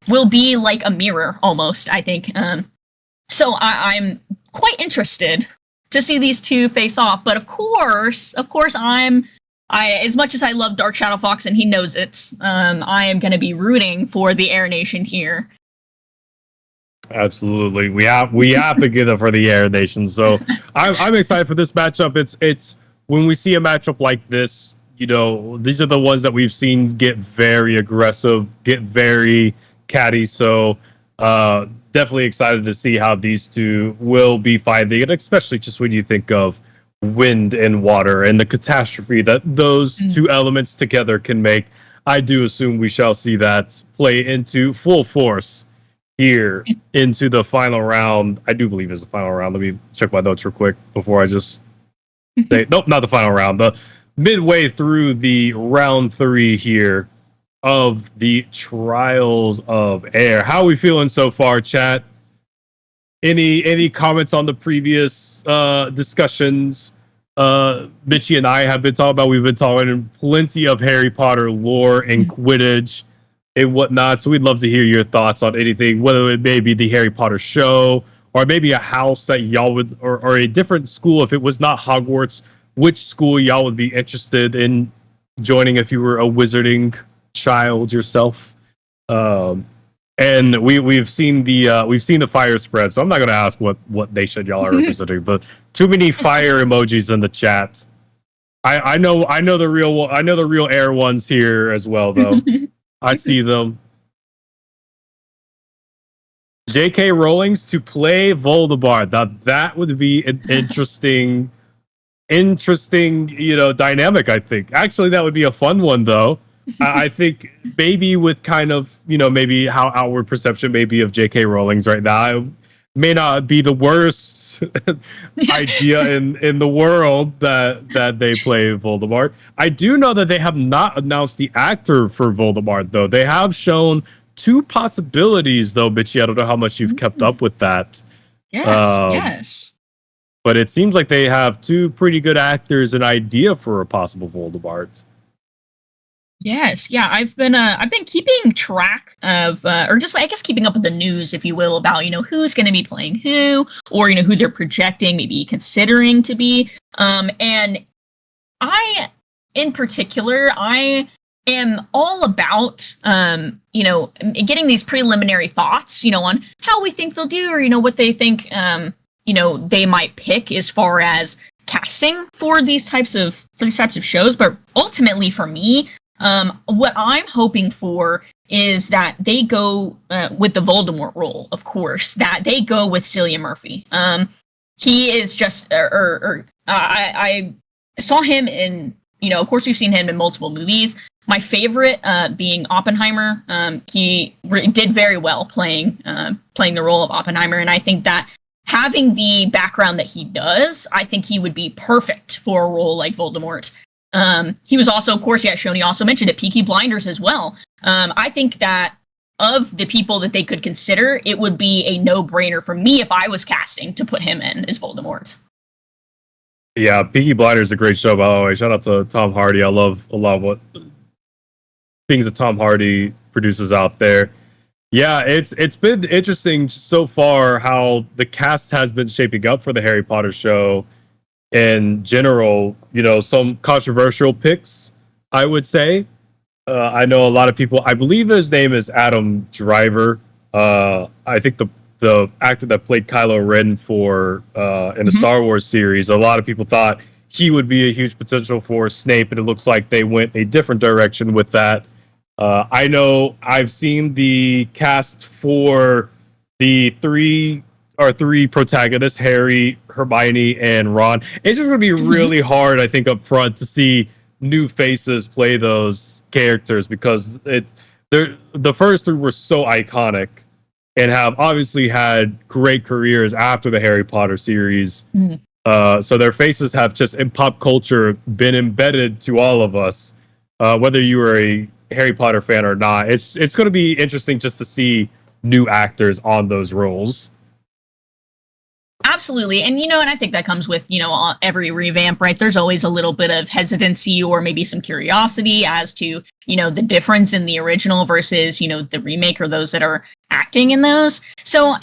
Speaker 2: will be like a mirror almost, I think. So I'm quite interested to see these two face off. But of course, I as much as I love Dark Shadow Fox and he knows it, I am going to be rooting for the Air Nation here.
Speaker 1: Absolutely, we have to get it for the Air Nation. So I'm excited for this matchup. It's when we see a matchup like this, these are the ones that we've seen get very aggressive, get very catty. So definitely excited to see how these two will be fighting, and especially just when you think of wind and water and the catastrophe that those two elements together can make. I do assume we shall see that play into full force here into the final round. I do believe it's the final round. Let me check my notes real quick before I just say, nope, not the final round. The midway through the round 3 here of the Trials of Air. How are we feeling so far, chat? Any comments on the previous discussions Mitchie and I have been talking about? We've been talking plenty of Harry Potter lore and Quidditch and whatnot, so we'd love to hear your thoughts on anything, whether it may be the Harry Potter show or maybe a house that y'all would, or a different school. If it was not Hogwarts, which school y'all would be interested in joining if you were a wizarding child yourself? And we've seen the fire spread, so I'm not going to ask what nation y'all are representing, but too many fire emojis in the chat. I know the real one. I know the real air ones here as well, though. I see them. J.K. Rowling's to play Voldemort. That would be an interesting, dynamic. I think actually that would be a fun one, though. I think maybe with kind of, maybe how outward perception maybe of J.K. Rowling's right now, it may not be the worst idea in the world that they play Voldemort. I do know that they have not announced the actor for Voldemort, though. They have shown two possibilities, though, Bitchy. I don't know how much you've kept up with that.
Speaker 2: Yes.
Speaker 1: But it seems like they have two pretty good actors, an idea for a possible Voldemort.
Speaker 2: Yes, yeah, I've been keeping track of, or just I guess keeping up with the news, if you will, about who's going to be playing who, or who they're projecting, maybe considering to be. And I, in particular, I am all about getting these preliminary thoughts, on how we think they'll do, or what they think, they might pick as far as casting for these types of shows. But ultimately, for me, what I'm hoping for is that they go with the Voldemort role, of course, that they go with Cillian Murphy. He is just, I saw him in, of course, we've seen him in multiple movies. My favorite being Oppenheimer. He did very well playing the role of Oppenheimer, and I think that having the background that he does, I think he would be perfect for a role like Voldemort. He was also, of course, Shoni also mentioned it, Peaky Blinders as well. I think that of the people that they could consider, it would be a no-brainer for me if I was casting to put him in as Voldemort.
Speaker 1: Yeah, Peaky Blinders is a great show, by the way. Shout out to Tom Hardy. I love a lot of what things that Tom Hardy produces out there. Yeah, it's been interesting so far how the cast has been shaping up for the Harry Potter show in general. Some controversial picks, I would say. I know a lot of people. I believe his name is Adam Driver. I think the actor that played Kylo Ren for in the Star Wars series. A lot of people thought he would be a huge potential for Snape, and it looks like they went a different direction with that. I know I've seen the cast for the three protagonists, Harry, Hermione, and Ron. It's just going to be really hard, I think, up front to see new faces play those characters because the first three were so iconic and have obviously had great careers after the Harry Potter series. So their faces have just in pop culture been embedded to all of us, whether you were a Harry Potter fan or not. It's going to be interesting just to see new actors on those roles.
Speaker 2: Absolutely. And, and I think that comes with, every revamp, right? There's always a little bit of hesitancy or maybe some curiosity as to, the difference in the original versus, the remake or those that are acting in those. So,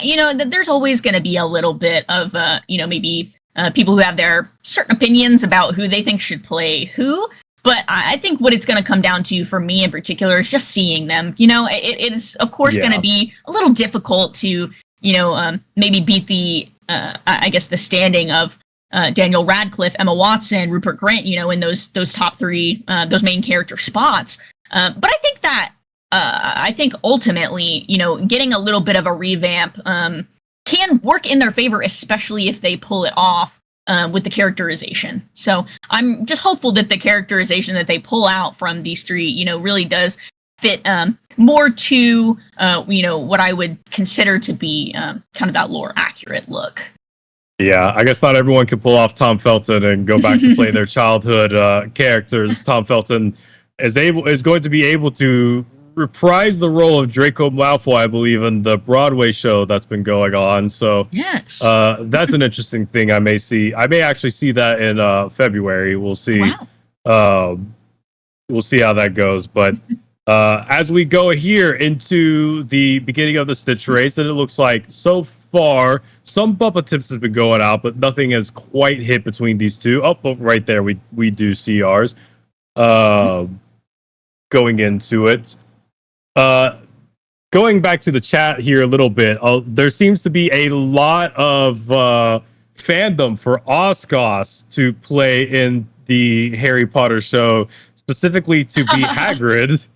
Speaker 2: there's always going to be a little bit of, maybe people who have their certain opinions about who they think should play who. But I think what it's going to come down to for me in particular is just seeing them. It is, of course, going to be a little difficult to, maybe beat the, I guess, the standing of Daniel Radcliffe, Emma Watson, Rupert Grint, in those top three, those main character spots. But I think that, I think ultimately, getting a little bit of a revamp can work in their favor, especially if they pull it off. With the characterization. So I'm just hopeful that the characterization that they pull out from these three, really does fit more to, what I would consider to be kind of that lore accurate look.
Speaker 1: Yeah, I guess not everyone can pull off Tom Felton and go back to play their childhood characters. Tom Felton is going to be able to reprise the role of Draco Malfoy, I believe, in the Broadway show that's been going on. So
Speaker 2: yes,
Speaker 1: that's an interesting thing. I may actually see that in February. We'll see. Wow. We'll see how that goes. But as we go here into the beginning of the Stitch race, and it looks like so far some bumper tips have been going out, but nothing has quite hit between these two. Oh, right there, we do see ours going into it. Going back to the chat here a little bit, there seems to be a lot of fandom for Oscars to play in the Harry Potter show, specifically to be Hagrid.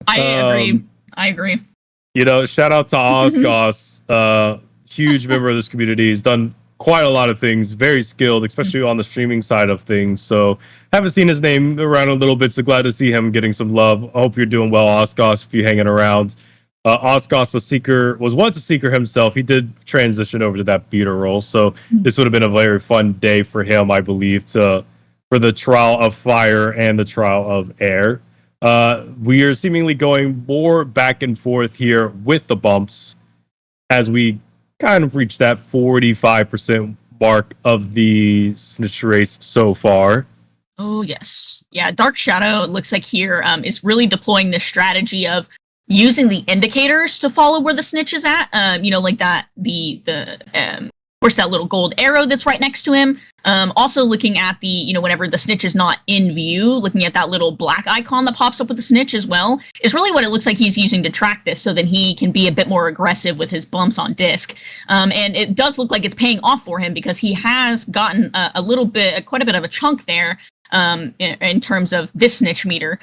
Speaker 2: I agree. I agree.
Speaker 1: You know, shout out to Osgoss, huge member of this community. He's done quite a lot of things, very skilled, especially on the streaming side of things. So haven't seen his name around a little bit, so glad to see him getting some love. I hope you're doing well, Osgoss, if you're hanging around. Osgoss, the Seeker, was once a Seeker himself. He did transition over to that beater role, so this would have been a very fun day for him, I believe, for the Trial of Fire and the Trial of Air. We are seemingly going more back and forth here with the bumps as we kind of reach that 45% mark of the snitch race so far.
Speaker 2: Oh, yes. Yeah, Dark Shadow, it looks like here, is really deploying the strategy of using the indicators to follow where the snitch is at. Like that, of course, that little gold arrow that's right next to him. Also looking at whenever the snitch is not in view, looking at that little black icon that pops up with the snitch as well, is really what it looks like he's using to track this, so that he can be a bit more aggressive with his bumps on disc. And it does look like it's paying off for him, because he has gotten quite a bit of a chunk there, in terms of this snitch meter.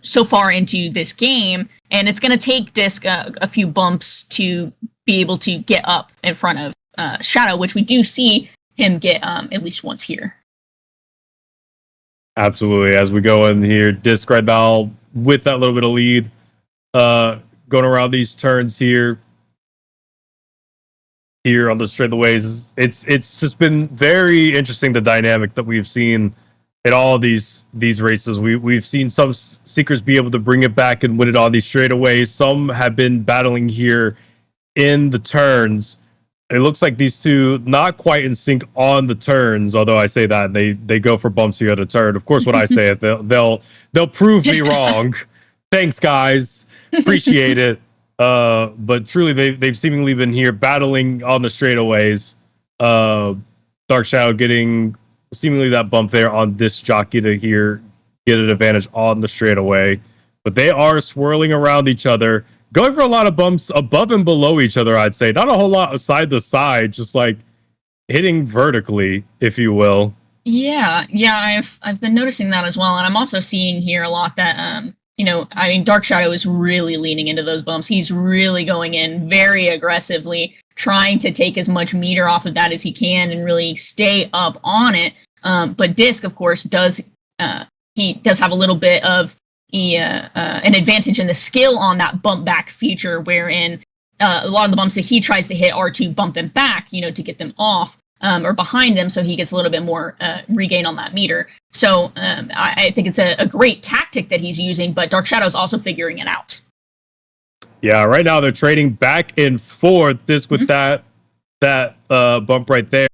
Speaker 2: So far into this game, and it's going to take Disc a few bumps to be able to get up in front of Shadow, which we do see him get at least once here.
Speaker 1: Absolutely. As we go in here, Disc right now with that little bit of lead, going around these turns here on the straightaways. It's just been very interesting, the dynamic that we've seen in all of these races. We've seen some Seekers be able to bring it back and win it on these straightaways. Some have been battling here in the turns. It looks like these two not quite in sync on the turns, although I say that they go for bumps here at a turn. Of course, when I say it, they'll prove me wrong. Thanks, guys. Appreciate it. But truly, they've seemingly been here battling on the straightaways. Dark Shadow getting seemingly that bump there on this jockey to here get an advantage on the straightaway, but they are swirling around each other, going for a lot of bumps above and below each other. I'd say not a whole lot side to side, just like hitting vertically, if you will.
Speaker 2: Yeah, I've been noticing that as well, and I'm also seeing here a lot that Dark Shadow is really leaning into those bumps. He's really going in very aggressively, trying to take as much meter off of that as he can and really stay up on it. But Disc, of course, does have a little bit of an advantage in the skill on that bump back feature, wherein a lot of the bumps that he tries to hit are to bump them back, to get them off. Or behind them, so he gets a little bit more regain on that meter. So I think it's a great tactic that he's using, but Dark Shadow's also figuring it out.
Speaker 1: Yeah, right now they're trading back and forth. This with that bump right there.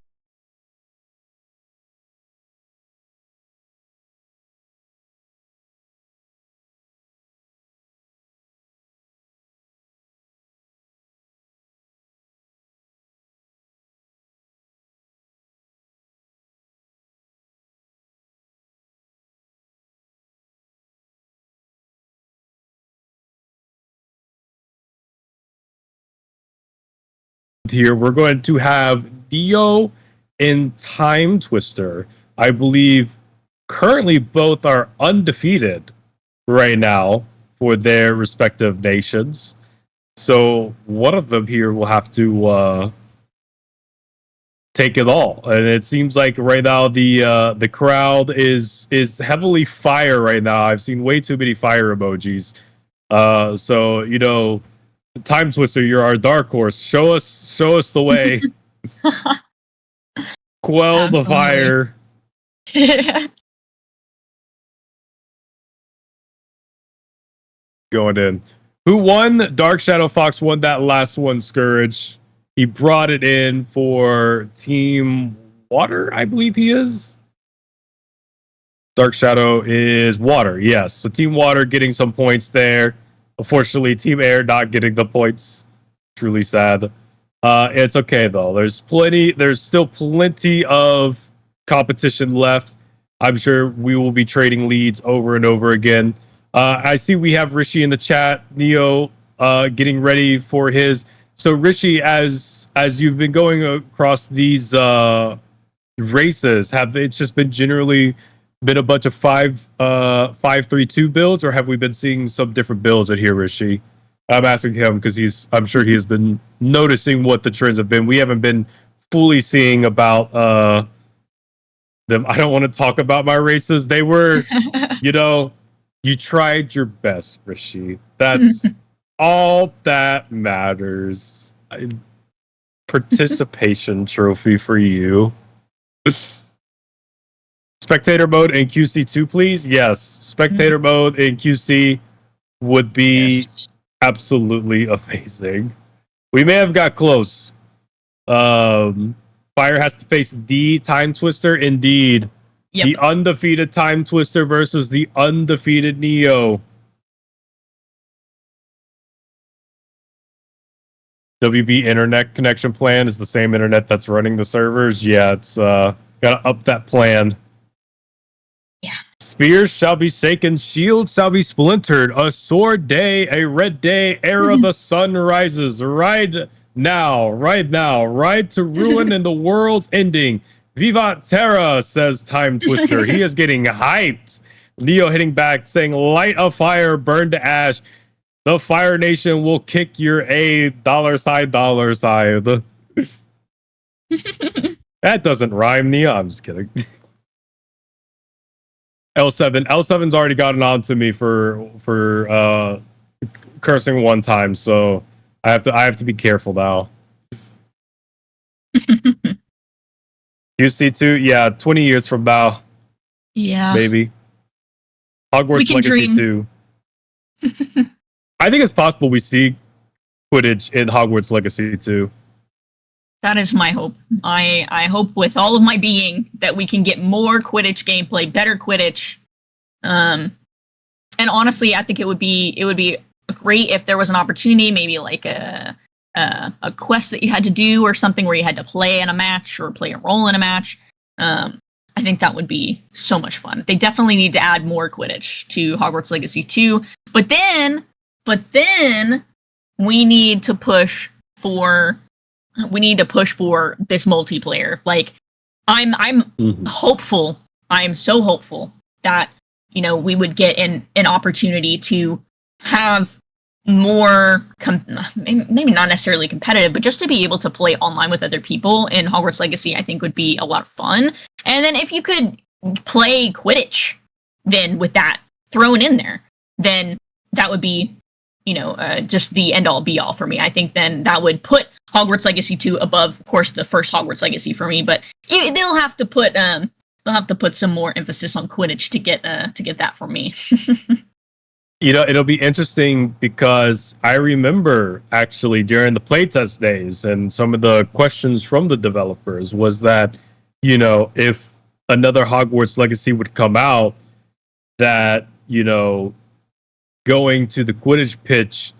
Speaker 1: Here we're going to have Dio and Time Twister. I believe currently both are undefeated right now for their respective nations. So one of them here will have to take it all, and it seems like right now the crowd is heavily fire right now. I've seen way too many fire emojis. So Time Twister, you're our dark horse. Show us the way. Quell
Speaker 2: Absolutely.
Speaker 1: the fire. Going in. Who won? Dark Shadow Fox won that last one, Scourge. He brought it in for Team Water, I believe he is. Dark Shadow is Water, yes. So Team Water getting some points there. Unfortunately, Team Air not getting the points. Truly sad. It's okay though. There's still plenty of competition left. I'm sure we will be trading leads over and over again. I see we have Rishi in the chat. Neo getting ready for his. So Rishi, as you've been going across these races, have it's just been generally been a bunch of 5-3-2 builds, or have we been seeing some different builds at here, Rishi? I'm asking him because I'm sure he has been noticing what the trends have been. We haven't been fully seeing about them. I don't want to talk about my races. They were, you tried your best, Rishi. That's all that matters. Participation trophy for you. Spectator mode in QC2, please. Yes, spectator mode in QC would be absolutely amazing. We may have got close. Fire has to face the Time Twister, indeed. Yep. The undefeated Time Twister versus the undefeated Neo. WB internet connection plan is the same internet that's running the servers. Yeah, it's gotta up that plan.
Speaker 2: Yeah.
Speaker 1: Spears shall be shaken, shields shall be splintered. A sword day, a red day, ere the sun rises. Ride now, ride to ruin and the world's ending. Vivat Terra, says Time Twister. He is getting hyped. Neo hitting back, saying, light a fire, burn to ash. The Fire Nation will kick your $. That doesn't rhyme, Neo. I'm just kidding. L7's already gotten on to me for cursing one time, so I have to be careful now. QC2, yeah, 20 years from now.
Speaker 2: Yeah.
Speaker 1: Maybe. Hogwarts Legacy 2. I think it's possible we see Quidditch in Hogwarts Legacy 2.
Speaker 2: That is my hope. I hope with all of my being that we can get more Quidditch gameplay, better Quidditch. And honestly, I think it would be great if there was an opportunity, maybe like a quest that you had to do or something where you had to play in a match or play a role in a match. I think that would be so much fun. They definitely need to add more Quidditch to Hogwarts Legacy 2. But then we need to push for this multiplayer. Like I'm hopeful. I'm so hopeful that we would get an opportunity to have more maybe not necessarily competitive, but just to be able to play online with other people in Hogwarts Legacy, I think would be a lot of fun. And then if you could play Quidditch then with that thrown in there, then that would be just the end all be all for me. I think then that would put Hogwarts Legacy 2 above, of course, the first Hogwarts Legacy for me. But they'll have to put some more emphasis on Quidditch to get that for me.
Speaker 1: It'll be interesting because I remember actually during the playtest days and some of the questions from the developers was that if another Hogwarts Legacy would come out, that going to the Quidditch pitch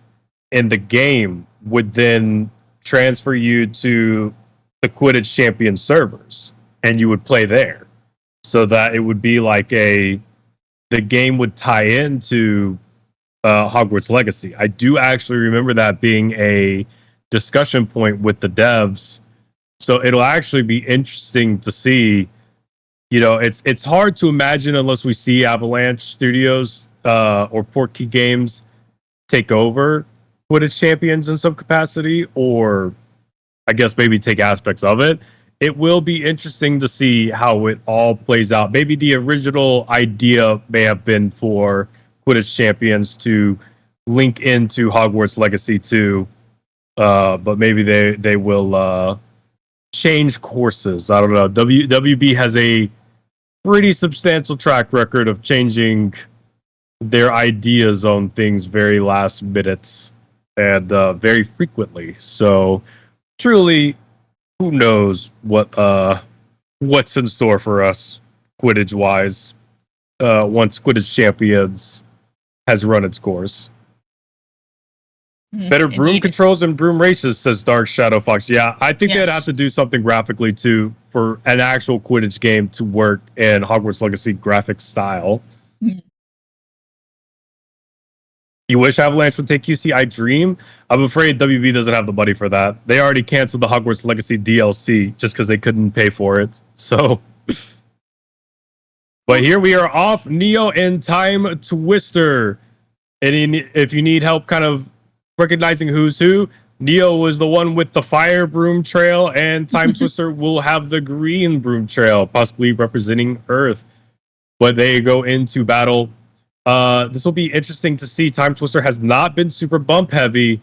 Speaker 1: in the game would then transfer you to the Quidditch Champion servers and you would play there, so that it would be like the game would tie into Hogwarts Legacy. I do actually remember that being a discussion point with the devs, so it'll actually be interesting to see. It's hard to imagine unless we see Avalanche Studios or Portkey Games take over Quidditch Champions in some capacity, or I guess maybe take aspects of it. It will be interesting to see how it all plays out. Maybe the original idea may have been for Quidditch Champions to link into Hogwarts Legacy 2, but maybe they will change courses. I don't know. WB has a pretty substantial track record of changing their ideas on things very last minutes and very frequently. So truly, who knows what's in store for us Quidditch wise once Quidditch Champions has run its course. Better broom
Speaker 2: Indeed.
Speaker 1: Controls and broom races, says Dark Shadow Fox. Yeah, I think
Speaker 2: Yes.
Speaker 1: they'd have to do something graphically too for an actual Quidditch game to work in Hogwarts Legacy graphic style.
Speaker 2: Mhm.
Speaker 1: You wish Avalanche would take QC? I dream. I'm afraid WB doesn't have the money for that. They already canceled the Hogwarts Legacy DLC just because they couldn't pay for it. So But here we are off Neo and Time Twister. And if you need help kind of recognizing who's who, Neo was the one with the fire broom trail, and Time Twister will have the green broom trail, possibly representing Earth. But they go into battle. This will be interesting to see. Time Twister has not been super bump heavy,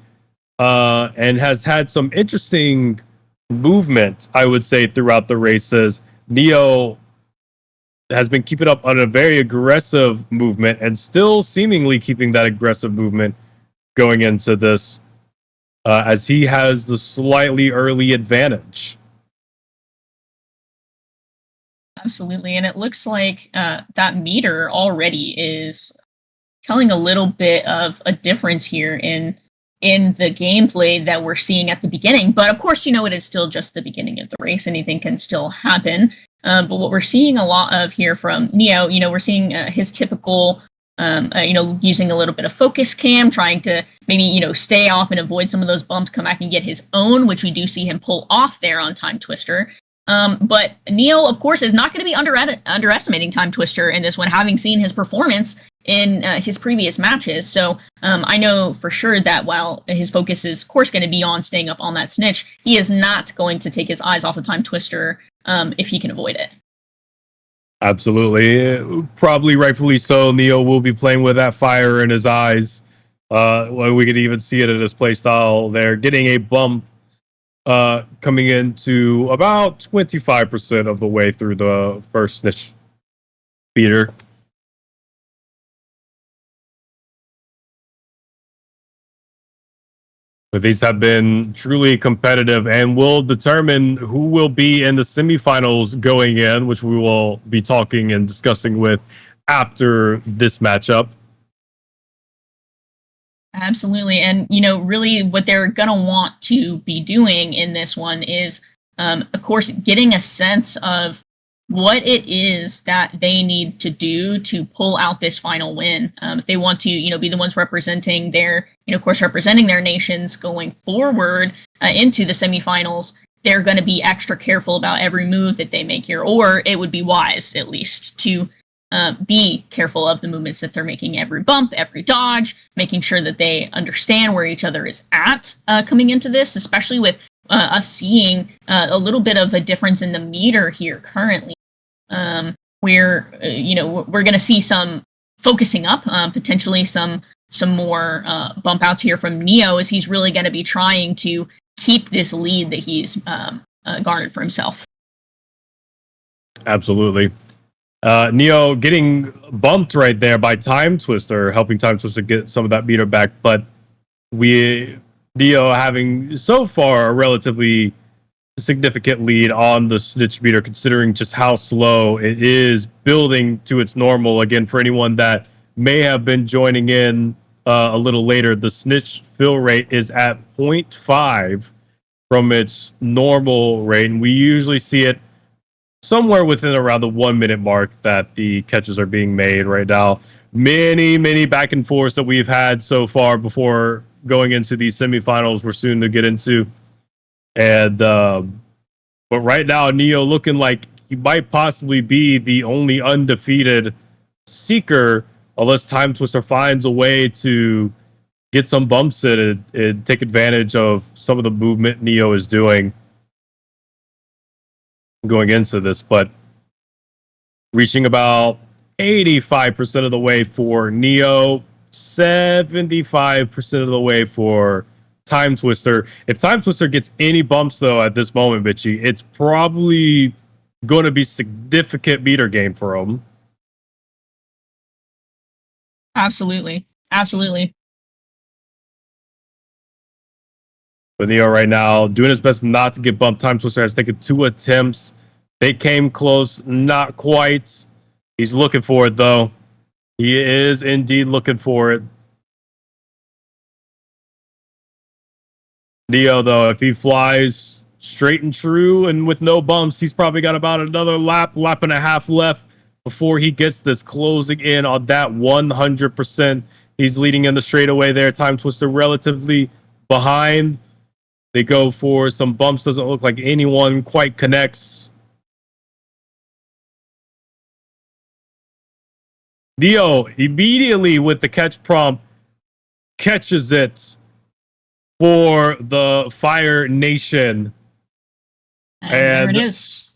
Speaker 1: and has had some interesting movement, I would say, throughout the races. Neo has been keeping up on a very aggressive movement and still seemingly keeping that aggressive movement going into this, as he has the slightly early advantage.
Speaker 2: Absolutely. And it looks like that meter already is telling a little bit of a difference here in the gameplay that we're seeing at the beginning. But of course, it is still just the beginning of the race. Anything can still happen. But what we're seeing a lot of here from Neo, we're seeing his typical, using a little bit of focus cam, trying to maybe, stay off and avoid some of those bumps, come back and get his own, which we do see him pull off there on Time Twister. But Neo, of course, is not going to be underestimating Time Twister in this one, having seen his performance in his previous matches. So I know for sure that while his focus is, of course, going to be on staying up on that snitch, he is not going to take his eyes off of Time Twister if he can avoid it.
Speaker 1: Absolutely. Probably rightfully so. Neo will be playing with that fire in his eyes. We could even see it in his playstyle there, getting a bump coming into about 25% of the way through the first snitch beater. But these have been truly competitive and will determine who will be in the semifinals going in, which we will be talking and discussing with after this matchup.
Speaker 2: Absolutely. And, really what they're going to want to be doing in this one is, of course, getting a sense of what it is that they need to do to pull out this final win. If they want to, be the ones representing their, of course, representing their nations going forward into the semifinals, they're going to be extra careful about every move that they make here, or it would be wise, at least, to be careful of the movements that they're making, every bump, every dodge, making sure that they understand where each other is at coming into this, especially with us seeing a little bit of a difference in the meter here currently. Where we're going to see some focusing up, potentially some more bump outs here from Neo, as he's really going to be trying to keep this lead that he's garnered for himself.
Speaker 1: Absolutely. Neo getting bumped right there by Time Twister, helping Time Twister get some of that meter back, but Neo having so far a relatively significant lead on the snitch meter, considering just how slow it is building to its normal. Again, for anyone that may have been joining in a little later, the snitch fill rate is at 0.5 from its normal rate, and we usually see it somewhere within around the 1 minute mark that the catches are being made right now. Many back and forths that we've had so far before going into these semifinals we're soon to get into. And but right now, Neo looking like he might possibly be the only undefeated Seeker, unless Time Twister finds a way to get some bumps in and take advantage of some of the movement Neo is doing going into this. But reaching about 85% of the way for Neo, 75% of the way for Time Twister. If Time Twister gets any bumps, though, at this moment, Bitchy, it's probably going to be significant meter gain for him.
Speaker 2: Absolutely.
Speaker 1: But Neo right now doing his best not to get bumped. Time Twister has taken 2 attempts. They came close, not quite. He's looking for it, though. He is indeed looking for it. Neo, though, if he flies straight and true and with no bumps, he's probably got about another lap and a half left before he gets this, closing in on that 100%. He's leading in the straightaway there. Time Twister relatively behind. They go for some bumps. Doesn't look like anyone quite connects. Neo immediately with the catch prompt catches it for the Fire Nation.
Speaker 2: And there it is.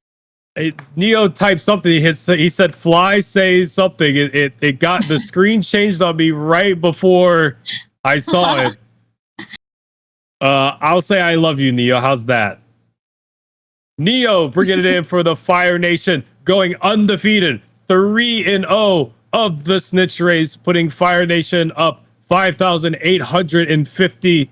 Speaker 1: Neo typed something. He said, "Fly, say something." It got the screen changed on me right before I saw it. I'll say I love you, Neo. How's that? Neo bringing it in for the Fire Nation, going undefeated, 3-0 of the Snitch Race, putting Fire Nation up 5,850.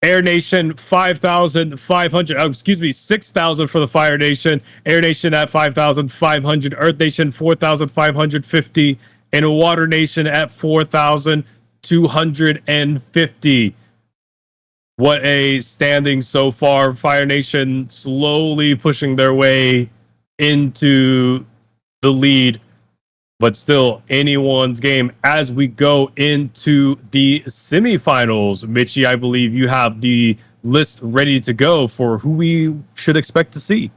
Speaker 1: Air Nation 5,500. Excuse me, 6,000 for the Fire Nation. Air Nation at 5,500. Earth Nation 4,550, and Water Nation at 4,250. What a standing so far. Fire Nation slowly pushing their way into the lead, but still anyone's game as we go into the semifinals. Mitchie, I believe you have the list ready to go for who we should expect to see.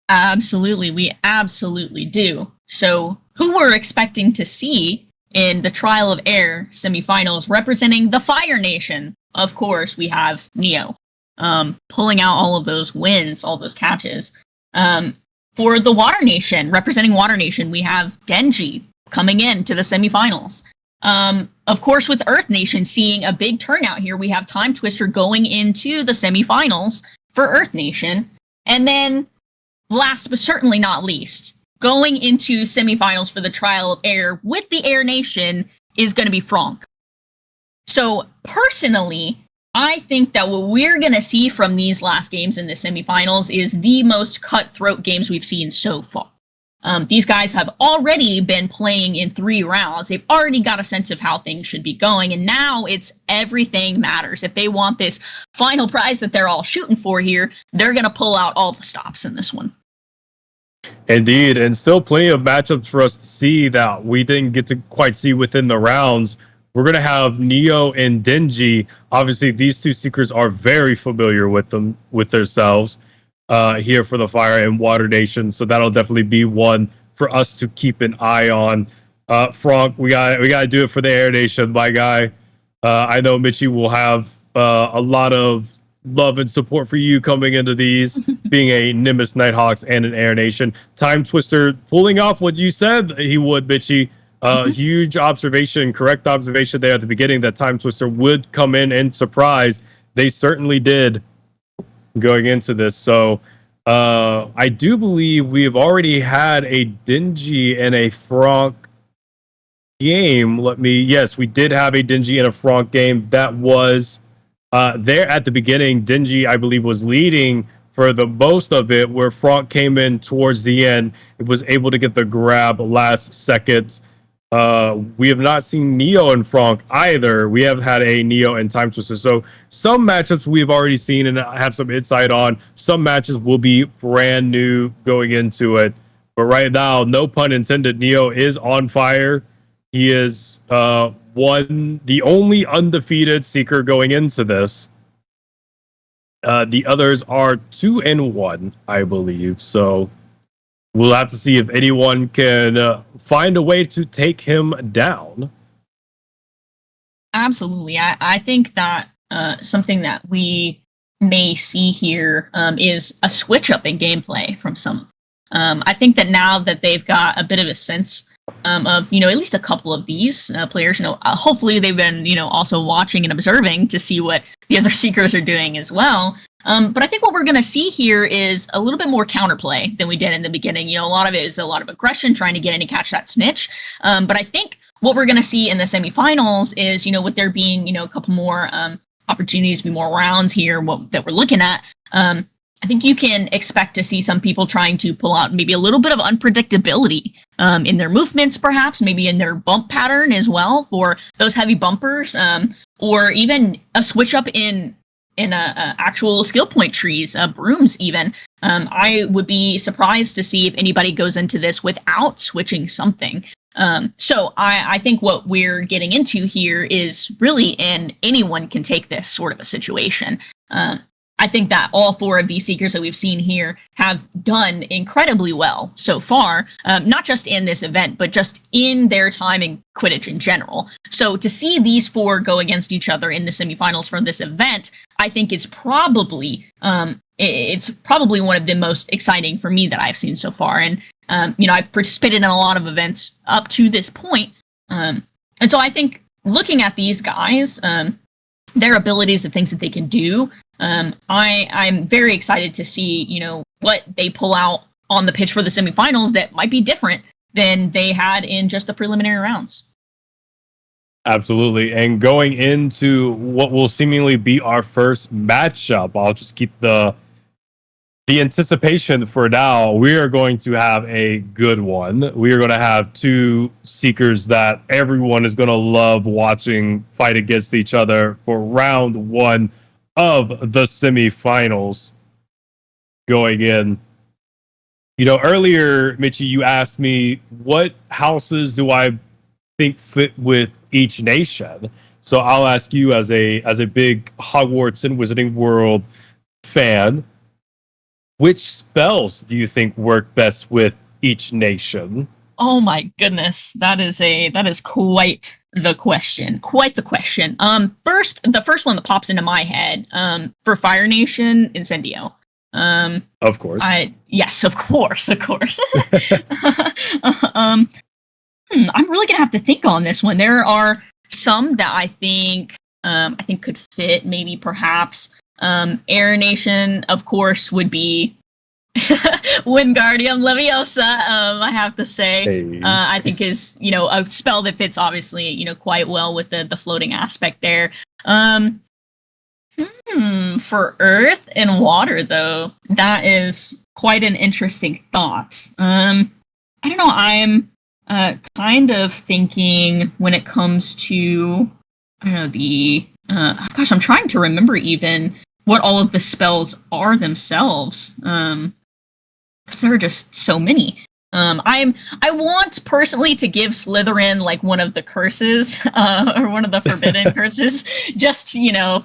Speaker 2: Absolutely, we absolutely do. So, who we're expecting to see in the Trial of Air semifinals representing the Fire Nation? Of course, we have Neo, pulling out all of those wins, all those catches. For the Water Nation, representing Water Nation, we have Denji coming in to the semifinals. Of course, with Earth Nation seeing a big turnout here, we have Time Twister going into the semifinals for Earth Nation. And then, last but certainly not least, going into semifinals for the Trial of Air with the Air Nation is going to be Franck. So, personally, I think that what we're going to see from these last games in the semifinals is the most cutthroat games we've seen so far. These guys have already been playing in 3 rounds. They've already got a sense of how things should be going, and now it's everything matters. If they want this final prize that they're all shooting for here, they're going to pull out all the stops in this one.
Speaker 1: Indeed, and still plenty of matchups for us to see that we didn't get to quite see within the rounds. We're going to have Neo and Denji. Obviously, these two seekers are very familiar with themselves here for the Fire and Water Nation. So that'll definitely be one for us to keep an eye on. Franck, we got to do it for the Air Nation, my guy. I know Mitchie will have a lot of love and support for you coming into these, being a Nimbus Nighthawks and an Air Nation. Time Twister pulling off what you said he would, Mitchie. Huge observation, correct observation there at the beginning that Time Twister would come in and surprise. They certainly did going into this. So I do believe we have already had a Denji and a Franck game. Yes, we did have a Denji and a Franck game. That was there at the beginning. Denji, I believe, was leading for the most of it, where Franck came in towards the end. It was able to get the grab last second. We have not seen Neo and Franck either. We have had a Neo and Time Twister. So some matchups we've already seen and have some insight on. Some matches will be brand new going into it. But right now, no pun intended, Neo is on fire. He is the only undefeated seeker going into this. The others are 2-1, I believe. So we'll have to see if anyone can find a way to take him down.
Speaker 2: Absolutely. I think that something that we may see here is a switch up in gameplay from some. I think that now that they've got a bit of a sense of, at least a couple of these players, hopefully they've been, also watching and observing to see what the other seekers are doing as well. But I think what we're going to see here is a little bit more counterplay than we did in the beginning. A lot of it is a lot of aggression, trying to get in and catch that snitch. But I think what we're going to see in the semifinals is, with there being, a couple more opportunities to be more rounds here that we're looking at, I think you can expect to see some people trying to pull out maybe a little bit of unpredictability in their movements, perhaps, maybe in their bump pattern as well for those heavy bumpers, or even a switch up in actual skill point trees, brooms even. I would be surprised to see if anybody goes into this without switching something. So I think what we're getting into here is really anyone can take this sort of a situation. I think that all four of these Seekers that we've seen here have done incredibly well so far, not just in this event, but just in their time in Quidditch in general. So to see these four go against each other in the semifinals for this event, I think is probably it's probably one of the most exciting for me that I've seen so far. And I've participated in a lot of events up to this point, and so I think looking at these guys, their abilities, the things that they can do. I'm very excited to see, what they pull out on the pitch for the semifinals that might be different than they had in just the preliminary rounds.
Speaker 1: Absolutely. And going into what will seemingly be our first matchup, I'll just keep the anticipation for now. We are going to have a good one. We are going to have two Seekers that everyone is going to love watching fight against each other for round one of the semifinals going in. Earlier, Mitchie, you asked me what houses do I think fit with each nation. So I'll ask you as a big Hogwarts and Wizarding World fan, which spells do you think work best with each nation?
Speaker 2: Oh my goodness, that is quite the question. Quite the question. The first one that pops into my head, for Fire Nation, Incendio.
Speaker 1: Of course.
Speaker 2: Yes, of course. I'm really gonna have to think on this one. There are some that I think could fit, maybe perhaps. Air Nation, of course, would be Wingardium Leviosa. I have to say,
Speaker 1: Hey.
Speaker 2: I think is a spell that fits obviously quite well with the floating aspect there. For Earth and Water though, that is quite an interesting thought. I don't know. I'm kind of thinking when it comes to I'm trying to remember even what all of the spells are themselves, because there are just so many. I want personally to give Slytherin like one of the curses, or one of the forbidden curses, just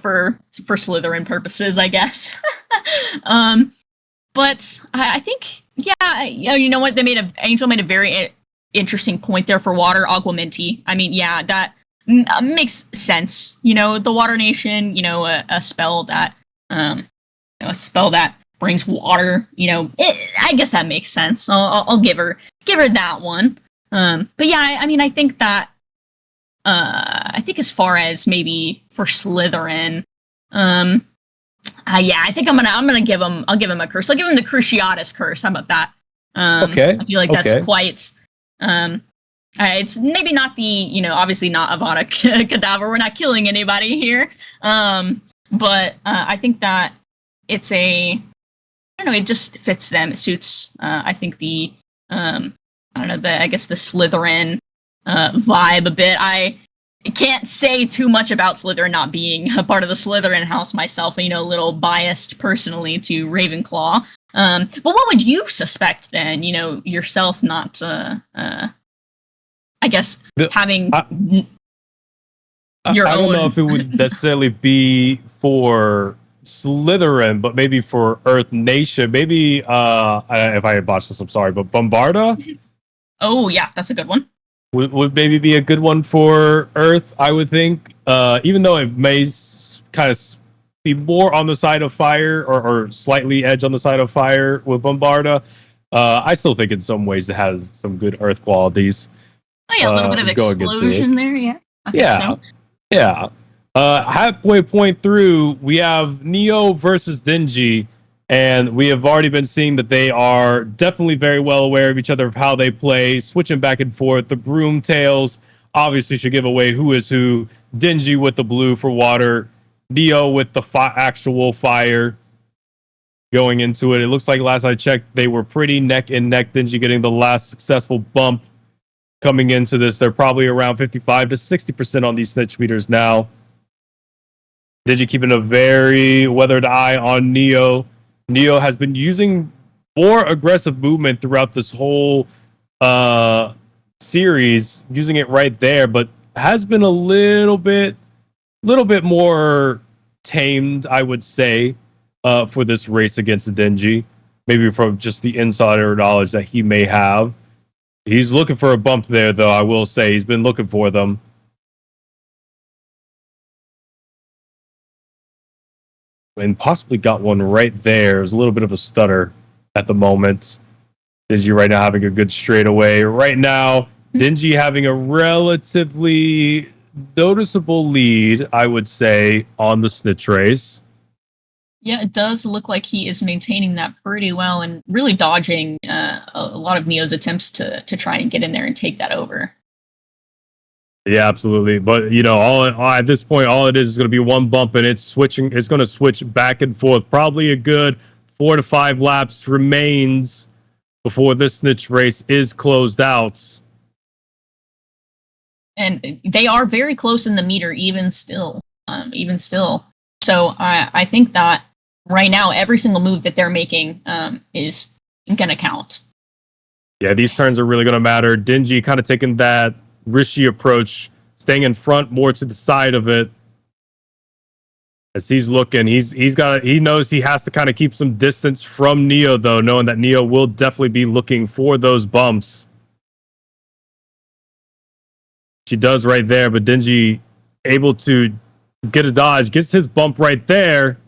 Speaker 2: for Slytherin purposes, I guess. But I think, you know what, Angel made a very interesting point there for Water, Aguamenti. I mean, yeah, that makes sense. The Water Nation, a spell that brings water. I guess that makes sense. I'll give her that one. But yeah, I mean, I think that I think as far as maybe for Slytherin, I think I'll give him a curse. I'll give him the Cruciatus curse. How about that?
Speaker 1: Okay.
Speaker 2: I feel like that's quite. It's maybe not the obviously not Avada Kedavra. We're not killing anybody here. But I think that it's I don't know. It just fits them. It suits. I think the I guess the Slytherin vibe a bit. I can't say too much about Slytherin not being a part of the Slytherin house myself. A little biased personally to Ravenclaw. But what would you suspect then? Yourself not. I guess having your own.
Speaker 1: I don't know if it would necessarily be for Slytherin, but maybe for Earth Nation. Maybe if I had botched this, I'm sorry, but Bombarda.
Speaker 2: Oh yeah, that's a good one.
Speaker 1: Would maybe be a good one for Earth, I would think. Even though it may kind of be more on the side of fire or slightly edge on the side of fire with Bombarda, I still think in some ways it has some good Earth qualities.
Speaker 2: Oh yeah, a little bit of explosion there, yeah.
Speaker 1: Yeah. Halfway point through, we have Neo versus Dingy, and we have already been seeing that they are definitely very well aware of each other, of how they play, switching back and forth. The broom tails obviously should give away who is who. Dingy with the blue for water, Neo with the actual fire going into it. It looks like last I checked, they were pretty neck and neck. Dingy getting the last successful bump coming into this. They're probably around 55 to 60% on these snitch meters now. Dingy keeping a very weathered eye on Neo. Neo has been using more aggressive movement throughout this whole series, using it right there, but has been a little bit more tamed, I would say. for this race against Denji. Maybe from just the insider knowledge that he may have. He's looking for a bump there, though, I will say. He's been looking for them. And possibly got one right there. It was a little bit of a stutter at the moment. Denji right now having a good straightaway. Right now, Denji having a relatively noticeable lead, I would say, on the snitch race.
Speaker 2: Yeah, it does look like he is maintaining that pretty well and really dodging a lot of Neo's attempts to try and get in there and take that over.
Speaker 1: Yeah, absolutely. But all at this point, all it is going to be one bump, and it's switching. It's going to switch back and forth. Probably a good 4 to 5 laps remains before this snitch race is closed out.
Speaker 2: And they are very close in the meter, even still. So I think that right now, every single move that they're making is going to count.
Speaker 1: Yeah, these turns are really going to matter. Denji kind of taking that Rishi approach, staying in front more to the side of it. As he's looking, he knows he has to kind of keep some distance from Neo, though, knowing that Neo will definitely be looking for those bumps. She does right there, but Denji able to get a dodge, gets his bump right there.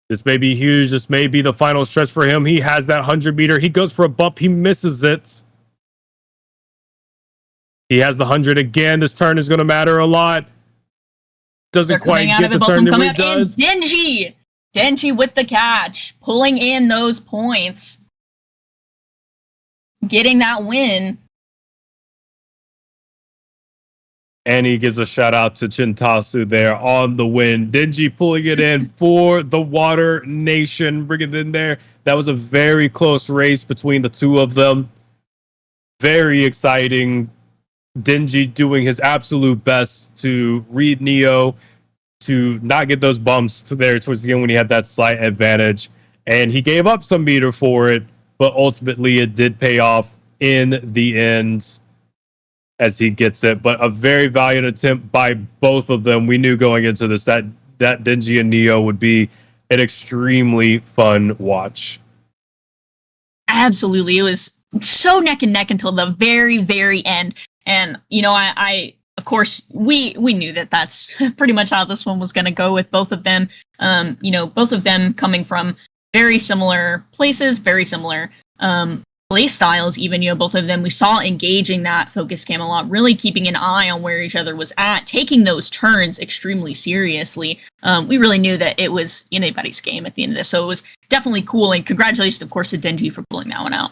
Speaker 1: This may be huge. This may be the final stretch for him. He has that 100-meter. He goes for a bump. He misses it. He has the 100 again. This turn is going to matter a lot. Doesn't quite get the turn that he does.
Speaker 2: Denji with the catch, pulling in those points, getting that win.
Speaker 1: And he gives a shout out to Chintasu there on the win. Denji pulling it in for the Water Nation, bringing it in there. That was a very close race between the two of them. Very exciting. Denji doing his absolute best to read Neo, to not get those bumps to there towards the end when he had that slight advantage. And he gave up some meter for it, but ultimately it did pay off in the end as he gets it. But a very valiant attempt by both of them. We knew going into this that Denji and Neo would be an extremely fun watch.
Speaker 2: Absolutely. It was so neck and neck until the very, very end. And, I of course, we knew that that's pretty much how this one was going to go with both of them. Both of them coming from very similar places, very similar play styles, even, both of them we saw engaging that focus cam a lot, really keeping an eye on where each other was at, taking those turns extremely seriously. We really knew that it was anybody's game at the end of this. So it was definitely cool. And congratulations, of course, to Denji for pulling that one out.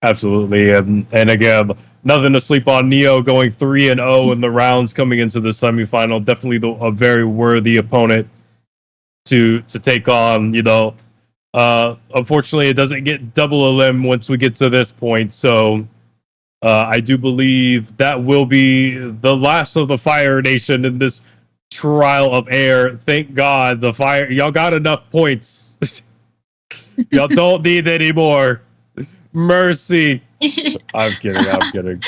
Speaker 1: Absolutely. And again, nothing to sleep on. Neo going 3-0 in the rounds coming into the semifinal. Definitely a very worthy opponent to take on, Unfortunately, it doesn't get double elim once we get to this point. So I do believe that will be the last of the Fire Nation in this trial of air. Thank God y'all got enough points. Y'all don't need any more. Mercy. I'm kidding.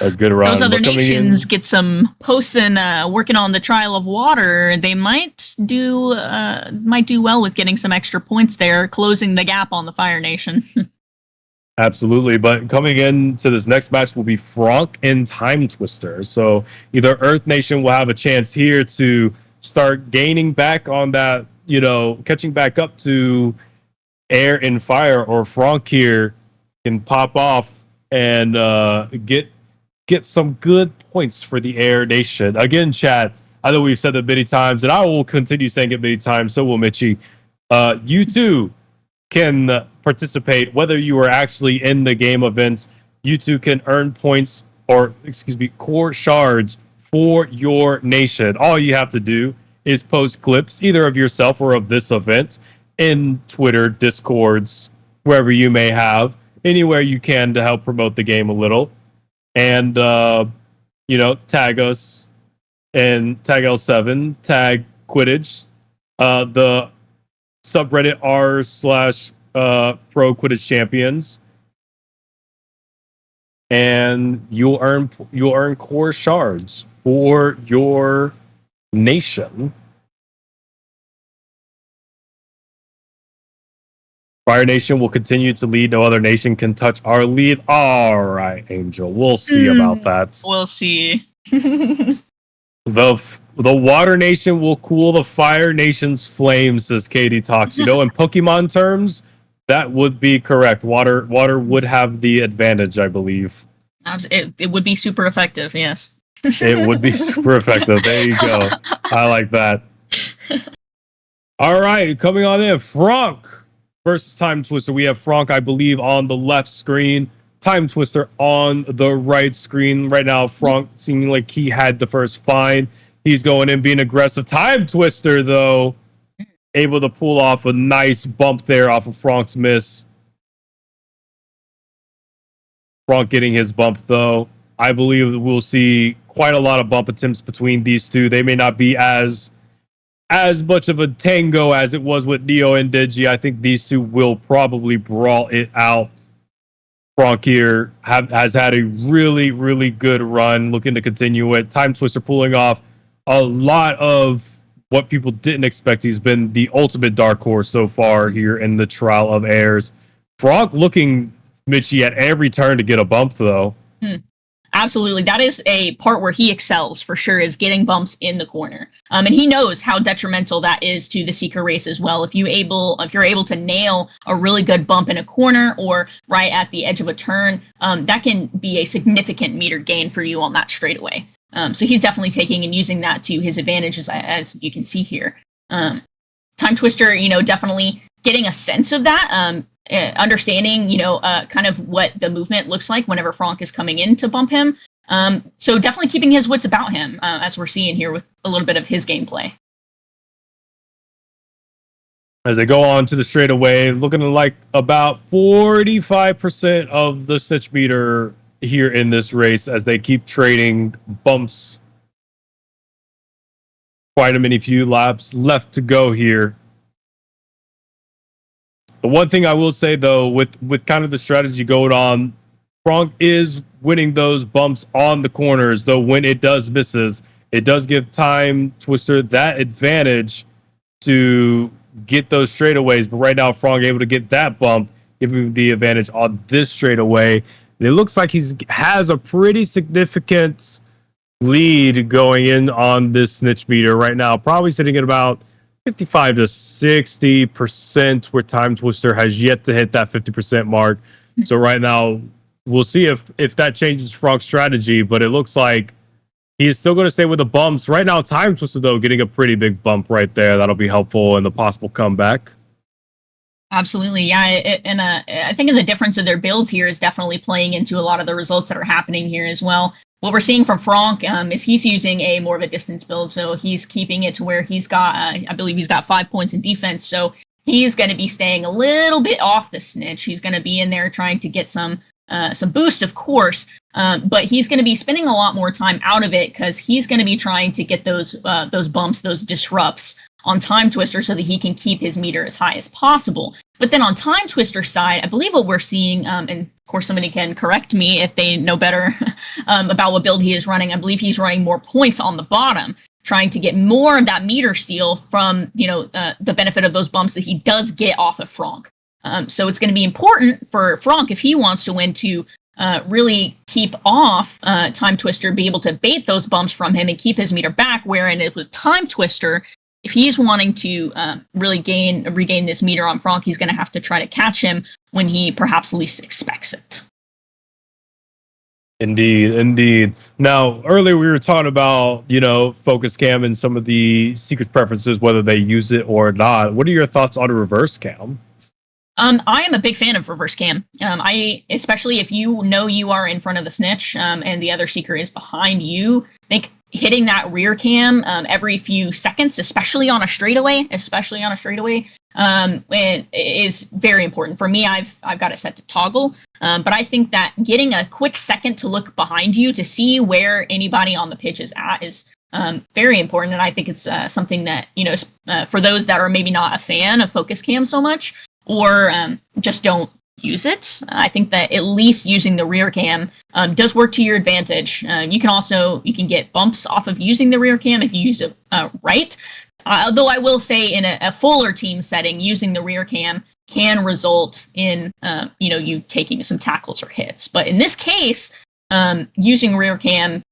Speaker 1: A good round.
Speaker 2: Those other nations get some posts and working on the trial of water. They might do well with getting some extra points there, closing the gap on the Fire Nation.
Speaker 1: Absolutely. But coming into this next match will be Franck and Time Twister. So either Earth Nation will have a chance here to start gaining back on that, catching back up to air and fire, or Franck here can pop off and get some good points for the Air Nation. Again, chat, I know we've said that many times, and I will continue saying it many times, so will Mitchie. You too can participate, whether you are actually in the game events. You too can earn points, core shards for your nation. All you have to do is post clips, either of yourself or of this event, in Twitter, Discords, wherever you may have, anywhere you can to help promote the game a little. And, tag us and tag L7, tag Quidditch, the subreddit r/pro Quidditch champions. And you'll earn core shards for your nation. Fire Nation will continue to lead. No other nation can touch our lead. All right, Angel. We'll see about that.
Speaker 2: We'll see.
Speaker 1: The Water Nation will cool the Fire Nation's flames, says Katie Talks. You know, in Pokemon terms, that would be correct. Water would have the advantage, I believe.
Speaker 2: It would be super effective, yes.
Speaker 1: It would be super effective. There you go. I like that. All right, coming on in, Frank versus Time Twister. We have Frank, I believe, on the left screen. Time Twister on the right screen. Right now, Frank seeming like he had the first find. He's going in being aggressive. Time Twister, though, able to pull off a nice bump there off of Frank's miss. Frank getting his bump, though. I believe we'll see quite a lot of bump attempts between these two. They may not be as much of a tango as it was with Neo and Digi. I think these two will probably brawl it out. Frank here has had a really, really good run, looking to continue it. Time Twister pulling off a lot of what people didn't expect. He's been the ultimate dark horse so far here in the Trial of Airs. Frank looking Mitchy at every turn to get a bump, though.
Speaker 2: Absolutely. That is a part where he excels for sure, is getting bumps in the corner. And he knows how detrimental that is to the Seeker race as well. If you're able to nail a really good bump in a corner or right at the edge of a turn, that can be a significant meter gain for you on that straightaway. So he's definitely taking and using that to his advantage, as you can see here. Time Twister, definitely getting a sense of that. Understanding, kind of what the movement looks like whenever Frank is coming in to bump him. So definitely keeping his wits about him, as we're seeing here with a little bit of his gameplay.
Speaker 1: As they go on to the straightaway, looking like about 45% of the snitch meter here in this race as they keep trading bumps. Quite a many few laps left to go here. The one thing I will say, though, with kind of the strategy going on, Frank is winning those bumps on the corners, though when it does misses, it does give Time Twister that advantage to get those straightaways. But right now, Frank able to get that bump, giving him the advantage on this straightaway. And it looks like he has a pretty significant lead going in on this snitch meter right now, probably sitting at about 55 to 60%, where Time Twister has yet to hit that 50% mark. So right now, we'll see if that changes Frank's strategy, but it looks like he's still going to stay with the bumps. Right now, Time Twister, though, getting a pretty big bump right there. That'll be helpful in the possible comeback.
Speaker 2: Absolutely, yeah. I think the difference of their builds here is definitely playing into a lot of the results that are happening here as well. What we're seeing from Frank is he's using a more of a distance build, so he's keeping it to where he's got, I believe he's got 5 points in defense, so he's going to be staying a little bit off the snitch. He's going to be in there trying to get some boost, of course, but he's going to be spending a lot more time out of it because he's going to be trying to get those bumps, those disrupts on Time Twister so that he can keep his meter as high as possible. But then on Time Twister's side, I believe what we're seeing, and of course somebody can correct me if they know better about what build he is running. I believe he's running more points on the bottom, trying to get more of that meter steal from, the benefit of those bumps that he does get off of Frank. So it's going to be important for Frank, if he wants to win, to really keep off Time Twister, be able to bait those bumps from him and keep his meter back, wherein it was Time Twister. If he's wanting to really regain this meter on Frank, he's going to have to try to catch him when he perhaps least expects it.
Speaker 1: Indeed. Now, earlier we were talking about, focus cam and some of the secret preferences, whether they use it or not. What are your thoughts on a reverse cam?
Speaker 2: I am a big fan of reverse cam. Especially if you know you are in front of the snitch and the other seeker is behind you. I think hitting that rear cam every few seconds, especially on a straightaway, is very important. For me, I've got it set to toggle, but I think that getting a quick second to look behind you to see where anybody on the pitch is at is very important. And I think it's something that, for those that are maybe not a fan of focus cam so much, or just don't use it, I think that at least using the rear cam does work to your advantage. You can get bumps off of using the rear cam if you use it right. Although I will say in a fuller team setting, using the rear cam can result in, you taking some tackles or hits. But in this case, using rear cam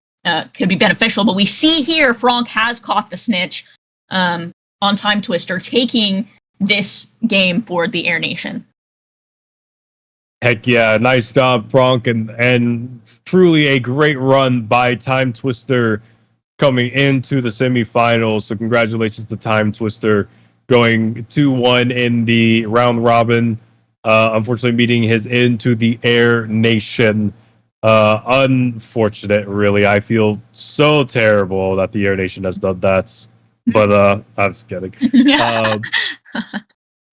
Speaker 2: could be beneficial. But we see here, Franck has caught the snitch on Time Twister, taking this game for the Air Nation.
Speaker 1: Heck yeah, nice job, Franck, and truly a great run by Time Twister coming into the semifinals. So congratulations to Time Twister going 2-1 in the round robin. Unfortunately, meeting his end to the Air Nation. Unfortunate, really. I feel so terrible that the Air Nation has done that. But I'm just kidding.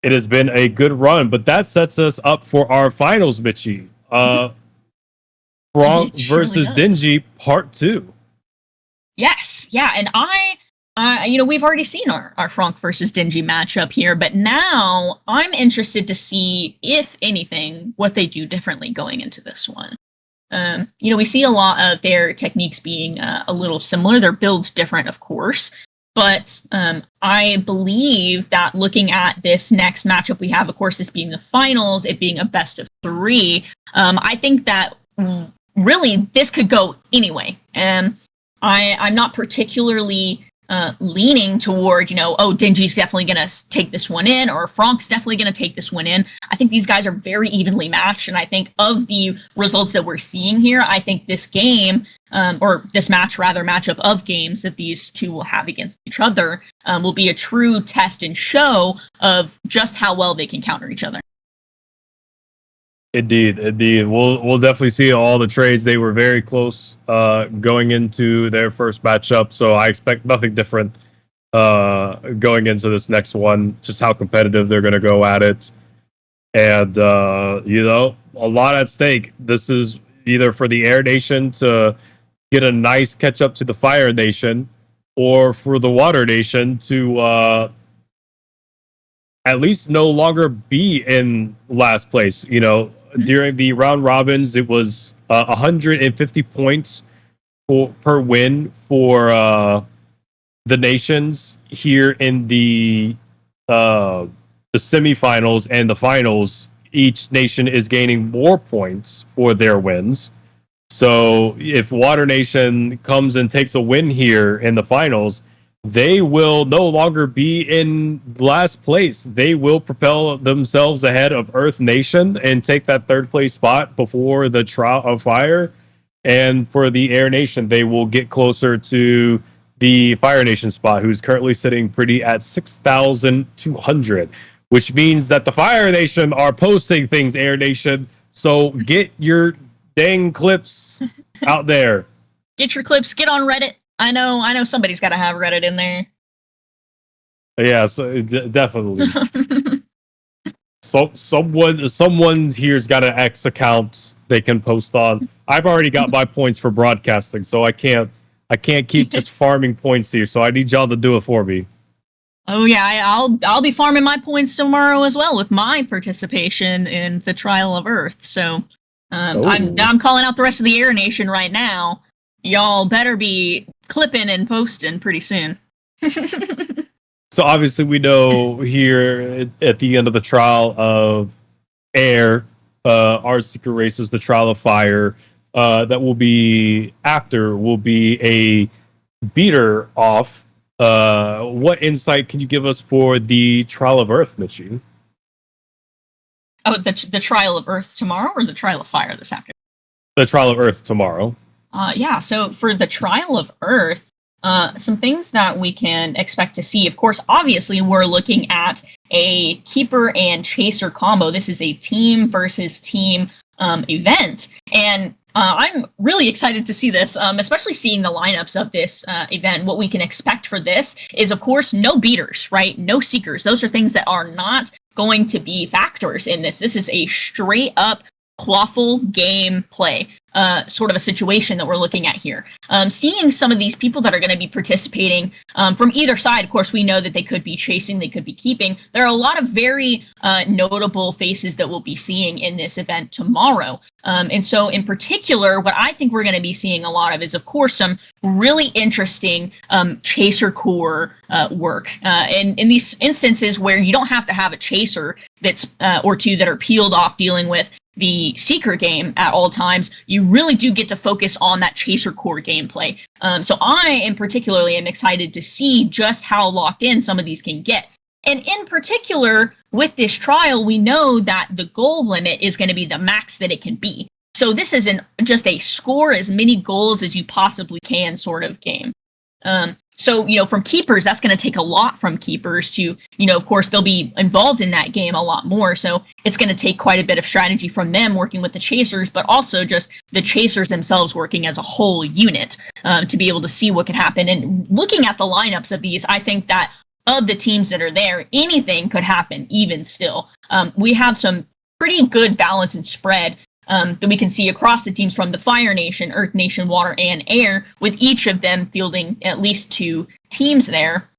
Speaker 1: It has been a good run, but that sets us up for our finals, Mitchie. Franck versus Dingy, part 2.
Speaker 2: Yes, yeah, and we've already seen our Franck versus Dingy matchup here, but now I'm interested to see, if anything, what they do differently going into this one. We see a lot of their techniques being a little similar. Their build's different, of course. But I believe that looking at this next matchup we have, of course, this being the finals, it being a best of 3, I think that really this could go anyway. I'm not particularly leaning toward, Dingy's definitely going to take this one in, or Franck's definitely going to take this one in. I think these guys are very evenly matched, and I think of the results that we're seeing here, I think this game, or this matchup of games that these two will have against each other, will be a true test and show of just how well they can counter each other.
Speaker 1: Indeed. We'll definitely see all the trades. They were very close going into their first matchup, so I expect nothing different going into this next one. Just how competitive they're going to go at it, and a lot at stake. This is either for the Air Nation to get a nice catch up to the Fire Nation, or for the Water Nation to at least no longer be in last place. During the round robins, it was 150 points per win for the nations. Here in the semifinals and the finals, each nation is gaining more points for their wins. So if Water Nation comes and takes a win here in the finals, they will no longer be in last place. They will propel themselves ahead of Earth Nation and take that third place spot before the Trial of Fire. And for the Air Nation, they will get closer to the Fire Nation spot, who's currently sitting pretty at 6,200, which means that the Fire Nation are posting things, Air Nation. So get your dang clips out there.
Speaker 2: Get your clips, get on Reddit. I know somebody's got to have Reddit in there.
Speaker 1: Yeah, so definitely. So someone's here's got an X account they can post on. I've already got my points for broadcasting, so I can't keep just farming points here. So I need y'all to do it for me.
Speaker 2: Oh yeah, I'll be farming my points tomorrow as well with my participation in the Trial of Earth. So I'm calling out the rest of the Air Nation right now. Y'all better be clipping and posting pretty soon.
Speaker 1: So obviously we know here at the end of the Trial of Air, our secret race is the Trial of Fire. That will be a beater off. What insight can you give us for the Trial of Earth, Mitchie?
Speaker 2: Oh, the Trial of Earth tomorrow, or the Trial of Fire this afternoon?
Speaker 1: The Trial of Earth tomorrow.
Speaker 2: Yeah, so for the Trial of Earth, some things that we can expect to see. Of course, obviously, we're looking at a Keeper and Chaser combo. This is a team versus team event. And I'm really excited to see this, especially seeing the lineups of this event. What we can expect for this is, of course, no beaters, right? No seekers. Those are things that are not going to be factors in this. This is a straight up quaffle game play. sort of a situation that we're looking at here. Seeing some of these people that are going to be participating from either side, of course, we know that they could be chasing, they could be keeping. There are a lot of very notable faces that we'll be seeing in this event tomorrow. And so, in particular, what I think we're going to be seeing a lot of is, of course, some really interesting chaser core work. And in these instances where you don't have to have a chaser that's or two that are peeled off dealing with the seeker game at all times, you really do get to focus on that chaser core gameplay. So I, in particularly, am excited to see just how locked in some of these can get. And in particular, with this trial, we know that the goal limit is going to be the max that it can be. So this is just a score as many goals as you possibly can sort of game. So, from keepers, that's going to take a lot from keepers to, of course, they'll be involved in that game a lot more. So it's going to take quite a bit of strategy from them working with the chasers, but also just the chasers themselves working as a whole unit to be able to see what can happen. And looking at the lineups of these, I think that of the teams that are there, anything could happen even still. We have some pretty good balance and spread that we can see across the teams from the Fire Nation, Earth Nation, Water, and Air, with each of them fielding at least 2 teams there.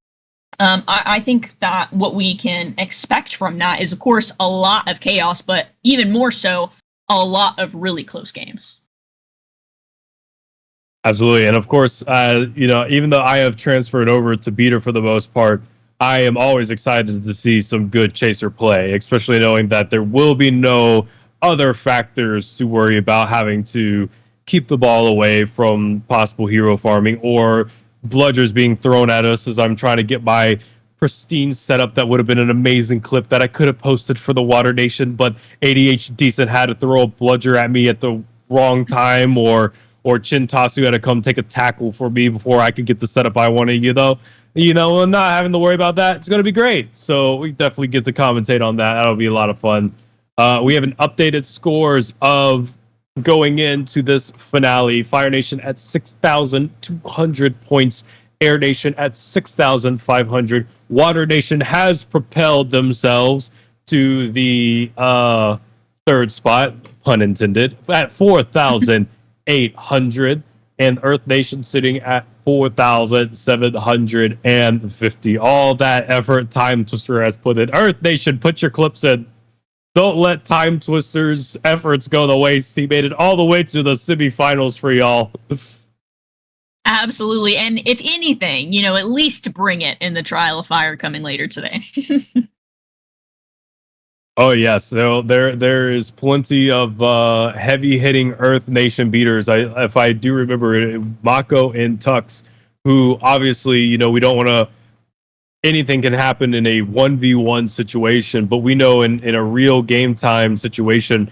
Speaker 2: I think that what we can expect from that is, of course, a lot of chaos, but even more so, a lot of really close games.
Speaker 1: Absolutely. And of course, even though I have transferred over to beater for the most part, I am always excited to see some good chaser play, especially knowing that there will be no other factors to worry about, having to keep the ball away from possible hero farming or bludgers being thrown at us as I'm trying to get my pristine setup. That would have been an amazing clip that I could have posted for the Water Nation, but ADH Decent had to throw a bludger at me at the wrong time, or Chintasu had to come take a tackle for me before I could get the setup I wanted, and not having to worry about that. It's going to be great. So we definitely get to commentate on that. That'll be a lot of fun. We have an updated scores of going into this finale. Fire Nation at 6,200 points. Air Nation at 6,500. Water Nation has propelled themselves to the third spot, pun intended, at 4,800. And Earth Nation sitting at 4,750. All that effort Time Twister has put in. Earth Nation, put your clips in. Don't let Time Twister's efforts go to waste. He made it all the way to the semifinals for y'all.
Speaker 2: Absolutely. And if anything, at least bring it in the Trial of Fire coming later today.
Speaker 1: Oh, yes. There is plenty of heavy-hitting Earth Nation beaters. If I do remember, Mako and Tux, who obviously, we don't want to... Anything can happen in a 1v1 situation, but we know in a real game time situation,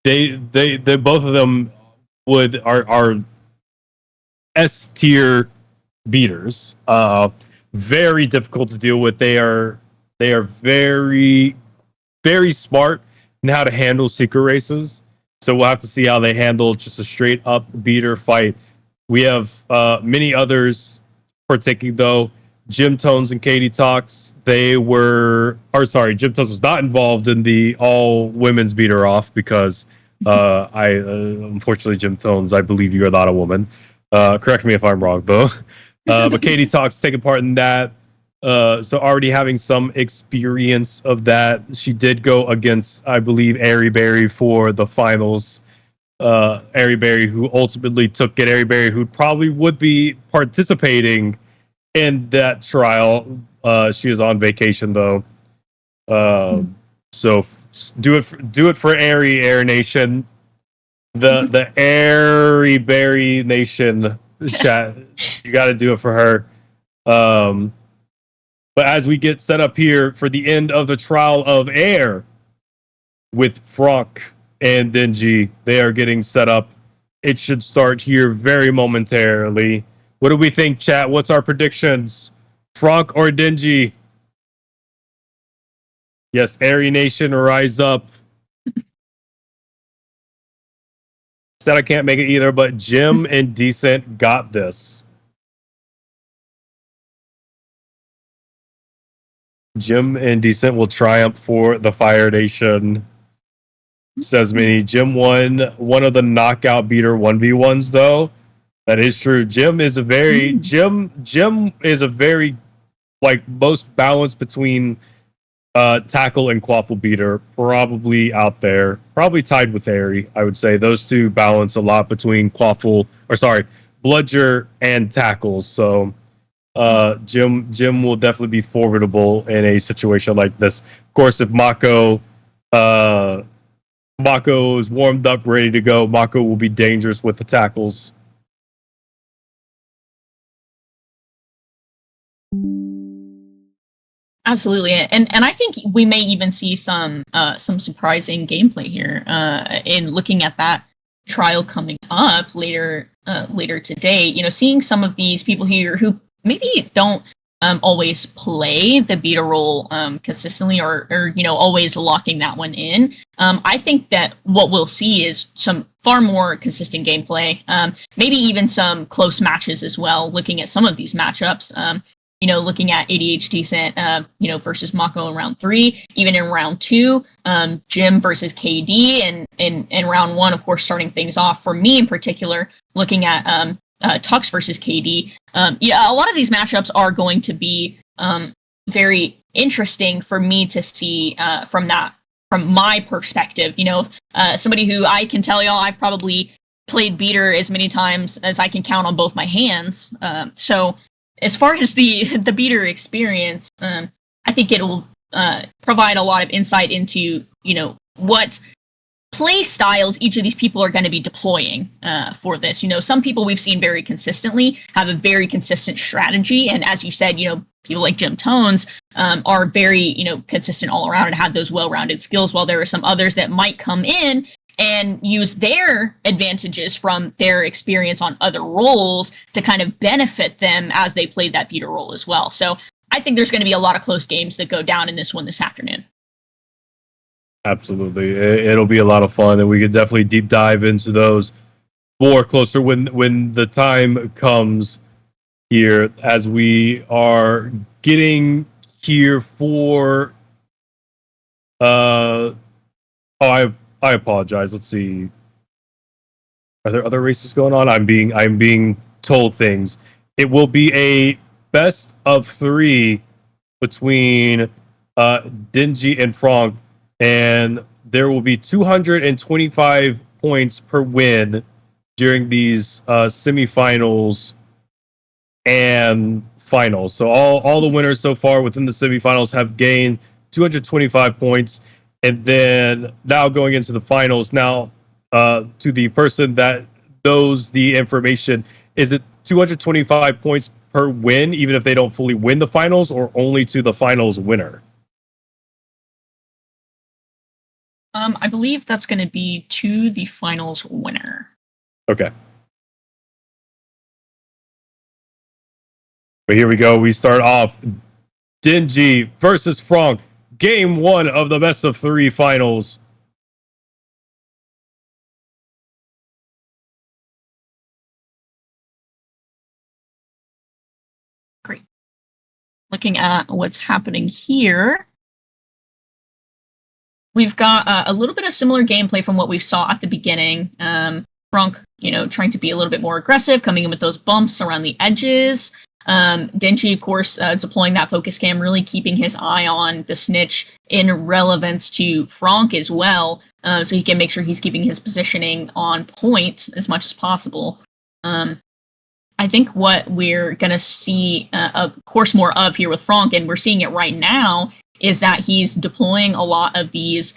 Speaker 1: they both of them are S tier beaters. Very difficult to deal with. They are very, very smart in how to handle secret races. So we'll have to see how they handle just a straight up beater fight. We have many others partaking though. Jim Tones and Katie Talks, Jim Tones was not involved in the all women's beater off because unfortunately, Jim Tones, I believe you are not a woman. Correct me if I'm wrong, though. But Katie Talks taking part in that. So already having some experience of that. She did go against, I believe, Airy Berry for the finals. Airy Berry, who ultimately took it. Airy Berry, who probably would be participating in that trial. She is on vacation though. So do it for Air Nation. The Airy Berry Nation chat. You got to do it for her. But as we get set up here for the end of the Trial of Air with Franck and Denji, they are getting set up. It should start here very momentarily. What do we think, chat? What's our predictions? Franck or Denji? Yes, Airy Nation, rise up. Said I can't make it either, but Jim and Decent got this. Jim and Decent will triumph for the Fire Nation. says Mini. Jim won one of the knockout beater 1v1s though. That is true. Jim is a very like most balanced between tackle and quaffle beater, probably out there, probably tied with Airy. I would say those two balance a lot between bludger and tackles. So Jim will definitely be formidable in a situation like this. Of course, if Mako is warmed up, ready to go, Mako will be dangerous with the tackles.
Speaker 2: Absolutely, and I think we may even see some surprising gameplay here in looking at that trial coming up later today. You know, seeing some of these people here who maybe don't always play the beta role consistently or you know always locking that one in. I think that what we'll see is some far more consistent gameplay, maybe even some close matches as well. Looking at some of these matchups. You know, looking at ADHD Cent, you know, versus Mako in round 3, even in round 2, Jim versus KD, and in round 1, of course, starting things off for me in particular, looking at Tux versus KD. Yeah, a lot of these matchups are going to be very interesting for me to see from my perspective. You know, somebody who I can tell y'all I've probably played beater as many times as I can count on both my hands. So as far as the beater experience, I think it will provide a lot of insight into, you know, what play styles each of these people are going to be deploying for this. You know, some people we've seen very consistently have a very consistent strategy, and as you said, you know, people like Jim Tones are very, you know, consistent all around and have those well-rounded skills, while there are some others that might come in and use their advantages from their experience on other roles to kind of benefit them as they play that beater role as well. So I think there's going to be a lot of close games that go down in this one this afternoon.
Speaker 1: Absolutely. It'll be a lot of fun, and we could definitely deep dive into those more closer when the time comes here, as we are getting here for I apologize. Let's see. Are there other races going on? I'm being told things. It will be a best of 3 between Dingy and Frank, and there will be 225 points per win during these semifinals and finals. So all the winners so far within the semifinals have gained 225 points, and then now going into the finals. Now, to the person that knows the information, is it 225 points per win, even if they don't fully win the finals, or only to the finals winner?
Speaker 2: I believe that's going to be to the finals winner.
Speaker 1: Okay. But here we go. We start off Dingy versus Frank. Game 1 of the best of 3 finals.
Speaker 2: Great. Looking at what's happening here, we've got a little bit of similar gameplay from what we saw at the beginning. Frank, you know, trying to be a little bit more aggressive, coming in with those bumps around the edges. Denji, of course, deploying that focus cam, really keeping his eye on the snitch in relevance to Frank as well, so he can make sure he's keeping his positioning on point as much as possible. I think what we're going to see, of course, more of here with Frank, and we're seeing it right now, is that he's deploying a lot of these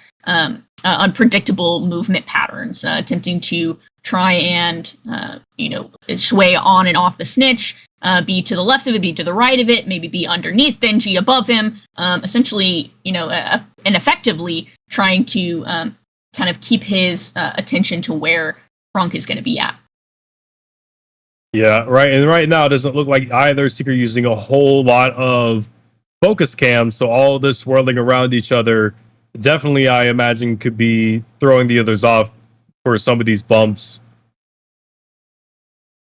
Speaker 2: unpredictable movement patterns, attempting to try and, you know, sway on and off the snitch, be to the left of it, be to the right of it, maybe be underneath Denji, above him, essentially, you know, and effectively trying to kind of keep his attention to where Frank is going to be at.
Speaker 1: Yeah, right. And right now, it doesn't look like either seeker using a whole lot of focus cams. So all this swirling around each other, definitely, I imagine, could be throwing the others off for some of these bumps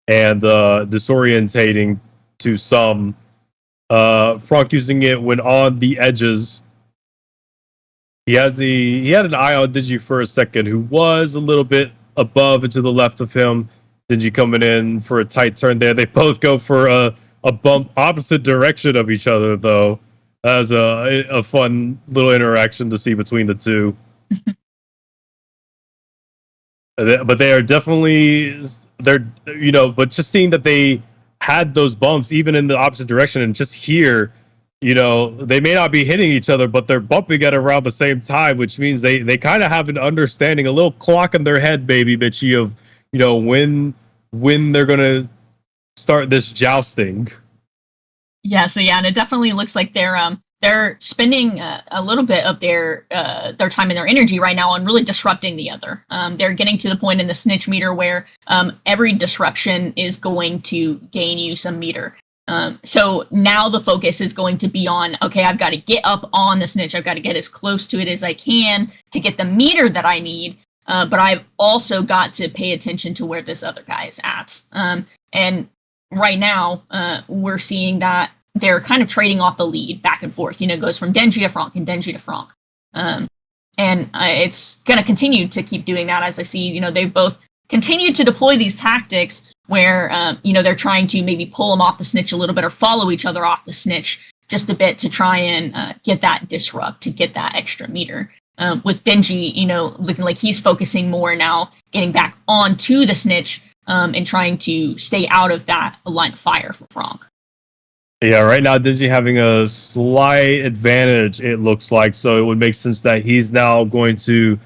Speaker 1: and disorientating to some. Frank using it when on the edges he had an eye on Digi for a second, who was a little bit above and to the left of him. Digi coming in for a tight turn there. They both go for a bump opposite direction of each other, though. That was a fun little interaction to see between the two. But they are definitely but just seeing that they had those bumps even in the opposite direction, and just here, they may not be hitting each other, but they're bumping at around the same time, which means they kind of have an understanding, a little clock in their head, baby bitchy, of when they're gonna start this jousting.
Speaker 2: Yeah, so yeah, and it definitely looks like they're spending a little bit of their time and their energy right now on really disrupting the other. They're getting to the point in the snitch meter where every disruption is going to gain you some meter. So now the focus is going to be on, okay, I've got to get up on the snitch. I've got to get as close to it as I can to get the meter that I need. But I've also got to pay attention to where this other guy is at. And right now, we're seeing that they're kind of trading off the lead back and forth. It goes from Denji to Franck and Denji to Franck. And it's going to continue to keep doing that, as I see, they've both continued to deploy these tactics where, they're trying to maybe pull them off the snitch a little bit or follow each other off the snitch just a bit to try and get that disrupt, to get that extra meter. With Denji, looking like he's focusing more now, getting back onto the snitch and trying to stay out of that line of fire from Franck.
Speaker 1: Yeah, right now Denji having a slight advantage, it looks like. So it would make sense that he's now going to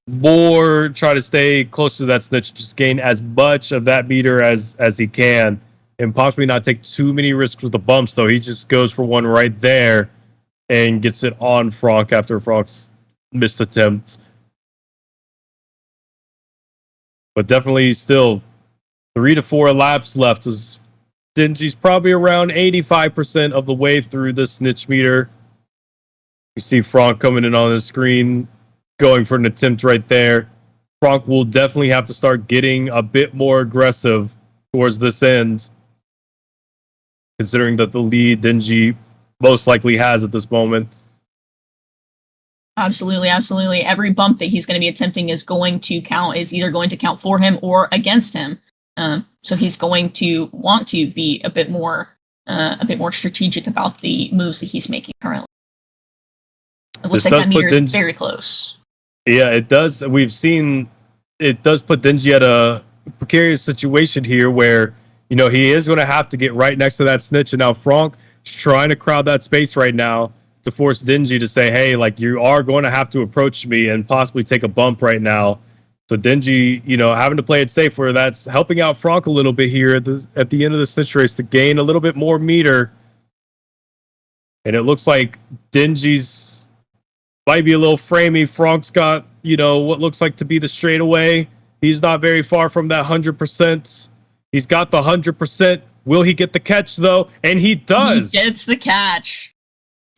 Speaker 1: more try to stay close to that snitch, just gain as much of that meter as he can, and possibly not take too many risks with the bumps, though. He just goes for one right there and gets it on Franck after Franck's missed attempt. But definitely still 3 to 4 laps left. As Denji's probably around 85% of the way through the snitch meter. You see Franck coming in on the screen, going for an attempt right there. Franck will definitely have to start getting a bit more aggressive towards this end, considering that the lead Denji most likely has at this moment.
Speaker 2: Absolutely, absolutely. Every bump that he's going to be attempting is either going to count for him or against him. So he's going to want to be a bit more strategic about the moves that he's making currently. It looks like that meter is very close.
Speaker 1: Yeah, it does. We've seen it does put Denji at a precarious situation here where, he is going to have to get right next to that snitch. And now Franck is trying to crowd that space right now to force Denji to say, hey, like, you are going to have to approach me and possibly take a bump right now. So Denji, having to play it safe, where that's helping out Franck a little bit here at the end of the snitch race to gain a little bit more meter. And it looks like Denji's might be a little framey. Franck's got, what looks like to be the straightaway. He's not very far from that 100%. He's got the 100%. Will he get the catch, though? And he does.
Speaker 2: He gets the catch.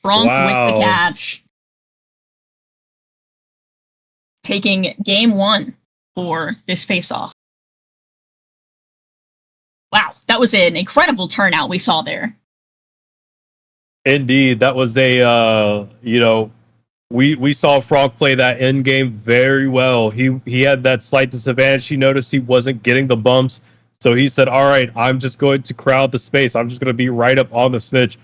Speaker 2: Franck with the catch. Taking game 1 for this face-off. Wow, that was an incredible turnout we saw there.
Speaker 1: Indeed, that was we saw Franck play that end game very well. He had that slight disadvantage. He noticed he wasn't getting the bumps, so he said, all right, I'm just going to crowd the space. I'm just going to be right up on the snitch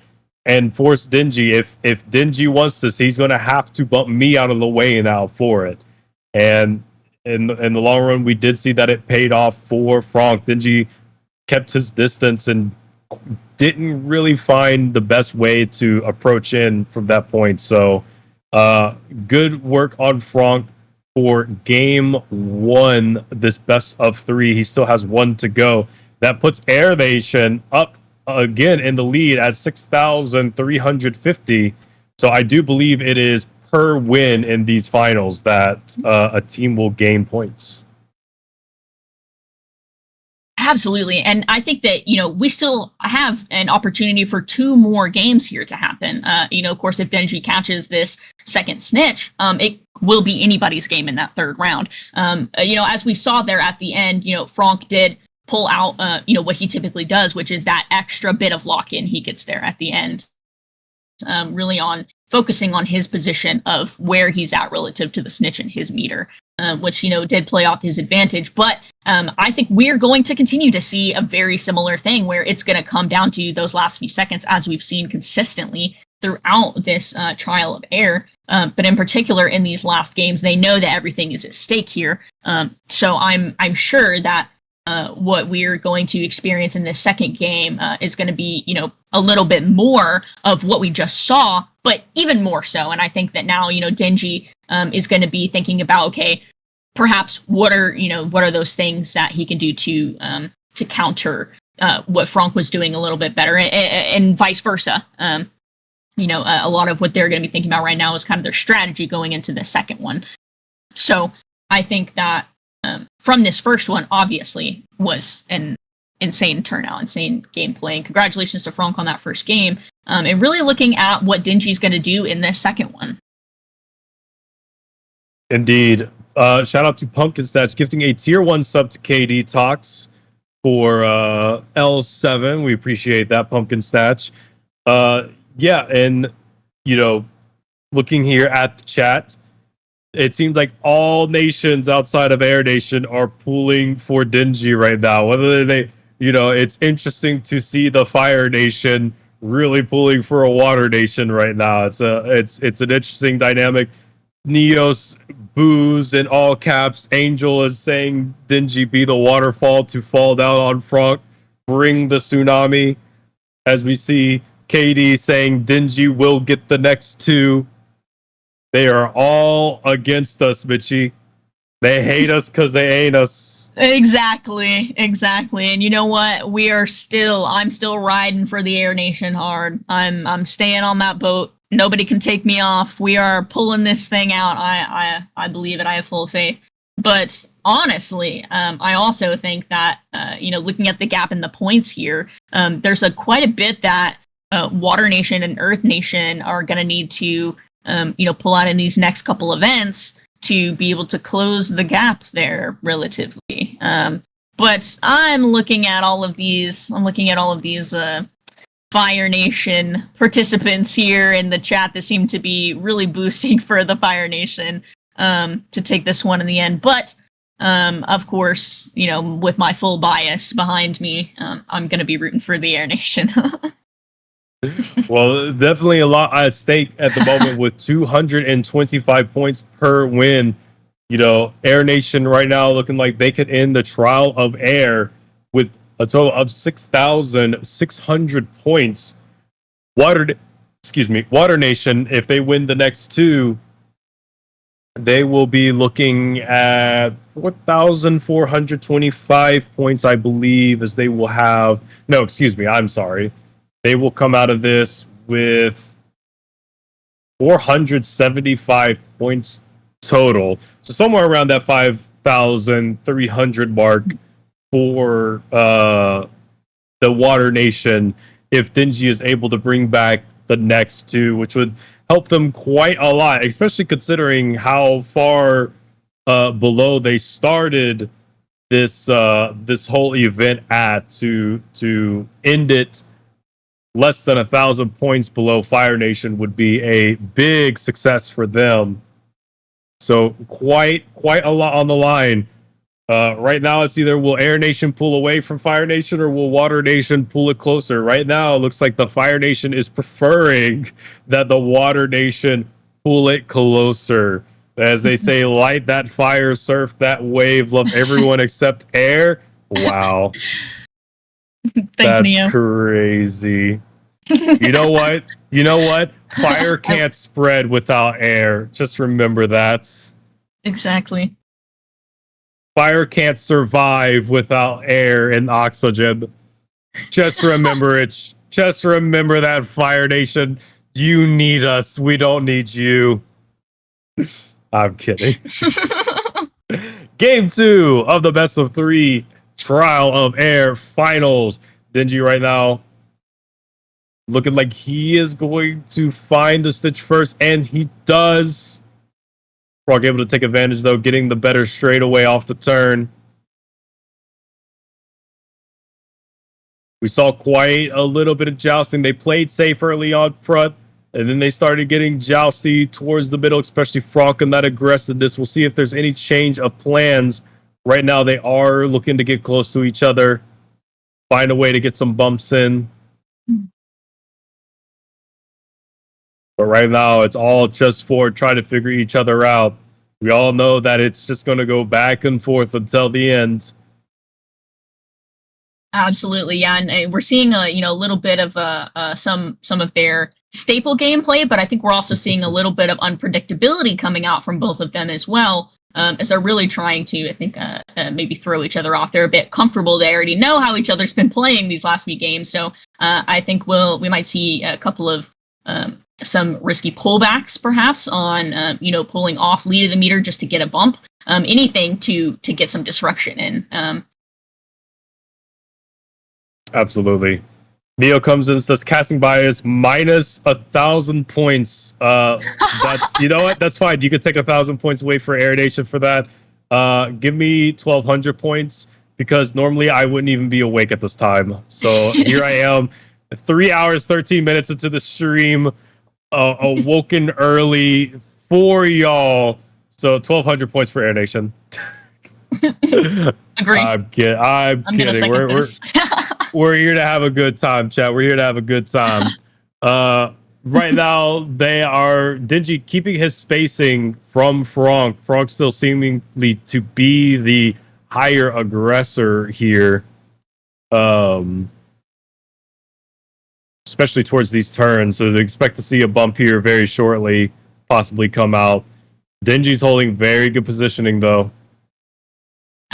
Speaker 1: and force Denji. If Denji wants this, he's going to have to bump me out of the way now for it. And in the long run, we did see that it paid off for Franck. Denji kept his distance and didn't really find the best way to approach in from that point. So good work on Franck for game 1, this best of 3. He still has 1 to go. That puts Air Nation up again in the lead at 6,350. So I do believe it is per win in these finals that a team will gain points.
Speaker 2: Absolutely. And I think that, we still have an opportunity for 2 more games here to happen. Of course, if Denji catches this second snitch, it will be anybody's game in that 3rd round. As we saw there at the end, Franck did pull out, what he typically does, which is that extra bit of lock-in he gets there at the end. Really on focusing on his position of where he's at relative to the snitch in his meter, which, did play off his advantage. But I think we're going to continue to see a very similar thing where it's going to come down to those last few seconds, as we've seen consistently throughout this trial of air. But in particular, in these last games, they know that everything is at stake here. So I'm sure that what we're going to experience in this second game is going to be, a little bit more of what we just saw, but even more so. And I think that now, Denji is going to be thinking about, okay, perhaps what are those things that he can do to counter what Franck was doing a little bit better, and vice versa. A lot of what they're going to be thinking about right now is kind of their strategy going into the second one. So I think that from this first one, obviously, was an insane turnout, insane gameplay. And congratulations to Franck on that first game. And really looking at what Denji's going to do in this second one.
Speaker 1: Indeed. Shout out to Pumpkin Stats gifting a tier 1 sub to KD Talks for L7. We appreciate that, Pumpkin Stats. Yeah, and, looking here at the chat, it seems like all nations outside of Air Nation are pulling for Denji right now. Whether they, it's interesting to see the Fire Nation really pulling for a Water Nation right now. It's an interesting dynamic. Neos boos in all caps. Angel is saying Denji be the waterfall to fall down on Franck, bring the tsunami. As we see KD saying Denji will get the next 2. They are all against us, Mitchie. They hate us because they ain't us.
Speaker 2: Exactly. And you know what? I'm still riding for the Air Nation hard. I'm staying on that boat. Nobody can take me off. We are pulling this thing out. I believe it. I have full faith. But honestly, I also think that, looking at the gap in the points here, there's quite a bit that Water Nation and Earth Nation are going to need to pull out in these next couple events to be able to close the gap there relatively. But I'm looking at all of these. Fire Nation participants here in the chat that seem to be really boosting for the Fire Nation to take this one in the end. But of course, with my full bias behind me, I'm going to be rooting for the Air Nation.
Speaker 1: Well, definitely a lot at stake at the moment with 225 points per win. Air Nation right now looking like they could end the trial of air with a total of 6,600 points. Water Nation, if they win the next 2, they will be looking at 4,425 points, I believe, as they will have. No, excuse me, I'm sorry. They will come out of this with 475 points total. So somewhere around that 5,300 mark for the Water Nation if Denji is able to bring back the next 2, which would help them quite a lot, especially considering how far below they started this whole event at to end it. Less than 1,000 points below Fire Nation would be a big success for them. So quite a lot on the line. Right now, it's either will Air Nation pull away from Fire Nation or will Water Nation pull it closer. Right now, it looks like the Fire Nation is preferring that the Water Nation pull it closer. As they say, light that fire, surf that wave, love everyone except air. Wow.
Speaker 2: Thanks,
Speaker 1: That's
Speaker 2: Neo.
Speaker 1: crazy. You know what? Fire can't spread without air. Just remember that.
Speaker 2: Exactly.
Speaker 1: Fire can't survive without air and oxygen. Just remember it. Just remember that, Fire Nation. You need us. We don't need you. I'm kidding. Game 2 of the best of 3 Trial of Air finals. Denji right now looking like he is going to find the Stitch first, and he does. Frog able to take advantage, though, getting the better straightaway off the turn. We saw quite a little bit of jousting. They played safe early on front. And then they started getting jousty towards the middle, especially Frank and that aggressiveness. We'll see if there's any change of plans. Right now, they are looking to get close to each other, find a way to get some bumps in. But right now, it's all just for trying to figure each other out. We all know that it's just going to go back and forth until the end.
Speaker 2: Absolutely, yeah, and we're seeing a little bit of some of their staple gameplay, but I think we're also seeing a little bit of unpredictability coming out from both of them as well, as they're really trying to, I think, maybe throw each other off. They're a bit comfortable. They already know how each other's been playing these last few games, so I think we might see a couple of some risky pullbacks, perhaps on pulling off lead of the meter just to get a bump, anything to get some disruption in.
Speaker 1: Absolutely. Neo comes in and says casting bias minus 1,000 points. That's you know what? That's fine. You could take 1,000 points away for Air Nation for that. Give me 1,200 points because normally I wouldn't even be awake at this time. So here I am, 3 hours, 13 minutes into the stream, awoken early for y'all. So 1,200 points for Air Nation.
Speaker 2: Agree.
Speaker 1: I'm kidding. We're here to have a good time, chat. We're here to have a good time. Right now, they are Dingy keeping his spacing from Frank. Frank still seemingly to be the higher aggressor here, especially towards these turns. So they expect to see a bump here very shortly, possibly come out. Dingy's holding very good positioning, though.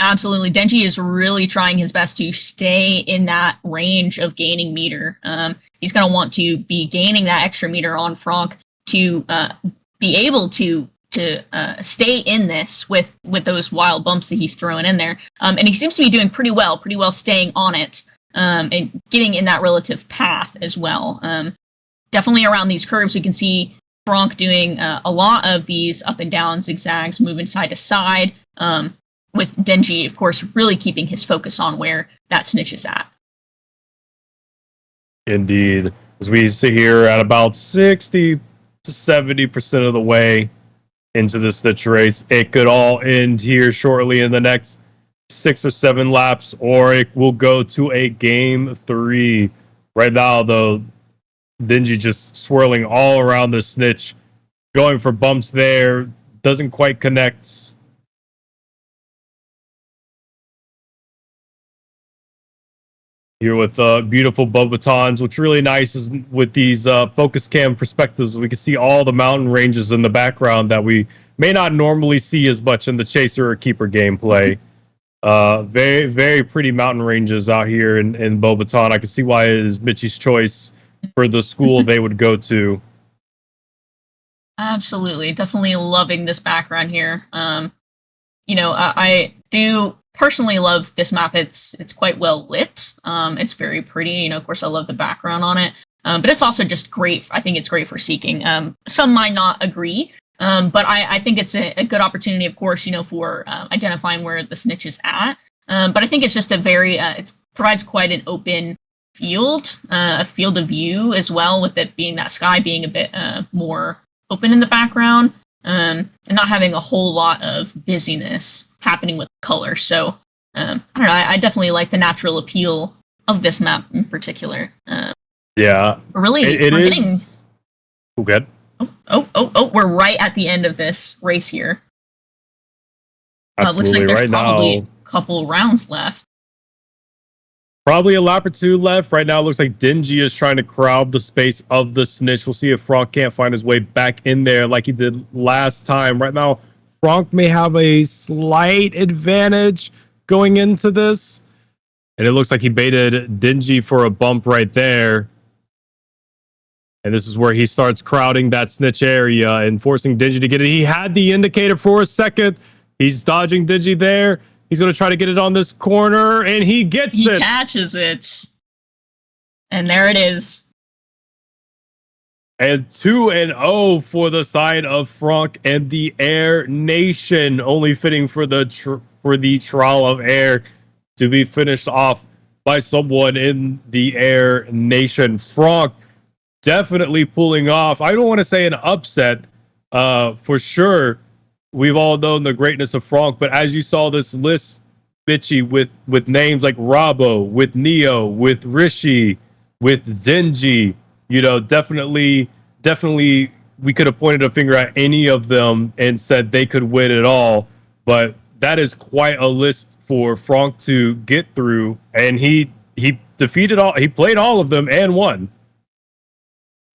Speaker 2: Absolutely. Denji is really trying his best to stay in that range of gaining meter. He's going to want to be gaining that extra meter on Frank to be able to stay in this with those wild bumps that he's throwing in there. And he seems to be doing pretty well staying on it and getting in that relative path as well. Definitely around these curves, we can see Frank doing a lot of these up and down zigzags, moving side to side. With Denji, of course, really keeping his focus on where that snitch is at.
Speaker 1: Indeed. As we sit here at about 60 to 70% of the way into the snitch race, it could all end here shortly in the next 6 or 7 laps, or it will go to a game 3. Right now, though, Denji just swirling all around the snitch, going for bumps there, doesn't quite connect. Here with beautiful Bobatons. What's really nice is with these focus cam perspectives, we can see all the mountain ranges in the background that we may not normally see as much in the chaser or keeper gameplay. Very, very pretty mountain ranges out here in Bobaton. I can see why it is Mitchie's choice for the school they would go to.
Speaker 2: Absolutely. Definitely loving this background here. I do personally love this map. It's quite well lit. It's very pretty. Of course, I love the background on it. But it's also just great. I think it's great for seeking. Some might not agree, but I think it's a good opportunity, of course, for identifying where the snitch is at. But I think it's just a very, it provides quite an open field, a field of view as well, with it being that sky being a bit more open in the background. And not having a whole lot of busyness happening with color. So, I don't know, I definitely like the natural appeal of this map in particular.
Speaker 1: Yeah.
Speaker 2: Really,
Speaker 1: it is. Getting... Oh, good.
Speaker 2: We're right at the end of this race here.
Speaker 1: Absolutely.
Speaker 2: Looks like there's
Speaker 1: right
Speaker 2: probably
Speaker 1: now,
Speaker 2: a couple rounds left.
Speaker 1: Probably a lap or 2 left. Right now, it looks like Dingy is trying to crowd the space of the snitch. We'll see if Frank can't find his way back in there like he did last time. Right now, Frank may have a slight advantage going into this. And it looks like he baited Dingy for a bump right there. And this is where he starts crowding that snitch area and forcing Dingy to get it. He had the indicator for a second. He's dodging Dingy there. He's going to try to get it on this corner, and he gets it.
Speaker 2: He catches it. And there it is.
Speaker 1: And 2-0 for the side of Frank and the Air Nation. Only fitting for the trial of air to be finished off by someone in the Air Nation. Frank definitely pulling off. I don't want to say an upset, for sure. We've all known the greatness of Franck, but as you saw this list, Bitchy, with names like Rabo, with Neo, with Rishi, with Zenji, definitely, we could have pointed a finger at any of them and said they could win it all. But that is quite a list for Franck to get through, and he defeated all. He played all of them and won.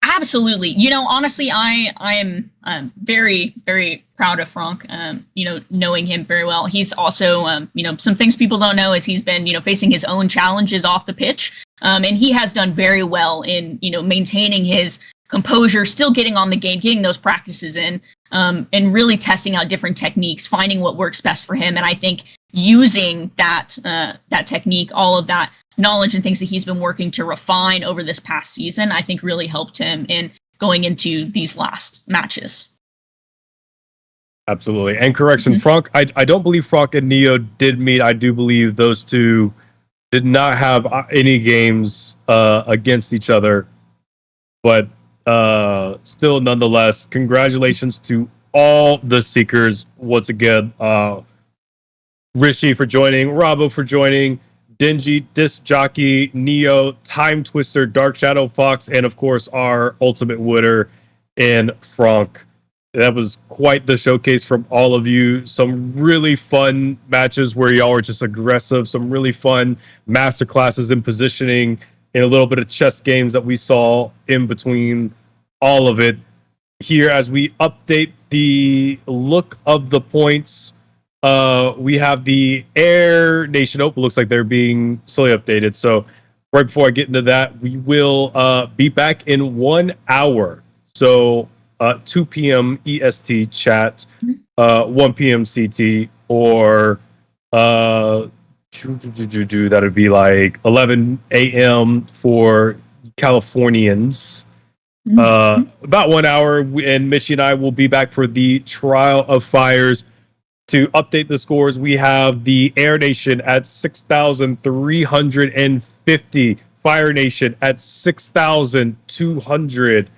Speaker 2: Absolutely. Honestly, I am very, very proud of Franck. Knowing him very well. He's also, some things people don't know is he's been, facing his own challenges off the pitch. And he has done very well in, maintaining his composure, still getting on the game, getting those practices in, and really testing out different techniques, finding what works best for him. And I think using that technique, all of that knowledge and things that he's been working to refine over this past season, I think really helped him in going into these last matches.
Speaker 1: Absolutely. And correction, Franck, I don't believe Franck and Neo did meet. I do believe those two did not have any games against each other. But still, nonetheless, congratulations to all the Seekers once again. Rishi for joining, Rabo for joining, Denji, Disc Jockey, Neo, Time Twister, Dark Shadow Fox, and of course our ultimate winner in Franck. That was quite the showcase from all of you. Some really fun matches where y'all were just aggressive. Some really fun masterclasses in positioning and a little bit of chess games that we saw in between all of it. Here, as we update the look of the points, we have the Air Nation Open. Looks like they're being slowly updated. So right before I get into that, we will be back in 1 hour. So 2 p.m. EST chat, 1 p.m. CT, or that would be like 11 a.m. for Californians. About 1 hour, and Mitchie and I will be back for the Trial of Fires. To update the scores, we have the Air Nation at 6,350, Fire Nation at 6,200,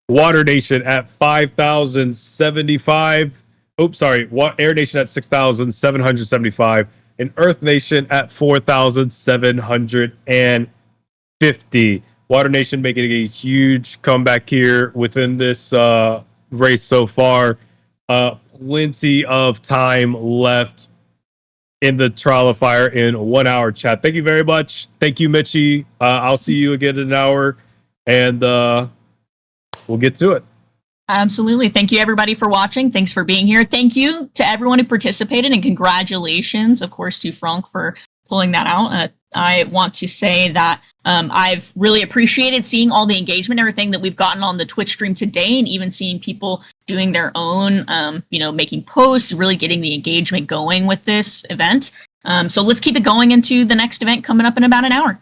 Speaker 1: Water Nation at 5,075. Oops, sorry, Air Nation at 6,775, and Earth Nation at 4,750. Water Nation making a huge comeback here within this race so far. Plenty of time left in the Trial of Fire in 1 hour, chat. Thank you very much. Thank you, Mitchie. I'll see you again in an hour, and we'll get to it.
Speaker 2: Absolutely. Thank you, everybody, for watching. Thanks for being here. Thank you to everyone who participated, and congratulations, of course, to Franck for pulling that out. I want to say that I've really appreciated seeing all the engagement, everything that we've gotten on the Twitch stream today, and even seeing people doing their own, making posts, really getting the engagement going with this event. So let's keep it going into the next event coming up in about an hour.